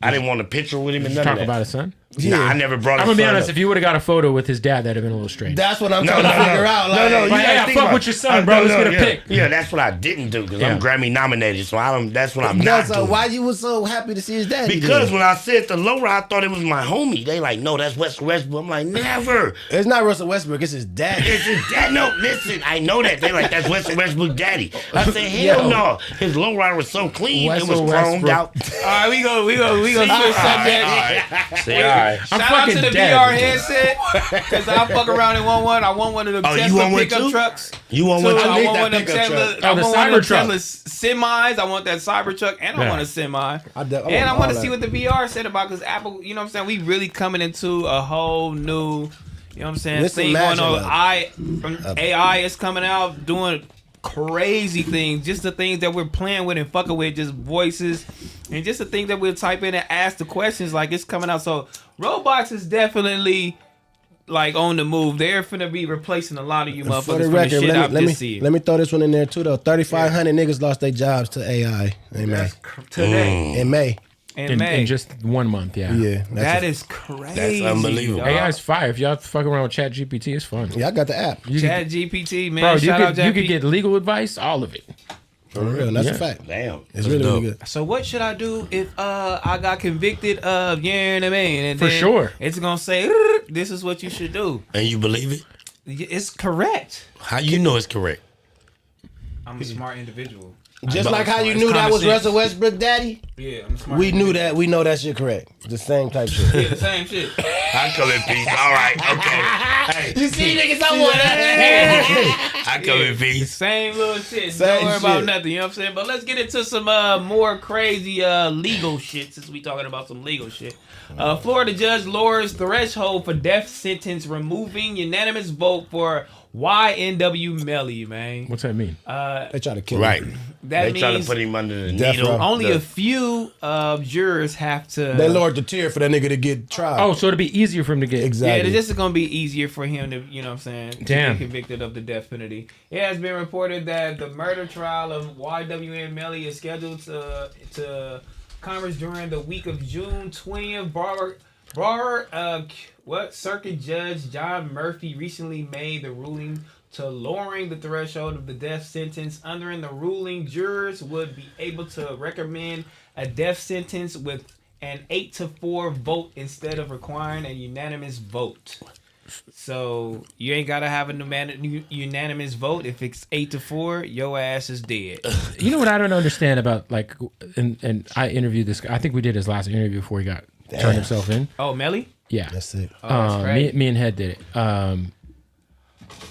I didn't want a picture with him and none talk of that. about his son? Nah, I never brought I'm his gonna be son honest. up. If you would have got a photo with his dad, that'd have been a little strange. That's what I'm trying to figure out. Like, you Like, gotta hey, I think fuck about- with your son, bro. Let's get a yeah. pic. Yeah, that's what I didn't do because Yeah. I'm Grammy nominated, so that's what I'm no, not so doing. why you was so happy to see his daddy? Because then? when I said the lowrider, I thought it was my homie. They like, no, that's Westbrook. I'm like, never. It's not Russell Westbrook, it's his daddy. It's his dad. No, listen, I know that. They like, that's Westbrook daddy. I said, hell no. His lowrider was so clean. It was Westbrook. chromed out. All right, we go switch subjects. All right. See, all right. Shout out fucking to the dead. VR headset, because I fuck around and want one. I want one of them Oh, you Tesla want one pickup too? trucks. You want So one too? I need want that one of them pickup Tesla. truck. I Oh, the want one of them Cybertruck. Tesla semis. I want that Cybertruck, and I want a semi. I And I want want to all see that. what the VR said about, because Apple, you know what I'm saying? We really coming into a whole new, you know what I'm saying? Just Thing going imagine on. AI is coming out doing crazy things. Just the things that we're playing with and fucking with, just voices, and just the things that we'll type in and ask the questions. Like, it's coming out. So robots is definitely like on the move. They're finna be replacing a lot of you For the motherfuckers from the record, shit I've let just seen. me throw this one in there too though. 3,500 niggas lost their jobs to AI in May. That's today In May. in May. In just 1 month, yeah. Yeah. That is crazy. That's unbelievable. dog. AI's fire. If y'all fuck around with ChatGPT, it's fun. Yeah, I got the app. You could- ChatGPT, man. bro, you Shout out could, you ChatGPT. could get legal advice, all of it. For real. That's Yeah. a fact. Damn. It's really, really good. So what should I do if I got convicted of, you know what I mean? And For then sure. It's gonna say this is what you should do. And you believe it? It's correct. How you know it's correct? I'm a smart individual. Just like how you It's knew that common was sense. Russell Westbrook daddy, Yeah, I'm a smart. we knew individual. that. We know that shit correct. The same type shit. Yeah, the same shit. I come in peace. All right. Okay. Hey, You see niggas, I want I come in peace. Same little shit. Same Don't worry about shit. nothing. You know what I'm saying? But let's get into some more crazy legal shit, since we talking about some legal shit. Florida judge lowers threshold for death sentence, removing unanimous vote for YNW Melly, man. What's that mean? They try to kill Right. him. That They try to means put him under the Death needle. row. only a few jurors have to. They lowered the tier for that nigga to get tried. Oh, so it'd be easier for him to get. Yeah, exactly. it's just gonna be easier for him to, you know what I'm saying, to Damn. be convicted of the death penalty. It has been reported that the murder trial of YWN Melly is scheduled to Congress during the week of June 20th. Circuit Judge John Murphy recently made the ruling to lowering the threshold of the death sentence. Under the ruling, jurors would be able to recommend a death sentence with an 8-4 vote instead of requiring a unanimous vote. So you ain't gotta have a unanimous vote. If it's 8-4, your ass is dead. You know what I don't understand about, like, and I interviewed this guy. I think we did his last interview before he got turned himself in. Oh, Melly? Yeah. That's it. Oh, that's great. Me and Hed did it.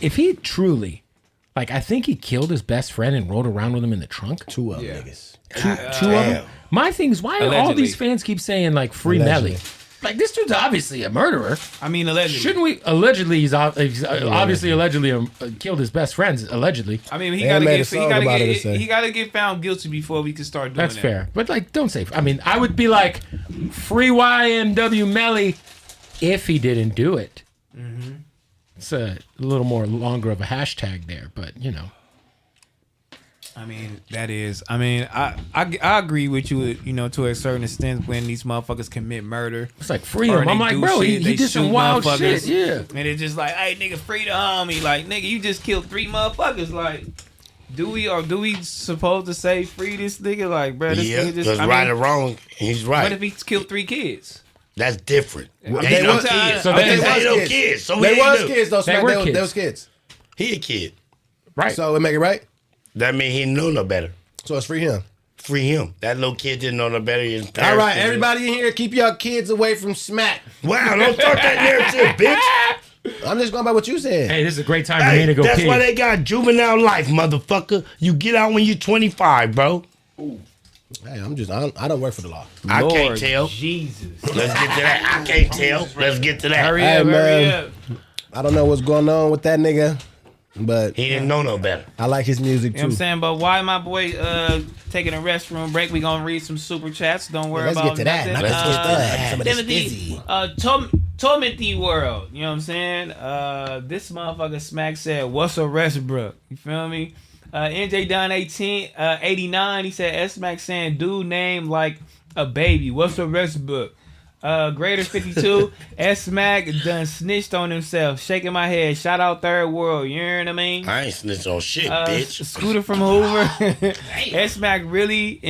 if he truly, like, I think he killed his best friend and rode around with him in the trunk. Two of them niggas. Two of them. My thing is, why do all Allegedly. these fans keep saying like free Allegedly. Melly? Like, this dude's obviously a murderer. I mean, allegedly. Shouldn't we? Allegedly, he's obviously allegedly killed his best friends. Allegedly, I mean, he They gotta made a get song about it, say. he gotta get found guilty before we can start doing that's that. fair. But like, don't say. I mean, I would be like, free YNW Melly if he didn't do it. It's a little more longer of a hashtag there, but you know. I mean, that is. I mean, I agree with you. You know, to a certain extent, when these motherfuckers commit murder, It's like free or him. I'm they like, do bro, shit, he they did some shoot wild motherfuckers, shit. Yeah. and it's just like, hey, nigga, free the homie. Like, nigga, you just killed 3 motherfuckers. Like, do we supposed to say free this nigga? Like, bro, this Yeah, nigga just. because I right mean, or wrong, he's right. what if he killed 3 kids? That's different. They Ain't no was- kids. So They they ain't was no kids. kids. So They he was ain't do. kids though. They Smac. were They kids. was kids. He a kid. Right. So it make it right. That mean he knew no better. So it's free him. Free him. That little kid didn't know no better. His All parents right, didn't. everybody in here, keep your kids away from Smac. Wow, don't start that narrative, bitch. I'm just going by what you said. Hey, this is a great time for Hey, me to go that's pee. why they got juvenile life, motherfucker. You get out when you're 25, bro. Hey, I don't work for the law. I can't Lord tell. Jesus. Let's get to that. I can't tell. Let's get to that. Hurry Hey, up, hurry man. up. I don't know what's going on with that nigga, but He didn't know no better. I like his music You know what I'm too. saying? But why my boy taking a restroom break? We gonna read some super chats. Don't worry Let's about get to that. nothing. Not Let's the get to stuff. Some of this Timothy, busy. Timothy World. You know what I'm saying? This motherfucker Smac said, "What's a Westbrook?" You feel me? NJ Don 89. He said, S Mac saying, "Dude name like a baby. What's a Westbrook?" Greater 52. S Mac done snitched on himself. Shaking my head. Shout out Third World. You know what I mean? I ain't snitch on shit, bitch. Scooter from Hoover. S Mac really.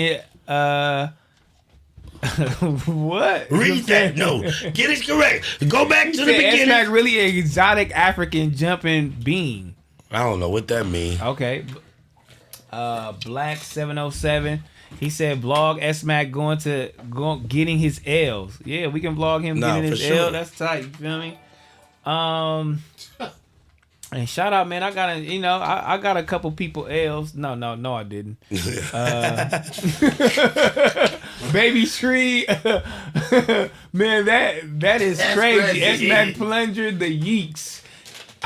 What? Read that. No. Get it correct. Go back to the S beginning. Mac really an exotic African jumping bean. I don't know what that means. Okay. Black 707. He said vlog S Mac getting his L's. Yeah, we can vlog him Nah, getting his for sure. L. That's tight. You feel me? And shout out, man. I got a couple people L's. No, I didn't. Baby Tree. Man, that is crazy. S Mac plunger the yeeks.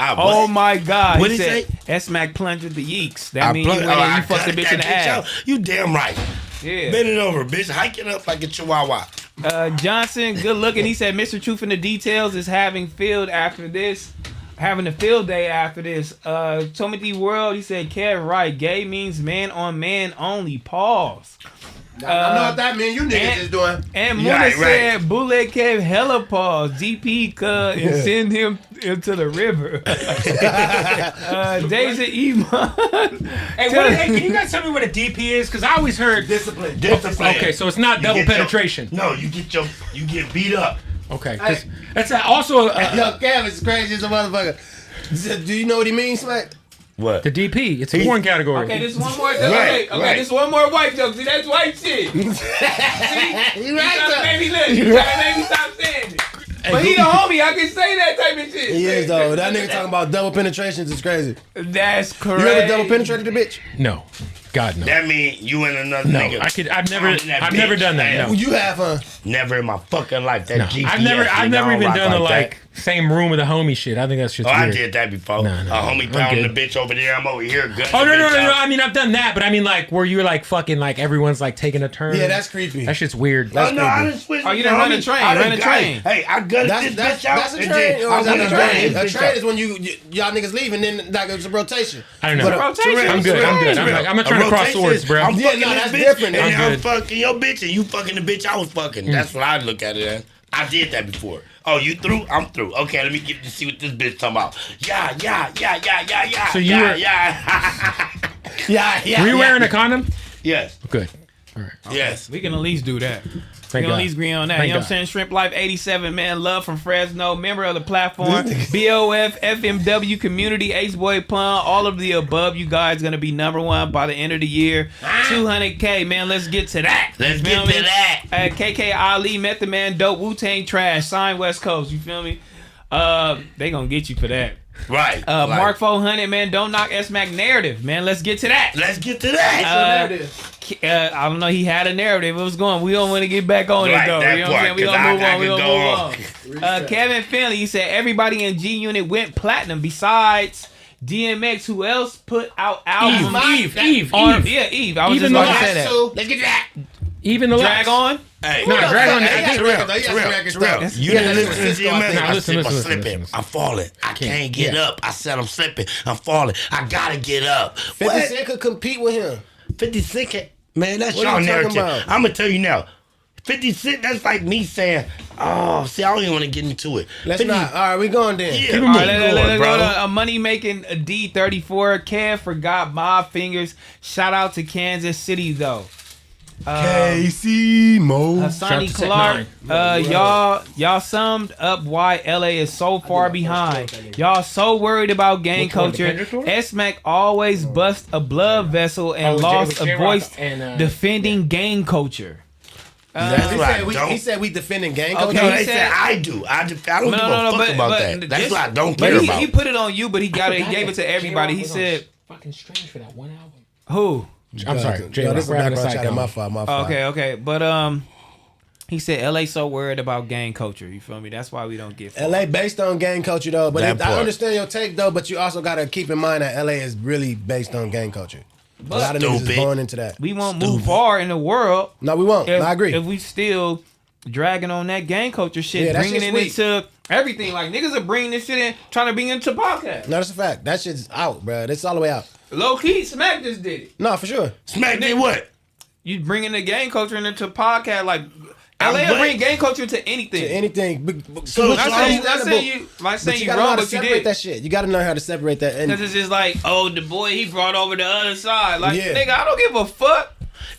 Oh my God! What'd he he said, S Mac plunger the yeeks. That means you went I and you fucked the got bitch in the that ass. out. You damn right. Yeah. Bend it over, bitch. Hike it up like a chihuahua. Johnson, good looking. He said, Mr. Truth in the Details is having a field day after this. Timothy World, he said, Kev, right. Gay means man on man only. Pause. I know what that means. You niggas is doing. And Muna Right, said, Bootleg Kev, hella pause. DP'd and send him into the river. Deja Iman. Hey, can you guys tell me what a DP is? Because I always heard Discipline. Okay, so it's not You double get your- penetration. No, you get beat up. Okay, 'cause that's also Yo, Kev is crazy as a motherfucker. Do you know what he means, Smac? What? the DP. It's a porn category. Okay, this one more. Right. This one more white joke. See, that's white shit. See, You you right, trying to though. make me look. You trying to make me stop saying it. But he the homie. I can say that type of shit. He is though. That nigga talking about double penetrations is crazy. That's correct. You ever double penetrated the bitch? No, God no. That mean you and another No, nigga. I've never done that. No. Well, you have, huh? Never in my fucking life. That No, GPS. I've never nigga, I even don't done the rock like that. same room with a homie shit. I think that's just Oh, weird. I did that before. No, A homie I'm pounding the good. bitch over there. I'm over here. Oh no. I mean I've done that, but I mean like where you're like fucking like everyone's like taking a turn. Yeah, that's creepy. that shit's weird. Oh, no, I done switched. Oh, you done run a train, I run a train. Hey, I gutted this bitch out. That's a and train. then Or I is that went a and train? ran A this train bitch is when y'all niggas leave and then like it's a rotation. I don't know. But a Rotation. train- I'm good. I'm not trying to cross swords, bro. I'm Yeah, fucking no, this that's bitch, different. and I'm I'm good. fucking your bitch, and you fucking the bitch I was fucking. That's what I look at it as. I did that before. Oh, you through? I'm through. Okay, let me get to see what this bitch talking about. Yeah. So you yeah, were- yeah. Were you wearing a condom? Yes. Good. All right. Yes. We can at least do that. Thank We can God. at least agree on that. Thank You know what I'm God. saying? Shrimp Life 87, man. Love from Fresno. Member of the platform. BOF, FMW, Community, Ace Boy Pun. All of the above. You guys going to be #1 by the end of the year. 200K, man. Let's get to that. Let's You get feel to me? that. KK Ali, Method Man, Dope, Wu-Tang Trash, Sign West Coast. You feel me? They going to get you for that. Right. Mark 400, man, don't knock Smac narrative, man. Let's get to that. Let's get to that. I don't know. He had a narrative. It was going. We don't want to get back on it though. That You know what I'm saying? We part, gonna move 'cause I on. We could gonna move on. Kevin Finley, he said everybody in G Unit went platinum besides DMX. Who else put out albums? Eve. Yeah, Eve. I was Even just about to the say that. Let's get to that. Even the Drag on. Hey, No, drag on. Terrell, you didn't listen to DMX. Nah, I listen, said, I'm listen, slipping. listen. I'm falling. I can't get up. I said I'm slipping. I'm falling. I gotta get up. 50 Cent could compete with him. 50 Cent, man, that's What y'all are you talking narrative. about? I'm gonna tell you now. 50 Cent, that's like me saying, oh, see, I don't even want to get into it. Let's 50 not. All right, we going there. Yeah, All keep right, going, let's bro. go to a money making D34. Kev forgot my fingers. Shout out to Kansas City though. KC Mo. Sonny Shout Clark, out to y'all summed up why LA is so far behind. Y'all so worried about gang Which one, the culture. Kendrick tour? S-Mac always bust a blood vessel and lost a voice defending gang culture. That's He what I said, don't. he said we defending gang Okay, culture. No, he they said- said I do. I don't give a fuck about that. That's just- what I don't but care he, about. He put it on you, but he got it. He gave it to everybody. He said, fucking strange for that one album. "Who?" I'm sorry, Yo, this is we're having a background side chat. My comment. fault. Okay, but he said LA so worried about gang culture. You feel me? That's why we don't get. LA based on gang culture though, but That I part. understand your take though. But you also gotta keep in mind that LA is really based on gang culture. A lot of niggas is Stupid. born into that. We won't move far in the world. No, we won't. If, I agree. If we still dragging on that gang culture shit, Yeah, that bringing shit's it weak. into everything, like niggas are bringing this shit in, trying to bring it into podcast. No, that's a fact. That shit's out, bro. It's all the way out. Low key, Smac just did it. No, for sure. Smack did what? You bringing the gang culture into podcast, like I'm LA will glad- bring gang culture to anything. To anything. So which Not is saying understandable. you, like But saying you you gotta know wrong, how to but you separate did. that shit. You gotta know how to separate that. And Because it's just like, oh, the boy he brought over the other side. Like, Yeah. nigga, I don't give a fuck.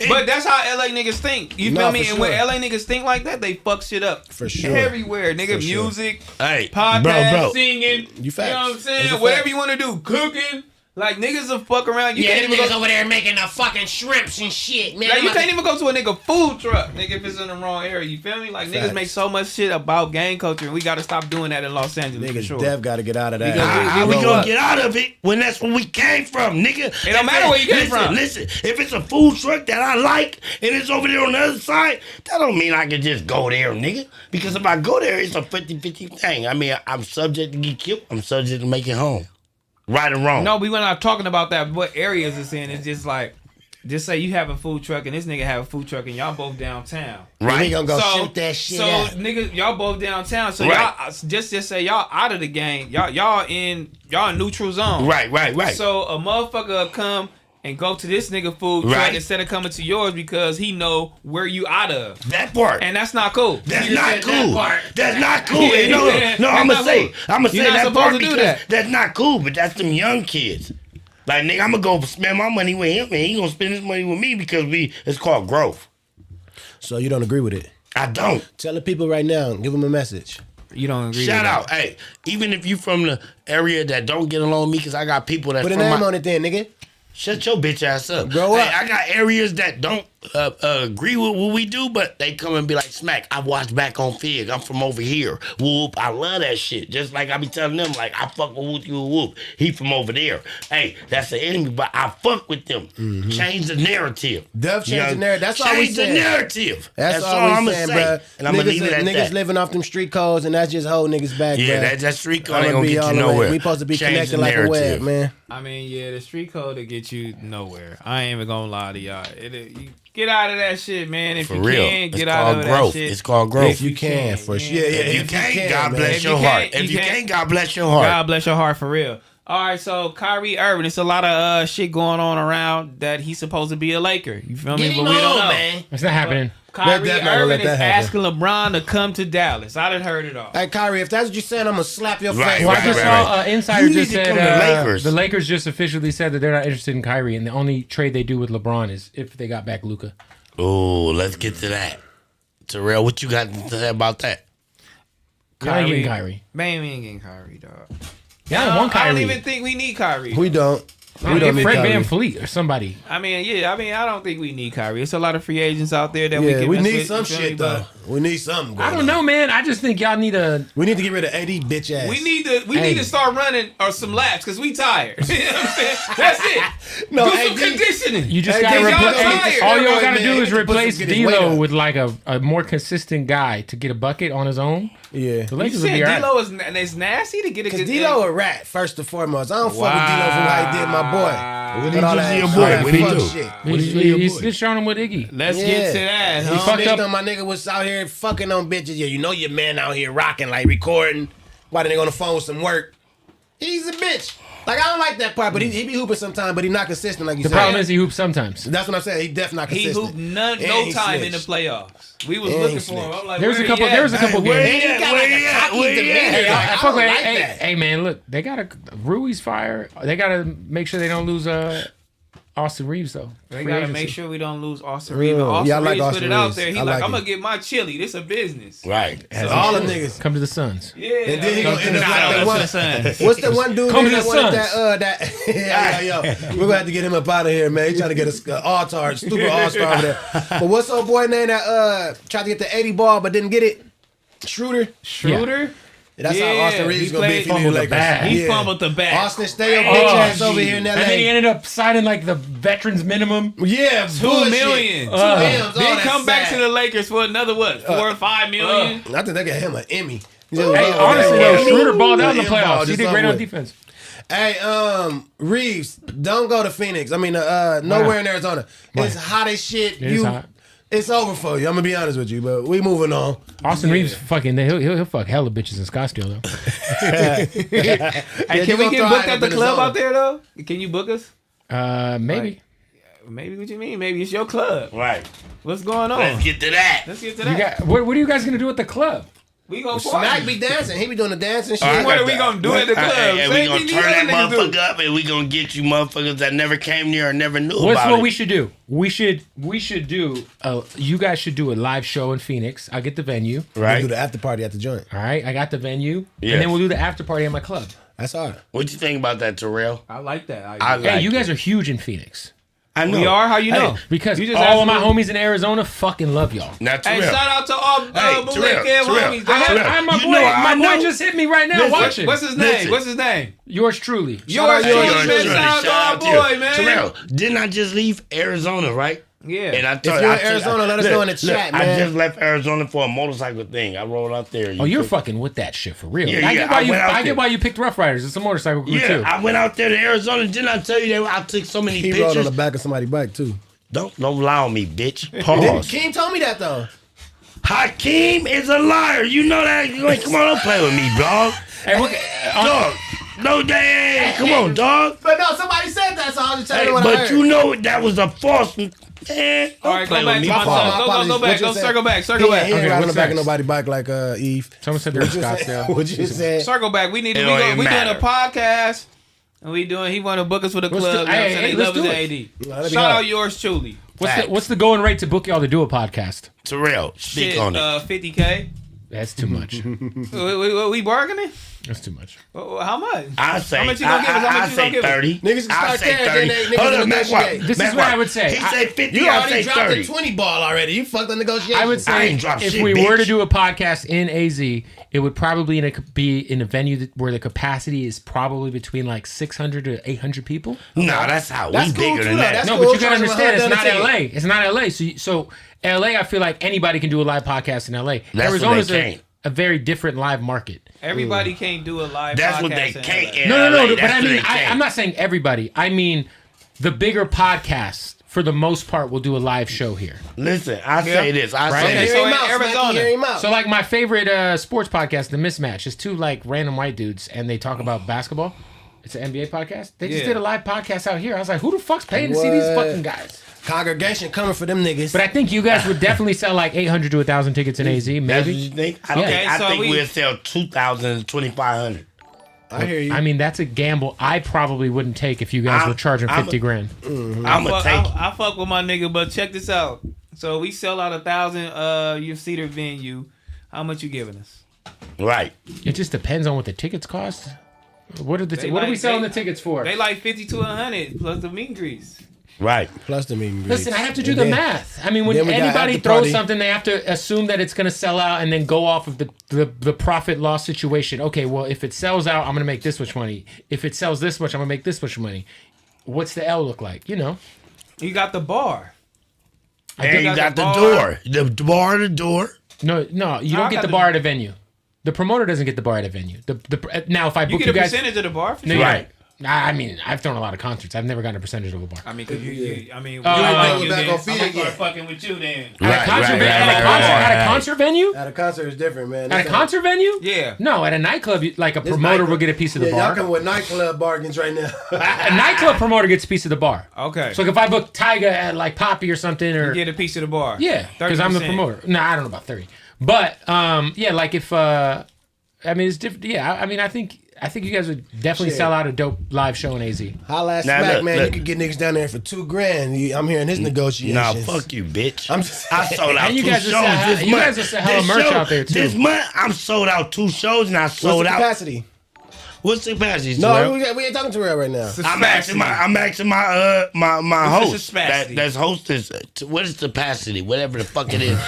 But that's how LA niggas think. You Nah, feel me? for And when sure. LA niggas think like that, they fuck shit up. For sure. Everywhere, nigga. For sure. Music, Hey, podcast, bro. singing. You facts. know what I'm It's saying? a Whatever fact. you want to do. Cooking. Like, niggas will fuck around. You can't even go over there making the fucking shrimps and shit, man. like, you can't even go to a nigga food truck, nigga, if it's in the wrong area. You feel me? Like, niggas Facts. make so much shit about gang culture, and we got to stop doing that in Los Angeles, for niggas sure. dev gotta get out of that. Because How we Grow gonna up. get out of it when that's where we came from, nigga? It don't matter where you came from. Listen, if it's a food truck that I like and it's over there on the other side, that don't mean I can just go there, nigga. Because if I go there, it's a 50-50 thing. I mean, I'm subject to get killed. I'm subject to make it home. Right or wrong. No, we were not talking about that. What areas it's in? It's just like, just say you have a food truck and this nigga have a food truck and y'all both downtown. Right? We gonna go shoot that shit so out. nigga, y'all both downtown. So Right. y'all just say y'all out of the game. Y'all in neutral zone. Right. So a motherfucker will come and go to this nigga food truck Right. instead of coming to yours because he know where you out of. That part. And that's not cool. That's You not said cool. that part. That's not cool. Yeah, No, yeah. no, That's I'm not gonna say You're that not part supposed to do because that. that's not cool. But that's them young kids. Like, nigga, I'm gonna go spend my money with him, and he gonna spend his money with me because it's called growth. So you don't agree with it? I don't. Tell the people right now. Give them a message. You don't agree Shout with out, hey, even if you from the area that don't get along with me, because I got people that Put a from name on it then, nigga. Shut your bitch ass up. Grow up. Hey, I got areas that don't agree with what we do, but they come and be like, Smac, I watched Back on Fig. I'm from over here. Whoop, I love that shit. Just like I be telling them, like, I fuck with Whoop You Whoop. He from over there. Hey, that's the enemy, but I fuck with them. Change the narrative. Dev You change the know, narrative. That's all we Change the saying. narrative. That's all I'm we gonna saying, say. bro. And I'm gonna leave it at niggas that. living off them street codes, and that's just hold niggas back, Yeah, bro. that street code I'ma ain't gonna be get all you the way. nowhere. We supposed to be Change connected the like a web, narrative. man. I mean, yeah, the street code will get you nowhere. I ain't even gonna lie to y'all. You get out of that shit, man. If For you real. can, It's get out called of growth. that shit. It's called growth. If you can, for sure. Yeah, If you can't, God bless If your you heart. can't, If you you can't. can't, God bless your heart. God bless your heart for real. All right, so Kyrie Irving, it's a lot of shit going on around that he's supposed to be a Laker. You feel me? Get But him we don't on, know. man. It's not happening. Kyrie They're definitely gonna Irving let is that happen. asking LeBron to come to Dallas. I done heard it all. Hey, Kyrie, if that's what you're saying, I'm gonna slap your Right, face. Well, I right, just right, saw right. Insider You just need to said come to Lakers. the Lakers just officially said that they're not interested in Kyrie, and the only trade they do with LeBron is if they got back Luka. Oh, let's get to that. Terrell, what you got to say about that? Y'all ain't getting Kyrie. Man, we ain't getting Kyrie, dog. Y'all don't want I Kyrie. don't even think we need Kyrie. We don't. We don't need Fred Kyrie. Van Fleet or somebody. I mean, I don't think we need Kyrie. It's a lot of free agents out there that we Yeah, can we mess need with, some you feel me? shit though. We need something. I don't know, man. I just think y'all need a. We need to get rid of AD bitch ass. We need to start running or some laps because we tired. You know what I'm saying? That's it. No, Do some AD conditioning. You just Hey, gotta y'all replace. tired. All y'all Right, gotta man. do is He replace get his weight D'Lo up. with like a more consistent guy to get a bucket on his own. Yeah. The You Lakers would said be alright. D'Lo is nasty to get a Because good. D-Lo a rat, first and foremost. I don't fuck with D-Lo from how he did my boy. What But all did that you do fuck to your boy? What did he fuck do? shit. What did you do to your He boy? snitched on him with Iggy. Let's get to that. He Huh? fucked up. up. My nigga was out here fucking on bitches. Yeah, you know your man out here rocking, like recording. Why the nigga on the phone with some work? He's a bitch. Like, I don't like that part, but he be hooping sometimes, but he not consistent, like you The said. problem is he hoops sometimes. That's what I'm saying. He definitely not He consistent. hooped And no he time in the snitched. playoffs. We was And looking he for him. snitched. I'm like, There was a where couple. he There was a at? couple Where games. he at? Got like a cocky demeanor. Hey, Like, I I fuck don't with. like Hey, that. hey, man, look, they gotta. Rui's fire. They gotta make sure they don't lose Austin Reeves though. They Free gotta agency. make sure we don't lose Austin Reeves. Yeah, Austin I like Reeves put Austin it out Reeves. there. He I like, like I'm it. gonna get my chili. This a business. Right. So, All them niggas. Come to the Suns. Yeah. And then he gonna end up like that Shout one. out to the Suns. What's the one dude Come to that the wanted Suns. that yo, we're gonna have to get him up out of here, man. He trying to get a all-star, stupid all-star over there. But what's old boy name that tried to get the 80 ball but didn't get it? Schroeder. Schroeder. That's how Austin Reeves he is gonna be played- if he leave the fumbled the Lakers. bag. He Yeah. fumbled the bag. Austin, stay your bitch ass over here in LA. And then he ended up signing like the veterans minimum. Yeah, $2 bullshit. million. 2 M's. all Then that come back sad. to the Lakers for another what? 4 or 5 million. I think they got him an Emmy. Hey, honestly though, Schroeder balled out in the Involved playoffs. He just did great on somewhere. defense. Hey, Reeves, don't go to Phoenix. I mean, nowhere in Arizona. It's hot as shit. It is hot. It's over for you. I'm gonna be honest with you, but we moving on. Austin Reeves fucking he'll fuck hella bitches in Scottsdale though. Hey, you can we gonna get throw booked out at the in club zone. out there though? Can you book us? Maybe. Maybe what you mean? Maybe it's your club. Right. What's going on? Let's get to that. Let's get to You that. got what are you guys gonna do at the club? We gonna Smac party. be dancing. He be doing the dancing shit. All right, What are we gonna do at the club? And we Same gonna thing these turn that other niggas do. motherfucker up, and we gonna get you motherfuckers that never came near or never knew What's about what it. we should do? We should do. You guys should do a live show in Phoenix. I'll get the venue. We'll Right? do the after party at the joint. All right, I got the venue, Yes. and then we'll do the after party at my club. That's all. What you think about that, Terrell? I like that. I Hey, like you guys it. are huge in Phoenix I know. We are. How you know? because You just all of my asked me. homies in Arizona fucking love y'all. Not Hey, Terrell. shout out to all Hey, Bootleg Terrell, Kev Terrell. homies. I dog. have- My You boy, know, I my boy know. just hit me right now. Listen, watching. What's his Listen. name? What's his name? Yours truly. Yours out truly, man. Shout out to our boy, man. Terrell, didn't I just leave Arizona, right? Yeah. And I If told you're I in told- Arizona, let us know in the chat, I man. just left Arizona for a motorcycle thing. I rolled out there. Oh, you're feel- fucking with that shit for real. Yeah, I yeah, get why I you. went out I there. get why you picked Rough Riders. It's a motorcycle crew Yeah, too. I went out there to Arizona. Didn't I tell you that I took so many He rode on pictures? the back of somebody's bike too. Don't lie on me, bitch. Pause. Keem told me that though. Hakeem is a liar. You know that. Like, come on, don't play with me, dog. Hey, look, Dog. No, day. Come on, dog. But no, somebody said that, so I was just telling Hey, you what I but heard. you know that was a false. Man, don't All right, play go back with to me. my fault. son. My Go apologies. back. What you Go said? circle back. Circle He back. ain't riding on what's the back of next? nobody's bike like Eve. someone said they're in What you said? Scottsdale. What you said? Circle back. We It don't even doing a matter. podcast. And we doing. He want to book us for the Let's club. do- You know what I'm hey, saying? hey, They let's love do us it. at AD. That'd be Shout hot. out yours truly. What's the going rate to book y'all to do a podcast? Terrell, speak Shit, on it. 50K. That's too much. We bargaining? That's too much. How much? I say, How much you gonna give us? How I much you gonna say give us? 30. Niggas can I start say caring, 30. then they- niggas Hold can up, Mac negotiate. Watt. This Mac is what I Watt. would say. He say 50. You I already say dropped 30. the 20 ball already. You fucked the negotiation. I would I say ain't dropped if shit, we bitch. were to do a podcast in AZ, it would probably be in a venue where the capacity is probably between like 600 to 800 people. No, that's how That's we cool bigger too, than though. that. That's No, cool. but you gotta Charge them understand, it's $100 not ticket. LA. It's not LA. So LA, I feel like anybody can do a live podcast in LA. That's what Arizona's they can't. a very different live market. Everybody can't do a live That's podcast. what they in can't. LA. in No, LA. but That's I what mean, they can't. I'm not saying everybody. I mean, the bigger podcasts, for the most part, will do a live show here. Listen, I say this. I Right. say Okay, this. so Hear him in out, Smac. Arizona. Hear him out. So, like, my favorite sports podcast, The Mismatch, is two, like, random white dudes, and they talk about basketball. It's an NBA podcast. They just Yeah. did a live podcast out here. I was like, who the fuck's paying to see these What? fucking guys? Congregation coming for them niggas. But I think you guys would definitely sell, like, 800 to 1,000 tickets in AZ, That's what maybe. you think? Okay, I so think we- we'll sell 2,000 to 2,500. I hear you. I mean, that's a gamble I probably wouldn't take if you guys were charging 50 grand. I'm gonna take it. I fuck with my nigga, but check this out. So we sell out 1,000. You see the venue. How much you giving us? Right. It just depends on what the tickets cost. What are we selling the tickets for? They like 50 to 100 plus the meet and greets. Right. Plus the meet and greets. Listen, I have to do the math. I mean, when anybody throws something, they have to assume that it's going to sell out and then go off of the profit loss situation. Okay, well, if it sells out, I'm going to make this much money. If it sells this much, I'm going to make this much money. What's the L look like? You know. You got the bar. And you got the door. The bar, the door. No, you don't get the bar at a venue. The promoter doesn't get the bar at a venue. Now, if I book you guys, you get a percentage of the bar. For sure. Right. I mean, I've thrown a lot of concerts. I've never gotten a percentage of a bar. I mean, because you ain't back on feed I'm again. start fucking with you then. At a concert venue? At a concert is different, man. At a concert venue? Yeah. No, at a nightclub, like a promoter will get a piece of the bar. Y'all come with nightclub bargains right now. A nightclub promoter gets a piece of the bar. Okay. So like if I book Tyga at like Poppy or something, or you get a piece of the bar. Yeah, because I'm the promoter. No, I don't know about 30, but yeah, like if I mean it's different. Yeah, I mean I think you guys would definitely sell out a dope live show in AZ. Holla at Smac, man. You could get niggas down there for $2,000. I'm hearing his negotiations. Nah, fuck you, bitch. I sold out and you 2 guys shows this month. You guys are hella merch out there too. This month, I'm sold out 2 shows and I sold out. Capacity? What's the capacity? No, we ain't talking to Real right now. I'm asking my host that's hostess. What is capacity? Whatever the fuck it is.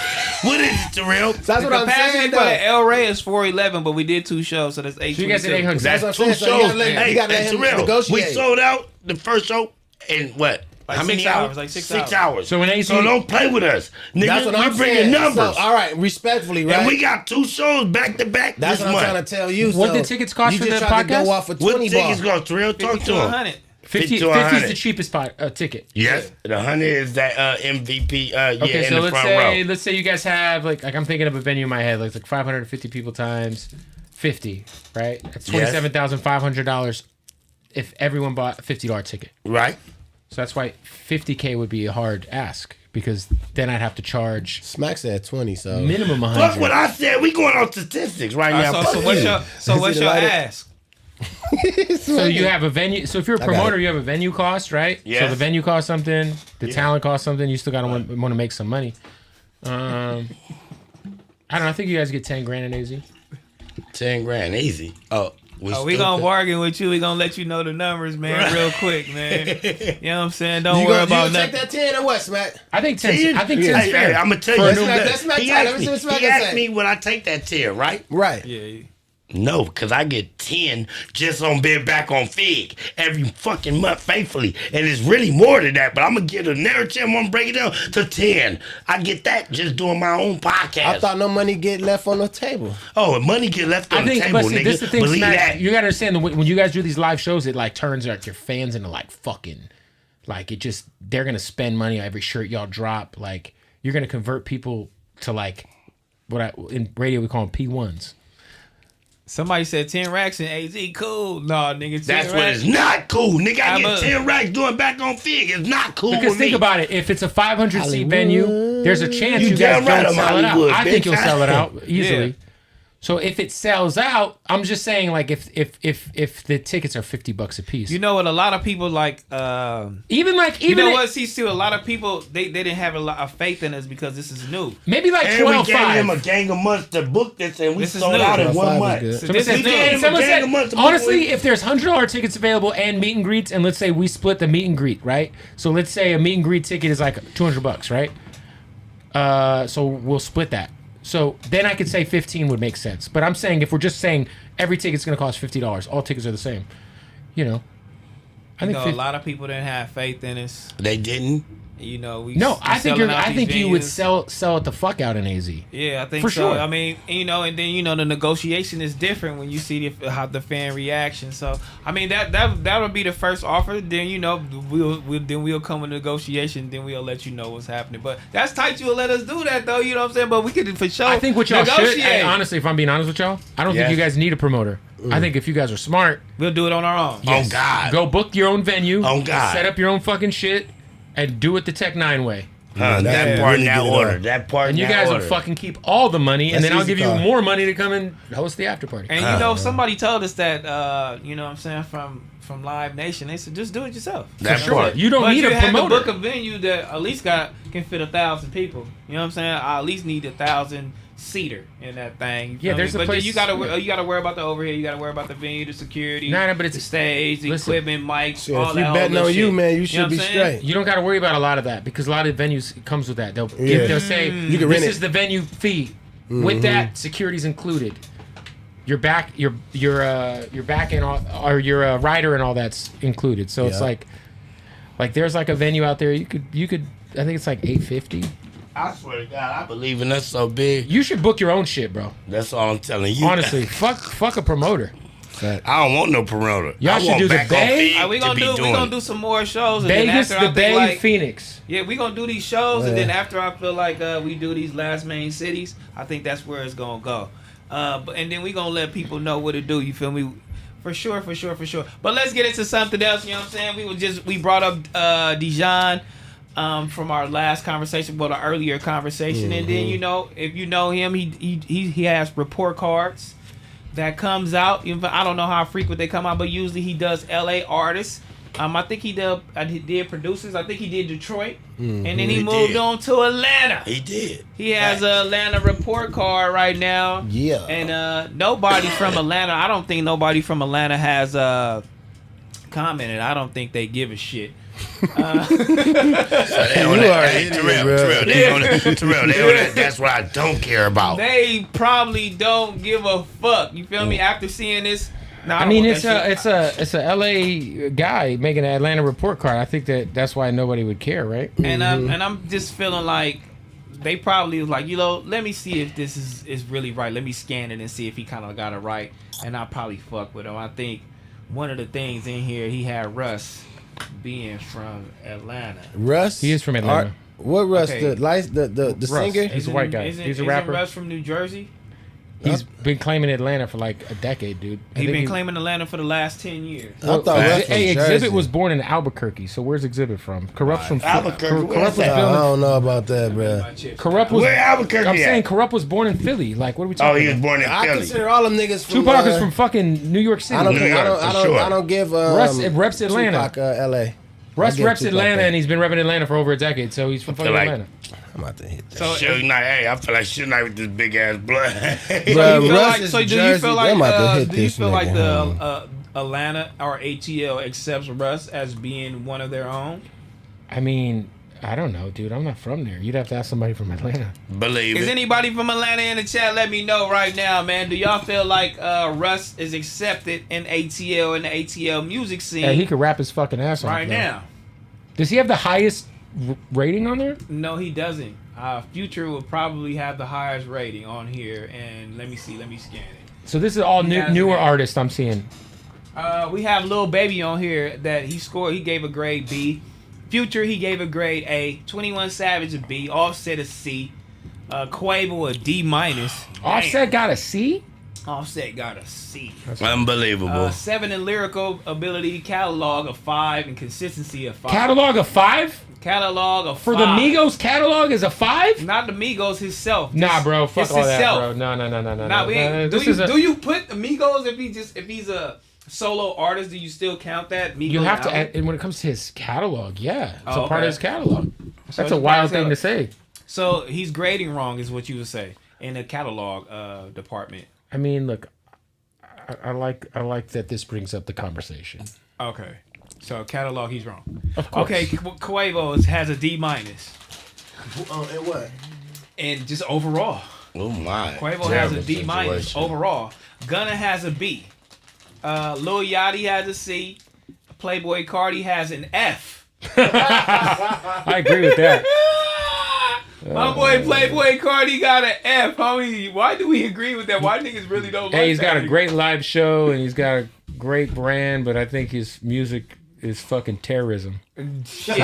What is it, T-Rell? That's what I'm saying. For the El Rey is 411, but we did 2 shows, so that's 8. So you guys said 800. That's 2 shows. You gotta let him negotiate. We sold out the first show in what? Like how many 6 hours? Like 6 hours. So when AZ, so don't play with us, nigga. That's what I'm bringing saying. numbers. So, all right, respectfully, right? And we got 2 shows back to back. That's this what month. I'm trying to tell you. What did tickets cost for the podcast? Go off for 20 what tickets cost? T-Rell, talk to him. 50 is the cheapest ticket. Yes, the 100 is that MVP. Okay, so in the front row. let's say you guys have like I'm thinking of a venue in my head, like 550 people times 50, right? That's $27,500 if everyone bought a $50 ticket. Right. So that's why $50K would be a hard ask because then I'd have to charge. Smac said 20, so minimum 100. Fuck what I said. We going on statistics right now. So what's your ask? So you have a venue. So if you're a promoter, you have a venue cost, right? Yes. So the venue costs something, the talent costs something. You still gotta want to make some money. I don't know. I think you guys get 10 grand in AZ. 10 grand, easy. We gonna bargain with you. We gonna let you know the numbers, man, real quick, man. You know what I'm saying? Don't worry about nothing. nothing. Take that 10 or what, Smac? I think 10. I think 10's fair. Hey, I'm gonna tell you. He asked me would I take that 10, right? Right. Yeah. No, because I get 10 just on being back on Fig every fucking month faithfully. And it's really more than that, but I'm going to get a narrative. I'm going to break it down to 10. I get that just doing my own podcast. I thought no money get left on the table. Oh, money get left on the table, nigga. This is the thing, Believe Smac, that. you got to understand, when you guys do these live shows, it like turns like your fans into like fucking, like it just, they're going to spend money on every shirt y'all drop. Like you're going to convert people to like, in radio we call them P1s. Somebody said 10 racks in AZ. Cool. No, nigga, 10 That's racks. what it's not cool, nigga. I get 10 racks doing back on Fig. It's not cool Because with think me. about it. If it's a 500-seat venue, there's a chance you guys damn right don't I'm sell it out. Hollywood, I think bitch. you'll sell it out easily. Yeah. So if it sells out, I'm just saying, like, if the tickets are $50 a piece, You know what? A lot of people like. even You know what? See, a lot of people they didn't have a lot of faith in us because this is new. maybe like And we 12 gave them a 5. gang of months to book this, and we This is sold new. out in 1 12.5 month. is So good. this is We gave new. them a gang of months to book Honestly, with. if there's $100 tickets available and meet and greets, and let's say we split the meet and greet, right? So let's say a meet and greet ticket is like $200, right? So we'll split that. So then I could say 15 would make sense. But I'm saying if we're just saying every ticket's going to cost $50, all tickets are the same. You know, I think A lot of people didn't have faith in us. They didn't. You know, we. No, we I think selling out these you would venues. sell it the fuck out in AZ. Yeah, I think For so. sure. I mean, and then the negotiation is different when you see how the fan reaction. So I mean that would be the first offer. Then we'll come with negotiation. Then we'll let you know what's happening. But that's tight. You'll let us do that though. You know what I'm saying? But we could for sure. I think what y'all should. negotiate. Honestly, if I'm being honest with y'all, I don't think you guys need a promoter. I think if you guys are smart, We'll do it on our own. Oh, God. go book your own venue. Oh, God. Set up your own fucking shit and do it the Tech 9 way. That part in that order. That part And in you that guys order. will fucking keep all the money, and That's then I'll easy give you call. more money to come and host the after party. And somebody told us that you know what I'm saying from Live Nation. They said just do it yourself. That Sure. part. You don't But need you a had to promoter. book a venue that at least can fit 1,000 people. You know what I'm saying? I at least need 1,000 cedar in that thing. You Yeah, feel there's me? a But place- you gotta worry about the overhead. You gotta worry about the venue, the security, No, but it's the stage, the listen. equipment, mics, Shit, all if that. you all betting that on you, shit. man, you know should what be I'm saying? straight. You don't got to worry about a lot of that because a lot of venues it comes with that. They'll say You can this rent is it. the venue fee. With that, security's included. Your back and all, or your rider and all that's included. So it's like there's like a venue out there. You could. I think it's like $850. I swear to God, I believe in us so big. You should book your own shit, bro. That's all I'm telling you. Honestly, fuck a promoter. I don't want no promoter. Y'all I should want do the Back on Bay. Fig We to be doing gonna it. do some more shows. And then Vegas, after, I the think, Bay, like, Phoenix. yeah, we gonna do these shows, and then after I feel like we do these last main cities, I think that's where it's gonna go. And then we gonna let people know what to do. You feel me? For sure. But let's get into something else. You know what I'm saying? We brought up Dejon from our last conversation, but an earlier conversation, and then if you know him, he has report cards that comes out. I don't know how frequent they come out, but usually he does LA artists. I think he did producers. I think he did Detroit, and then he moved on to Atlanta. He did. He has an Atlanta report card right now. Yeah. And nobody from Atlanta. I don't think nobody from Atlanta has commented. I don't think they give a shit. Terrell, that's what I don't care about. They probably don't give a fuck. You feel me? After seeing this, I mean, it's a LA guy making an Atlanta report card. I think that's why nobody would care, right? And I'm just feeling like they probably was like, let me see if this is really right. Let me scan it and see if he kind of got it right. And I'll probably fuck with him. I think one of the things in here, he had Russ being from Atlanta. Russ? He is from Atlanta. What Russ? Okay. The Russ. singer? He's a white guy. He's a rapper. Russ from New Jersey? He's been claiming Atlanta for like a decade, dude. He's been claiming Atlanta for the last 10 years. I thought Russ from Hey, Jersey. Exhibit was born in Albuquerque, so where's Exhibit from? Corrupt's from Albuquerque, where's Corrupt was that? I born don't know about that, bro. in Corrupt was. Where Albuquerque I'm saying at? Corrupt was born in Philly. Like, what are we Oh, talking he was about? born in I Philly. consider all them niggas from Tupac is from fucking New York City. I don't New York, for sure. I don't give Russ reps Atlanta. Tupac, LA. Russ I get reps Tupac Atlanta, that. and he's been repping Atlanta for over a decade, so he's from fucking like- Atlanta. I'm about to hit that. So, Suge Knight, hey, I feel like Suge Knight with this big ass blood. Bruh, Russ is do you Jersey. feel I'm about to like hit do you this feel like nigga, the Atlanta or ATL accepts Russ as being one of their own? I mean, I don't know, dude. I'm not from there. You'd have to ask somebody from Atlanta. Believe Is it. anybody from Atlanta in the chat? Let me know right now, man. Do y'all feel like Russ is accepted in ATL and the ATL music scene Yeah, he could rap his fucking ass off right though. now? Does he have the highest rating on there? No, he doesn't. Future will probably have the highest rating on here, and let me scan it. So this is all He has newer it. artists I'm seeing. We have Lil Baby on here that he scored. He gave a grade B. Future, he gave a grade A. 21 Savage a B. Offset a C. Quavo a D minus. Offset got a C? Offset got a C. Unbelievable. 7 in lyrical ability, catalog of 5, and consistency of 5. Catalog of 5? Catalog of 5. For the Migos catalog is a 5? Not the Migos himself. Nah, bro. Fuck it's all that, himself. bro. No. Nah, This do you put Migos if he's a solo artist? Do you still count that? Migos You have to, album? and when it comes to his catalog, yeah, it's Oh, a part okay. of his catalog. So That's a it's wild part of thing to his- say. So he's grading wrong, is what you would say in the catalog department. I mean, look, I like that this brings up the conversation. Okay, so catalog, he's wrong. Of course. Okay, Quavo has a D minus, And what? and just overall, Oh my. Quavo has a Terrible D minus situation. overall. Gunna has a B. Lil Yachty has a C. Playboy Cardi has an F. I agree with that. My boy Playboy Cardi got an F, homie. Why do we agree with that? Why niggas really don't like Hey, he's got that? a great live show and he's got a great brand, but I think his music is fucking terrorism. Shit.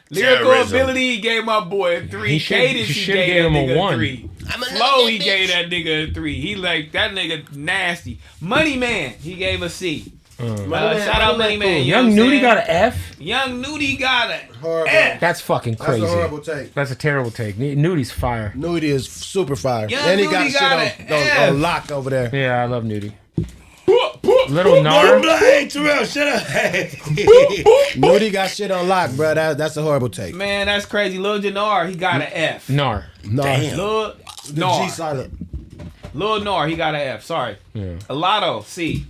Lyrical Terrorism. ability, he gave my boy a 3. He should- Cadence, he he should've gave gave that him a nigga 1. 3. I'm a Flow, nigga, he bitch. gave that nigga a 3. He like, that nigga nasty. Money Man, he gave a C. Shout out Money Man. you know Young what I'm Nudie saying? got an F? Young Nudie got a Horrible. F. That's fucking That's crazy. a horrible take. That's a terrible take. Nudie's fire. Nudie is super fire. Young and he got Nudie got shit an on F. lock over there. Yeah, I love Nudie. Little Nar. Hey, T-Rell, shut up. Nudie got shit on lock, bro. That's a horrible take. Man, that's crazy. Lil Janar, he got an F. Nar. Damn. Lil The Nar. G silent. Lil Nar, he got an F. Sorry. Yeah. Alotto, C.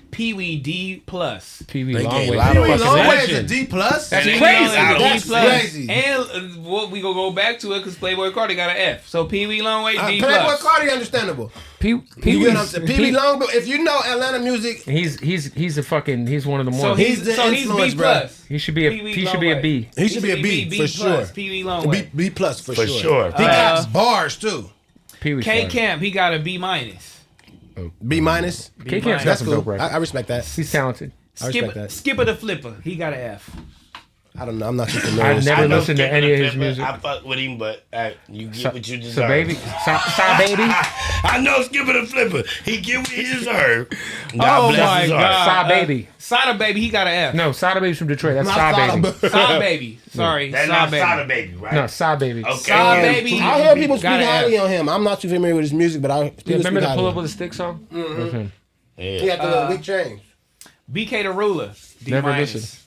Pee Wee, D plus. Pee Wee They Long gave Way. Lotto Pee Wee a Long Way is a Legend. D plus. That's And crazy. then That's D plus. crazy. And what we gonna go back to it because Playboy Cardi got an F. So Pee Wee Long Way, D Playboy plus. Cardi, understandable. Pee You get what I'm Wee's- saying? Pee Wee Long, but if you know Atlanta music, He's a fucking. He's one of the So more. he's the influence, B bro. plus. He should be a. Pee Wee He should Long be a Way. B. he should be a B for plus. sure. Pee Wee Long Way. B plus for For sure. sure. He got bars too. Pee Wee's K fine. Camp, he got a B minus. B minus. K Camp's got That's some cool. dope records. I respect that. He's talented. I respect that. Skipper the Flipper, he got an F. I don't know. I'm not too familiar. I've with never I know listened to Skipper any the of his Flipper. music. I fuck with him, but you get what you deserve. So baby, Sa baby, I know Skipper the Flipper. He get what he deserve. God Oh bless my his heart. God. Sa baby. Sada Baby, he got an F. No, Sada Baby's from Detroit. That's Not Sa Sada Baby. Sada Baby. Sorry, That's Sada not Baby. Sada Baby, right? No, Sa Baby. Okay. Sada yeah. Baby. I hear people speak got an highly F. on him. I'm not too familiar with his music, but I Yeah, people remember speak the highly Pull on Up him. with a Stick song? That's him. He got the little big chain. BK the Ruler, D Never minus. listened.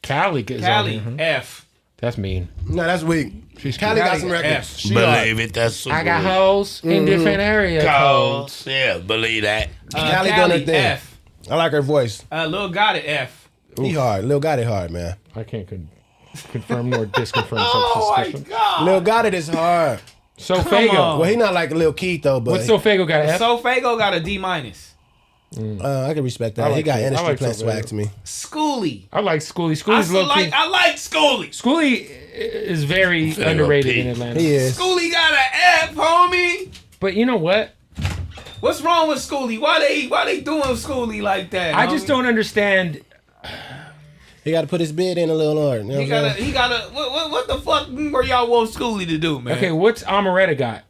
Cali gets Cali, on here, huh? F. That's mean. No, that's weak. Cali got some records. F. She hard. Believe it. That's super. I got hoes in different area codes. Yeah, believe that. Cali done her thing. F. I like her voice. Lil Gotti, F. He hard. Lil Gotti hard, man. I can't confirm nor disconfirm Oh such my suspicion. God. Lil Gotti is hard. So on. Fago. Well, he not like Lil Keith though, but What's So Fago got an F? So Fago got a D minus. I can respect that. I like he got that. I industry like plant Sylvia. swag to me. Schoolie. I like Schoolie. I Schoolie's still low key. I like Schoolie. Schoolie is very underrated in Atlanta. He is. Schoolie got an F, homie. But you know what? What's wrong with Schoolie? Why they doing Schoolie like that? I just homie? don't understand. He got to put his bid in a little hard. You know He what I'm gotta. saying? He gotta. What the fuck were y'all want Schoolie to do, man? Okay, what's Amaretta got?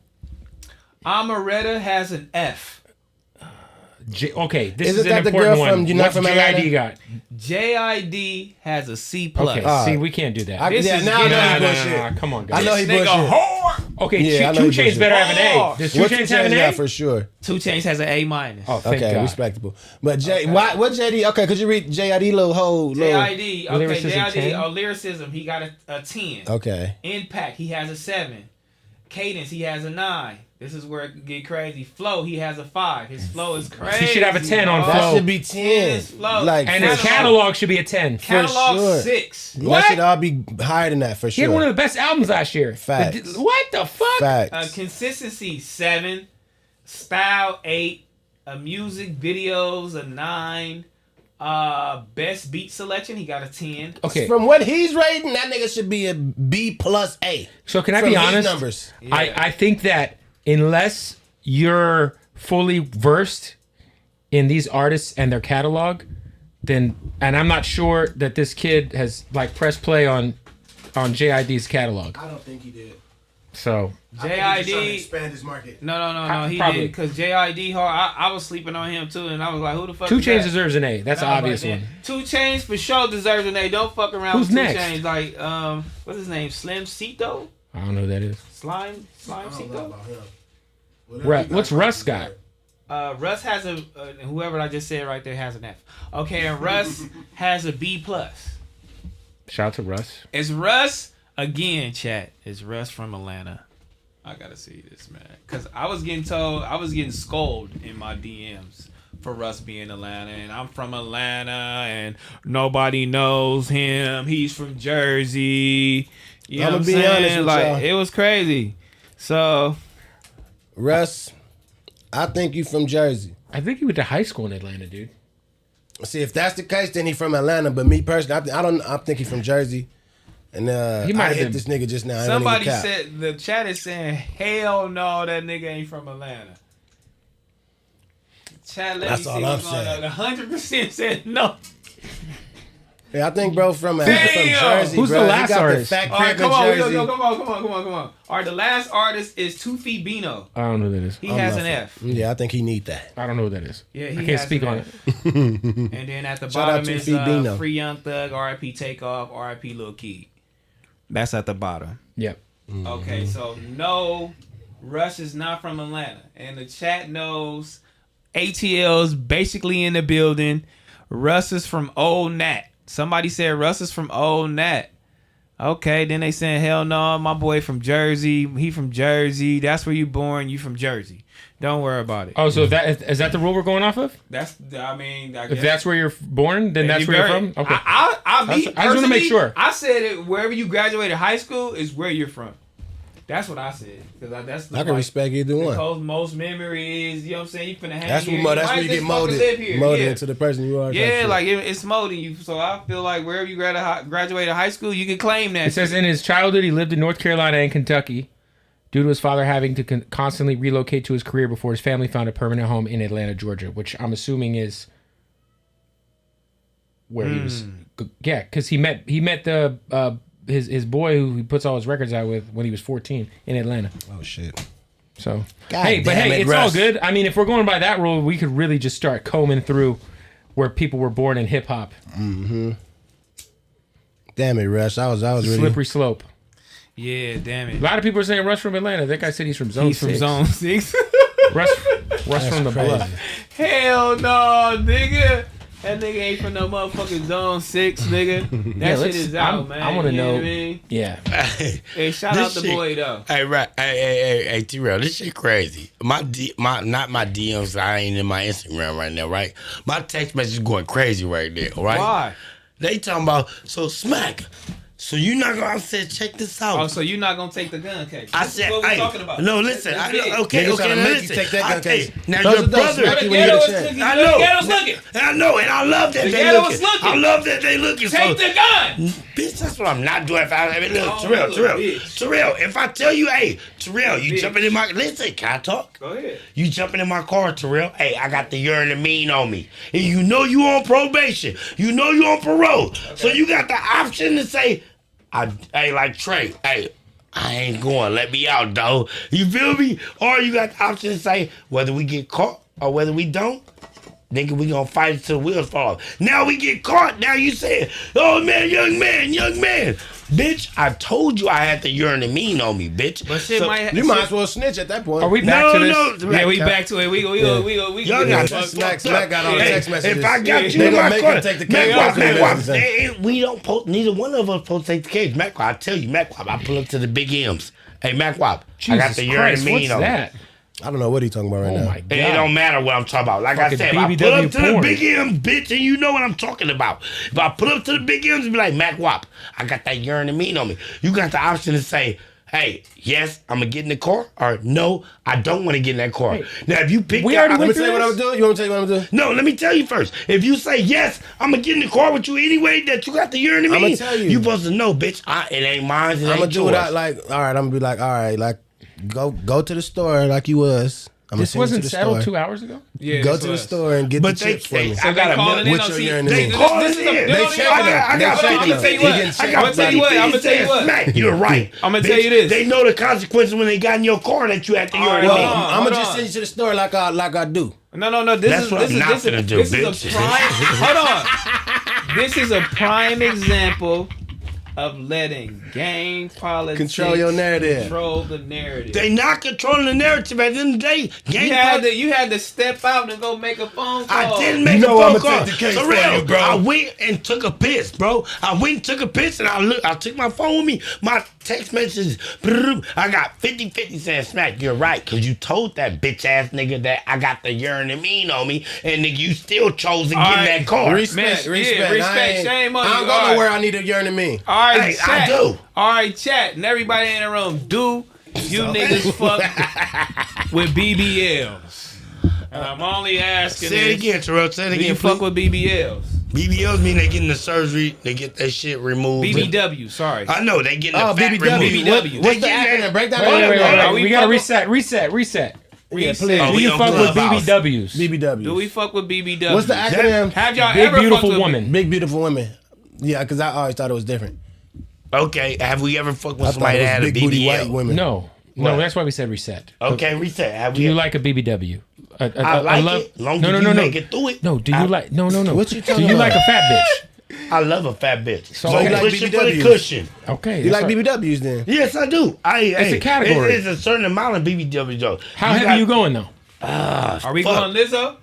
Amaretta has an F. Okay, this Isn't is that an the important girl one. from- you're not What's from JID Atlanta? got? JID has a C plus. Okay, see, we can't do that. This is now I know getting- he bullshit. Come on, I guys. know he Nigga bullshit. hard. Okay, Yeah, I know Two he Chainz bullshit. better have an Oh. A. Does Two What Chainz have an got A? for sure? 2 Chainz has an A minus. Oh, thank Okay, God. respectable. But what JD? Okay, could you read JID little whole? JID, okay, Lyricism JID, 10? lyricism, he got a 10. Okay. Impact, he has a 7. Cadence, he has a 9. This is where it can get crazy. Flow, he has a 5. His flow is crazy. He should have a 10 on dog. That flow. should be 10. His flow. Like, And for his sure. catalog should be a 10. Catalog sure. 6. That should all be higher than that for He had sure. one of the best albums last year. Facts. What the fuck? Facts. Consistency 7. Style 8. Music videos a 9. Best beat selection, he got a 10. Okay, From what he's rating, that nigga should be a B plus A. so can I From be his honest? numbers. I think that unless you're fully versed in these artists and their catalog, then, and I'm not sure that this kid has like pressed play on JID's catalog. I don't think he did. So JID. expand his market. No, he Probably. did because JID hard. I was sleeping on him too, and I was like, "Who the fuck?" 2 is Chainz that? deserves an A. That's an And I was obvious like, one. man, 2 Chainz for sure deserves an A. Don't fuck around Who's with 2 next? Chainz. Like, what's his name? Slim Cito? I don't know who that is. Slime Cito? What's Russ got? Russ has a whoever I just said right there has an F. Okay, and Russ has a B plus. Shout out to Russ. It's Russ again, chat. It's Russ from Atlanta. I gotta see this, man, because I was getting scolded in my DMs for Russ being Atlanta, and I'm from Atlanta, and nobody knows him. He's from Jersey. You know I'ma what I'm be saying? honest with Like y'all. it was crazy. So Russ, I think you from Jersey. I think he went to high school in Atlanta, dude. See, if that's the case, then he from Atlanta. But me personally, I think he from Jersey. And He might I have hit been- this nigga just now. I ain't somebody even cap. said the chat is saying, "Hell no, that nigga ain't from Atlanta." Chat, let That's me all see I'm what's going saying. on. 100% said no. Yeah, I think bro from Damn. Jersey. Who's bro. the He last got the artist? fat All right, crib come in on, Jersey. come on. All right, the last artist is 2 Feet Bino. I don't know who that is. He has an not- F. Yeah, I think he need that. I don't know who that is. Yeah, I he can't has speak an on F. it. And then at the Shout out bottom to is Fibino. Free Young Thug, R.I.P. Takeoff, R.I.P. Lil Key. That's at the bottom. Yep. Okay, so no, Russ is not from Atlanta, and the chat knows ATL's basically in the building. Russ is from Old Nat. Somebody said Russ is from Old Nat. Okay, then they saying hell no, my boy from Jersey. He from Jersey. That's where you born. You from Jersey. Don't worry about it. Oh, so is that the rule we're going off of? That's I guess. If that's where you're born, then that's where you're from. Okay. I just want to make sure. I said it. Wherever you graduated high school is where you're from. That's what I said. Because I can respect either one. Because most memories, you know what I'm saying? You finna hang That's here. where you get molded into the person you are. Yeah, like it's molding you. So I feel like wherever you graduated high school, you can claim that. It says in his childhood, he lived in North Carolina and Kentucky due to his father having to constantly relocate to his career before his family found a permanent home in Atlanta, Georgia, which I'm assuming is where he was. Yeah, because he met the his boy who he puts all his records out with when he was 14 in Atlanta. Oh shit. So God damn it's all good. I mean, if we're going by that rule, we could really just start combing through where people were born in hip hop. Mm-hmm. Damn it, Russ. I was really slippery slope. Yeah, damn it. A lot of people are saying Russ from Atlanta. That guy said he's from Zone 6. He's from Zone 6. Russ from the bluff. Hell no, nigga. That nigga ain't from no motherfucking Zone 6, nigga. That shit is out, man. I want to know. What I mean? Yeah. Hey, shout out the boy, though. Hey, right. Hey, T-Rell, this shit crazy. Not my DMs. I ain't in my Instagram right now, right? My text message is going crazy right there, right? Why? They talking about, so Smac. So you not gonna? I said, check this out. Oh, so you not gonna take the gun case? I said, what we talking about. No, listen. Okay, listen. Take that gun case. Now your brother. I know, and I love that they looking. I love that they looking. Take the gun, bitch. That's what I'm not doing. If I look, T-Rell. If I tell you, hey, T-Rell, you jumping in my. Listen, can I talk? Go ahead. You jumping in my car, T-Rell. Hey, I got the urine and mean on me, and you know you on probation. You know you on parole. Okay. So you got the option to say. Hey, like Trey, hey, I ain't going. Let me out, dog. You feel me? Or you got the option to say whether we get caught or whether we don't. Nigga, we gonna fight until the wheels fall off. Now we get caught. Now you say, oh man, young man. Bitch, I told you I had the urine and mean on me, bitch. But shit, you might as well snitch at that point. Are we back to this? Yeah, we back to it. We go. Y'all got Smac got all the text messages. If I got you in my car, take the cage. We don't post. Neither one of us supposed to take the cage. Mac, I tell you, Mac, I pull up to the big M's. Hey, Mac, I got the urine and mean on me. I don't know what he's talking about right now. My God. It don't matter what I'm talking about. Like I said, if I pull up to the big M's, bitch, and you know what I'm talking about. If I pull up to the big M's and be like, Mac Wop, I got that urine and mean on me. You got the option to say, hey, yes, I'm going to get in the car, or no, I don't want to get in that car. Hey, now, if you pick that, I'm going to tell you what I'm doing. You want me to tell you what I'm doing? No, let me tell you first. If you say, yes, I'm going to get in the car with you anyway, that you got the urine and mean, I'm going to tell you. You supposed to know, bitch, it ain't mine, it ain't yours. I'm going to do it all right, I'm going to be like, all right, like, go to the store like you was. This wasn't settled 2 hours ago? Yeah, go to the store and get the chips for me. I got calling in. They call it in. They checking it. I got 50. I'm going to tell you what. Smac, you're right. I'm going to tell you this. They know the consequences when they got in your car that you had to urine. I'm going to just send you to the store like I do. No. This is a prime. Hold on. This is a prime example of letting gang politics control your narrative. Control the narrative. They not controlling the narrative. At the end of the day, you had to step out and go make a phone call. I didn't make a phone call. For real, bro. I went and took a piss, bro. I went and took a piss, and I took my phone with me. My text messages, I got 50-50 saying, Smac, you're right, because you told that bitch ass nigga that I got the urine and mean on me, and nigga, you still chose to get in that car. Respect. Shame on you. I don't go nowhere I need a urine and mean. All right, chat. I do. All right, chat, and everybody in the room, niggas fuck with BBLs? And I'm only asking. Say it again, T-Rell. Say it again. Do you fuck with BBLs? BBLs mean they getting the surgery, they get that shit removed. BBW, sorry. I know, they getting the fat removed. What's the acronym? Break that down. We gotta reset. Yeah, please. Do you fuck with BBWs? BBWs. Do we fuck with BBWs? What's the acronym? Have y'all Big ever beautiful fucked woman? Big beautiful women. Yeah, because I always thought it was different. Okay, have we ever fucked with somebody that had a big booty white BBL? women. No, that's why we said reset. Okay, reset. Do you like a BBW? I like it. Long as you make it through it. No, do you like? No. What you talking Do you about? like a fat bitch? I love a fat bitch. So you like pushing for the BBWs? cushion. Okay, You like BBWs then? Yes, I do. It's a category. It's a certain amount of BBW though. How heavy you going though? Are we going Lizzo?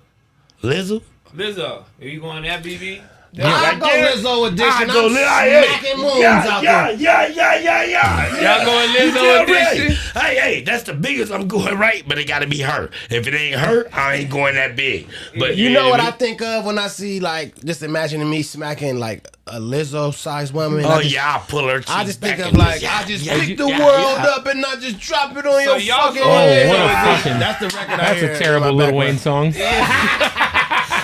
Lizzo? Lizzo, are you going that, BB? I go Lizzo edition. I go I'm smacking moons out there. Yeah. Y'all going Lizzo edition? Hey, that's the biggest I'm going right, but it got to be her. If it ain't her, I ain't going that big. But You know what I think of when I see, like, just imagining me smacking, like, a Lizzo-sized woman? Oh, yeah, I'll pull her. I just think of, like, I just pick the world up and not just drop it on your y'all fucking go- head. what a fucking- That's the record I That's hear a in terrible my Lil Wayne background. song.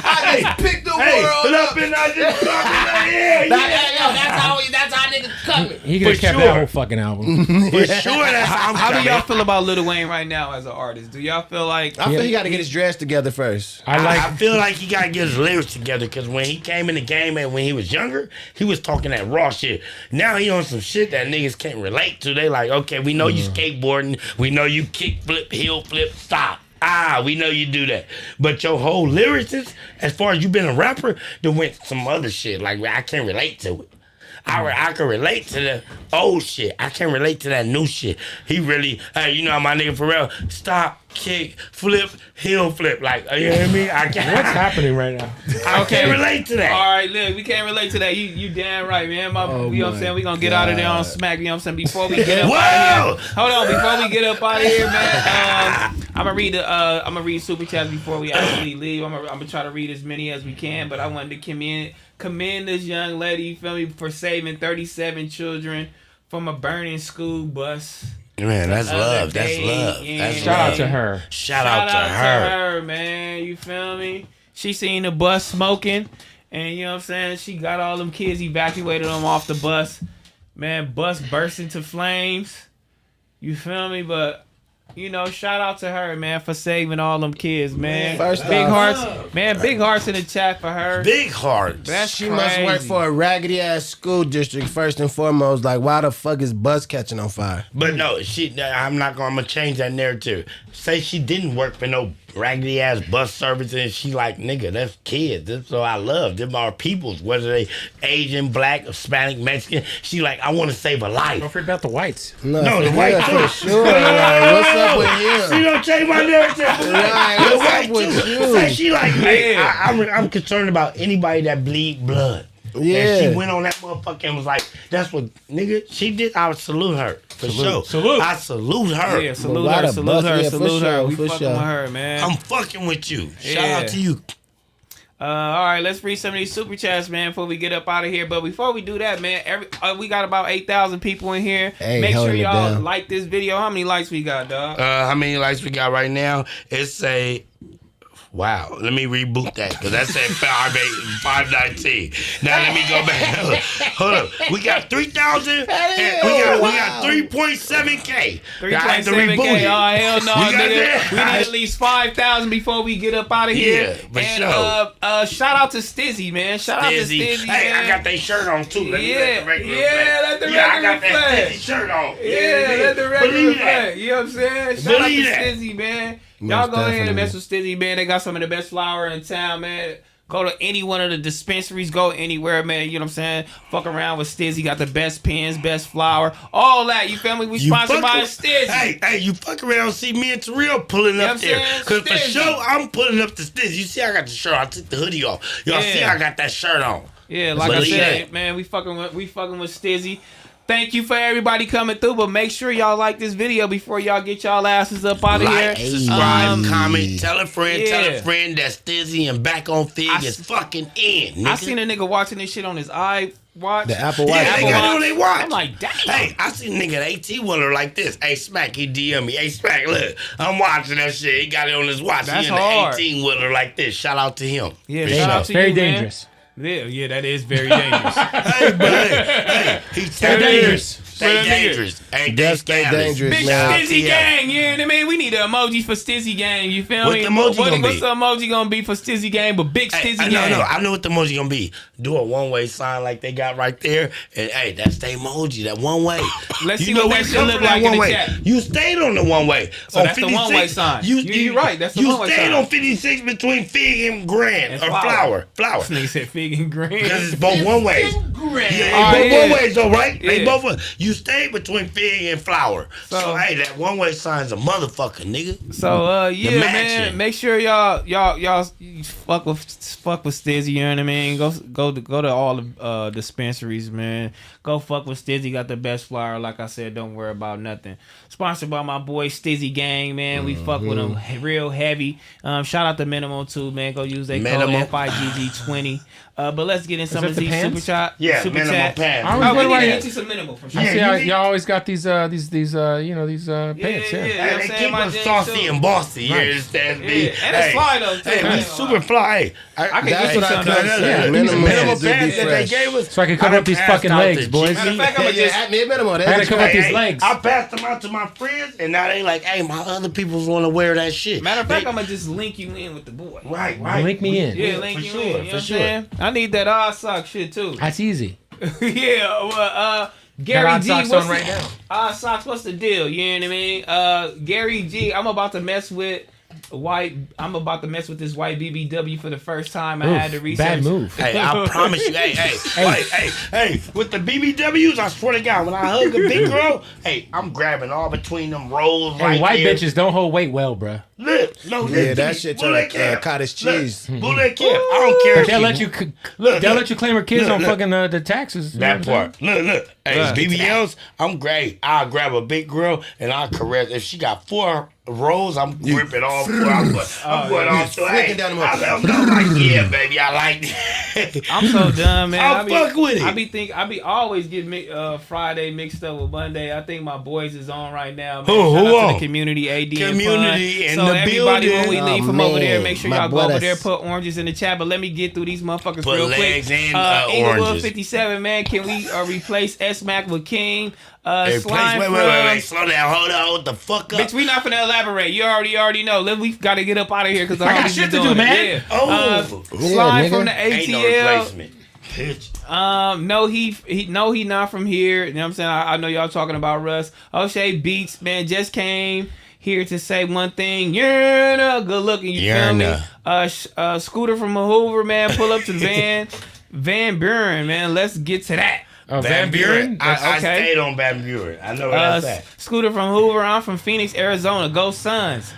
I just pick the world up. and I just drop it. That's how niggas cut me. He could have For kept sure. that whole fucking album. For sure, that's how I'm How do y'all coming. feel about Lil Wayne right now as an artist? Do y'all feel like I feel he got to get his dress together first. I feel like he gotta get his lyrics together because when he came in the game and when he was younger, he was talking that raw shit. Now he on some shit that niggas can't relate to. They like, okay, we know you skateboarding, we know you kick flip, heel flip, stop. We know you do that. But your whole lyrics, as far as you been a rapper, then went some other shit. Like I can't relate to it. I can relate to the old shit. I can't relate to that new shit. He really, hey, you know how my nigga Pharrell, stop, kick, flip, heel flip. Like, you hear me? I can't. What's happening right now? I can't relate to that. all right, look, we can't relate to that. You damn right, man. You know what I'm saying? We gonna get out of there on Smac, you know what I'm saying? Before we get up out of here. Hold on, before we get up out of here, man. I'm gonna read super chats before we actually leave. I'm gonna try to read as many as we can, but I wanted to commend this young lady, you feel me, for saving 37 children from a burning school bus. Man, that's Other love. That's day, love. yeah. That's Shout love. out to her. Shout out to her. Man. You feel me? She seen the bus smoking, and you know what I'm saying? She got all them kids, evacuated them off the bus. Man, bus burst into flames. You feel me? But you know, shout out to her, man, for saving all them kids, man. First big off, hearts, man. Big hearts in the chat for her. Big heart. That's She crazy. must work for a raggedy ass school district first and foremost. Like, why the fuck is bus catching on fire? But no, I'm gonna change that narrative. Say she didn't work for no raggedy ass bus service and she like, nigga, that's kids. That's what I love. Them are peoples, whether they Asian, black, Hispanic, Mexican. She like, I want to save a life. Don't forget about the whites. No, the white for too. sure. Like, what's up with She him? don't change my narrative. Right, The what's white up with too. you? Say she like, hey, Yeah. I'm concerned about anybody that bleed blood. Yeah. And she went on that motherfucker and was like, that's what, nigga, she did. I would salute her. For sure. Salute. I salute her. Yeah, salute Why her, the salute bus? her, Yeah, for salute her. sure, We for fucking sure. with her, man. I'm fucking with you. Shout Yeah. out to you. All right, let's read some of these super chats, man, before we get up out of here. But before we do that, man, we got about 8,000 people in here. Hey, Make sure holding it y'all down. like this video. How many likes we got, dog? How many likes we got right now? It's a wow. Let me reboot that because that's at 519. Now let me go back. Hold up. We got 3,000. And we got 3.7K. I had to 3.7K. reboot it. Oh, hell no, We got nigga. that. We need at least 5,000 before we get up out of here. Yeah, for and, shout out to Stizzy, man. Shout out to Stizzy. Stizzy, Hey, man. I got that shirt on too. Let me let the regular let the reflect. I regular got that reflect. Stizzy shirt on. Yeah, let the regular Believe that. reflect. You know what I'm saying? Shout Believe out to that. Stizzy, man. Y'all Most go ahead and definitely. mess with Stizzy, man. They got some of the best flour in town, man. Go to any one of the dispensaries. Go anywhere, man. You know what I'm saying? Fuck around with Stizzy. Got the best pens, best flour. All that. You feel me? We sponsored by Stizzy. Hey, you fuck around, see me and T-Rell pulling know up what I'm there. saying? Because for Stizzy. sure, I'm pulling up to Stizzy. You see, I got the shirt. I took the hoodie off. Y'all see, Yeah. I got that shirt on. Yeah, like Believe I said, that. man, we fucking with Stizzy. Thank you for everybody coming through, but make sure y'all like this video before y'all get y'all asses up out of here. Like, subscribe, Um, comment, tell a friend yeah. that Stizzy and Back on Fig is fucking in. Nigga. I seen a nigga watching this shit on his iWatch. The Apple Watch. Yeah, they got it on their watch. I'm like, damn. Hey, I seen a nigga at AT-Wheeler like this. Hey, Smac, he DM me. Hey, Smac, look, I'm watching that shit. He got it on his watch. That's he in hard. the 18-wheeler like this. Shout out to him. Yeah, For shout sure. out to Very you, man. dangerous. Yeah, that is very dangerous. Hey, but hey, he's Stay dangerous. Stay But, nigga, dangerous. Hey, Just stay dangerous, Big man. Stizzy gang, you know what I mean? We need an emoji for Stizzy gang, you feel What me? the emoji gonna What's be? the emoji gonna be for Stizzy gang, but big Hey, Stizzy gang? I know what the emoji gonna be. Do a one-way sign like they got right there, and hey, that's the emoji. That one way. Let's see you know what that we shit come look from like in the one-way. chat. You stayed on the one way. So on that's the one-way sign. You're right, that's the you one-way stayed sign. on 56 between Fig and Grand And or flour. Flour. This nigga said fig and green. Because it's both one way. Yeah, both one ways though, right? They Yeah. both. You stay between fig and flower. So hey, that one way sign's a motherfucker, nigga. So yeah, matching. man. Make sure y'all fuck with Stizzy. You know what I mean? Go to all the dispensaries, man. Go fuck with Stizzy. Got the best flower. Like I said, don't worry about nothing. Sponsored by my boy Stizzy Gang, man. We fuck with them real heavy. Shout out to Minimum too, man. Go use their code FIGG20. But let's get in some of these super chat. Yeah, super Minimum chat. Pants. I We was need to wondering- get you some Minimum for sure. I see y'all always got these pants. Yeah. Hey, You know what they I'm keep saying? My us jeans, saucy too. and bossy. You understand me? Yeah, and it's fly though, too. Hey, we Man. super fly. Hey, I can That's get you what I some. cut. Yeah, Minimum minimum pants do be pants that they fresh. gave us. So I can cover up these fucking legs, boys. Matter of fact, I'ma just At me minimum. I gotta cover up these Hey, legs. I passed them out to my friends, and now they like, hey, my other people's want to wear that shit. matter of fact, I'm gonna just link you in with the boy. Right. Link me in. Yeah, link for you sure, in. You know for what I'm sure. saying? I need that odd sock shit too. That's easy. Yeah, well, Gary Got G, odd socks what's on right now. Odd socks, what's the deal? You know what I mean? Gary G, I'm about to mess with this white BBW for the first time. I had to research. Bad move. Hey, I promise you. Hey, with the BBWs, I swear to God, when I hug a big girl, hey, I'm grabbing all between them rolls Hey, right white there. bitches don't hold weight well, bruh. Look, no, Yeah, listen that to me. shit Bullet turn like Kev. cottage Look, cheese. Bullet Kev. I don't care. But if they'll she- let you. Look, They'll let you claim her kids on look. fucking the taxes. You know That what I'm part. Look. Hey, Right. BBLs, I'm great. I'll grab a big girl and I'll caress. If she got 4 rolls, I'm gripping all 4. I'm going all through. Hey, flicking down them I let them know, like, yeah, baby, I like that. I'm so done, man. I'll fuck with it. I be always getting Friday mixed up with Monday. I think my boys is on right now, man. Who Shout out on? to the community, AD Community and in Pun. So the everybody, when building. we leave Oh, from over there, man. make sure My y'all go over brothers. there, put oranges in the chat. But let me get through these motherfuckers Put real quick. legs and, Inglewood oranges. 57, man. Can we replace Smac with King? Hey, Slime wait, from- slow down, hold the fuck up. Bitch, we not finna elaborate. You already know. We gotta get up out of here because I got shit to do, man. Yeah. Oh. Slime nigga. from the Ain't no ATL. replacement. Bitch. No, he not from here. You know what I'm saying? I know y'all talking about Russ. O'Shea Beats, man, just came here to say one thing. You're good looking. You feel me? Scooter from Hoover, man, pull up to the Van Buren, man. Let's get to that. Van Buren? I Okay. stayed on Van Buren. I know where that's at. Scooter from Hoover. I'm from Phoenix, Arizona. Go Suns.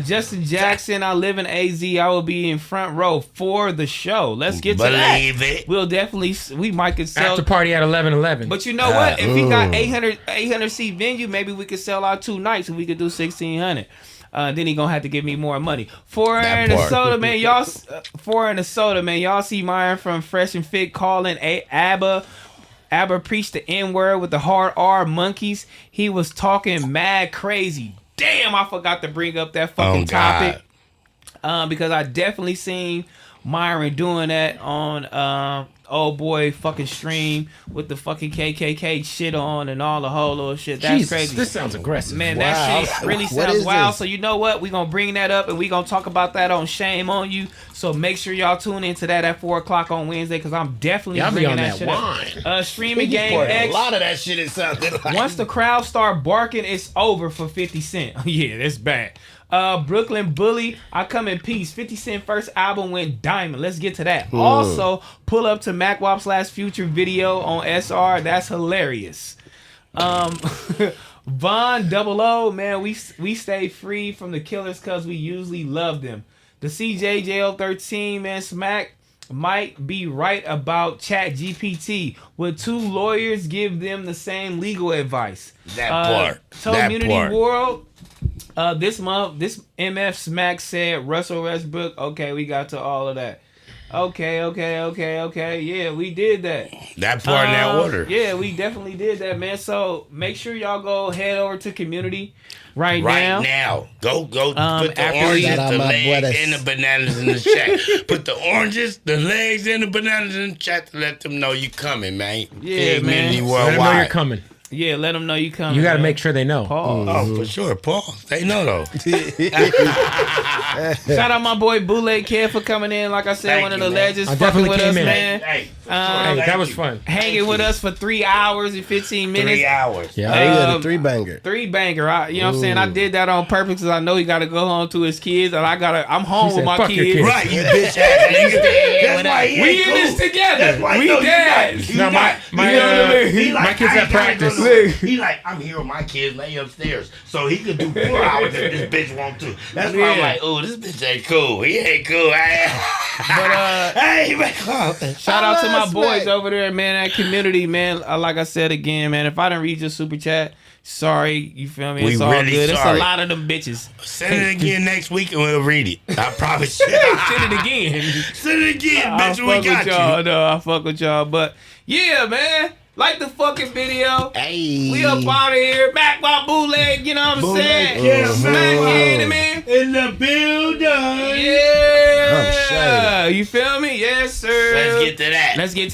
Justin Jackson. I live in AZ. I will be in front row for the show. Let's get to that. Believe it. We'll definitely. We might could sell. After party at 11:11. But you know what? If we got 800 seat venue, maybe we could sell out 2 nights and we could do 1,600. Then he gonna have to give me more money. For in the soda, man, y'all. For in the soda, man, y'all see mine from Fresh and Fit calling Abba preached the N-word with the hard R monkeys. He was talking mad crazy. Damn, I forgot to bring up that fucking topic. Because I definitely seen Myron doing that on old boy fucking stream with the fucking KKK shit on and all the whole little shit. That's Jesus, crazy. this sounds aggressive. Man, Wow. that shit really What sounds is wild. this? So you know what? We're going to bring that up and we're going to talk about that on Shame on You. So make sure y'all tune into that at 4 o'clock on Wednesday because I'm definitely Y'all be bringing on that that shit wine. up. Streaming You Game poured a X. lot of that shit. It sounded like. Once the crowd start barking, it's over for 50 Cent. Yeah, that's bad. Brooklyn Bully, I come in peace. 50 Cent first album went diamond. Let's get to that. Also, pull up to MacWop's Future video on SR. That's hilarious. Von 00, man, we stay free from the killers because we usually love them. The CJJL13, man, Smac might be right about ChatGPT. Would 2 lawyers give them the same legal advice? That part. Community World. This month, this MF Smac said Russell Westbrook. Okay, we got to all of that. Okay. Yeah, we did that. That part in that order. Yeah, we definitely did that, man. So make sure y'all go head over to community right now. Go put the after oranges, Shout out the my legs, brothers. and the bananas in the chat. Put the oranges, the legs, and the bananas in the chat to let them know you coming, man. Yeah, man. Community Let them know you're worldwide. coming. Yeah, let them know you coming. You got to man. make sure they know. Pause. Oh, for sure. Paul. They know, though. Shout out my boy Bootleg Kev for coming in. Like I said, Thank one of you, the man. legends I fucking definitely with came us, in. man. Hey, Hey, that was fun. Hanging with us for 3 hours and 15 minutes. 3 hours. Yeah. Hey, you got a 3-banger. 3-banger. You know what I'm saying? I did that on purpose because I know he got to go home to his kids, and I'm home He with said, my "Fuck your kids. kids." Right, you bitch ass. That's why he We ain't in this cool. together. That's why We no, you dads. not. You No, not. my You know what I mean? my He like, kids I at ain't gotta practice. go to- He like, I'm here with my kids, lay upstairs. So he could do 4 hours if this bitch want to. That's why I'm Yeah. like, oh, this bitch ain't cool. He ain't cool. But Hey, man, come on. shout out to my Smac. boys over there, man. That community, man. Like I said again, man. If I didn't read your super chat, sorry. You feel me? We It's all really good. It's sorry. a lot of them bitches. Send it again next week and we'll read it. I promise you. Send it again. Send it again, I bitch. fuck We with got y'all. you. No, I fuck with y'all. But yeah, man. Like the fucking video. Hey. We up out of here. Back by Bootleg. You know what I'm saying? Yeah, Smac man. man. In the building. Yeah. I'm shady. You feel me? Yes, sir. Let's get to that. Let's get to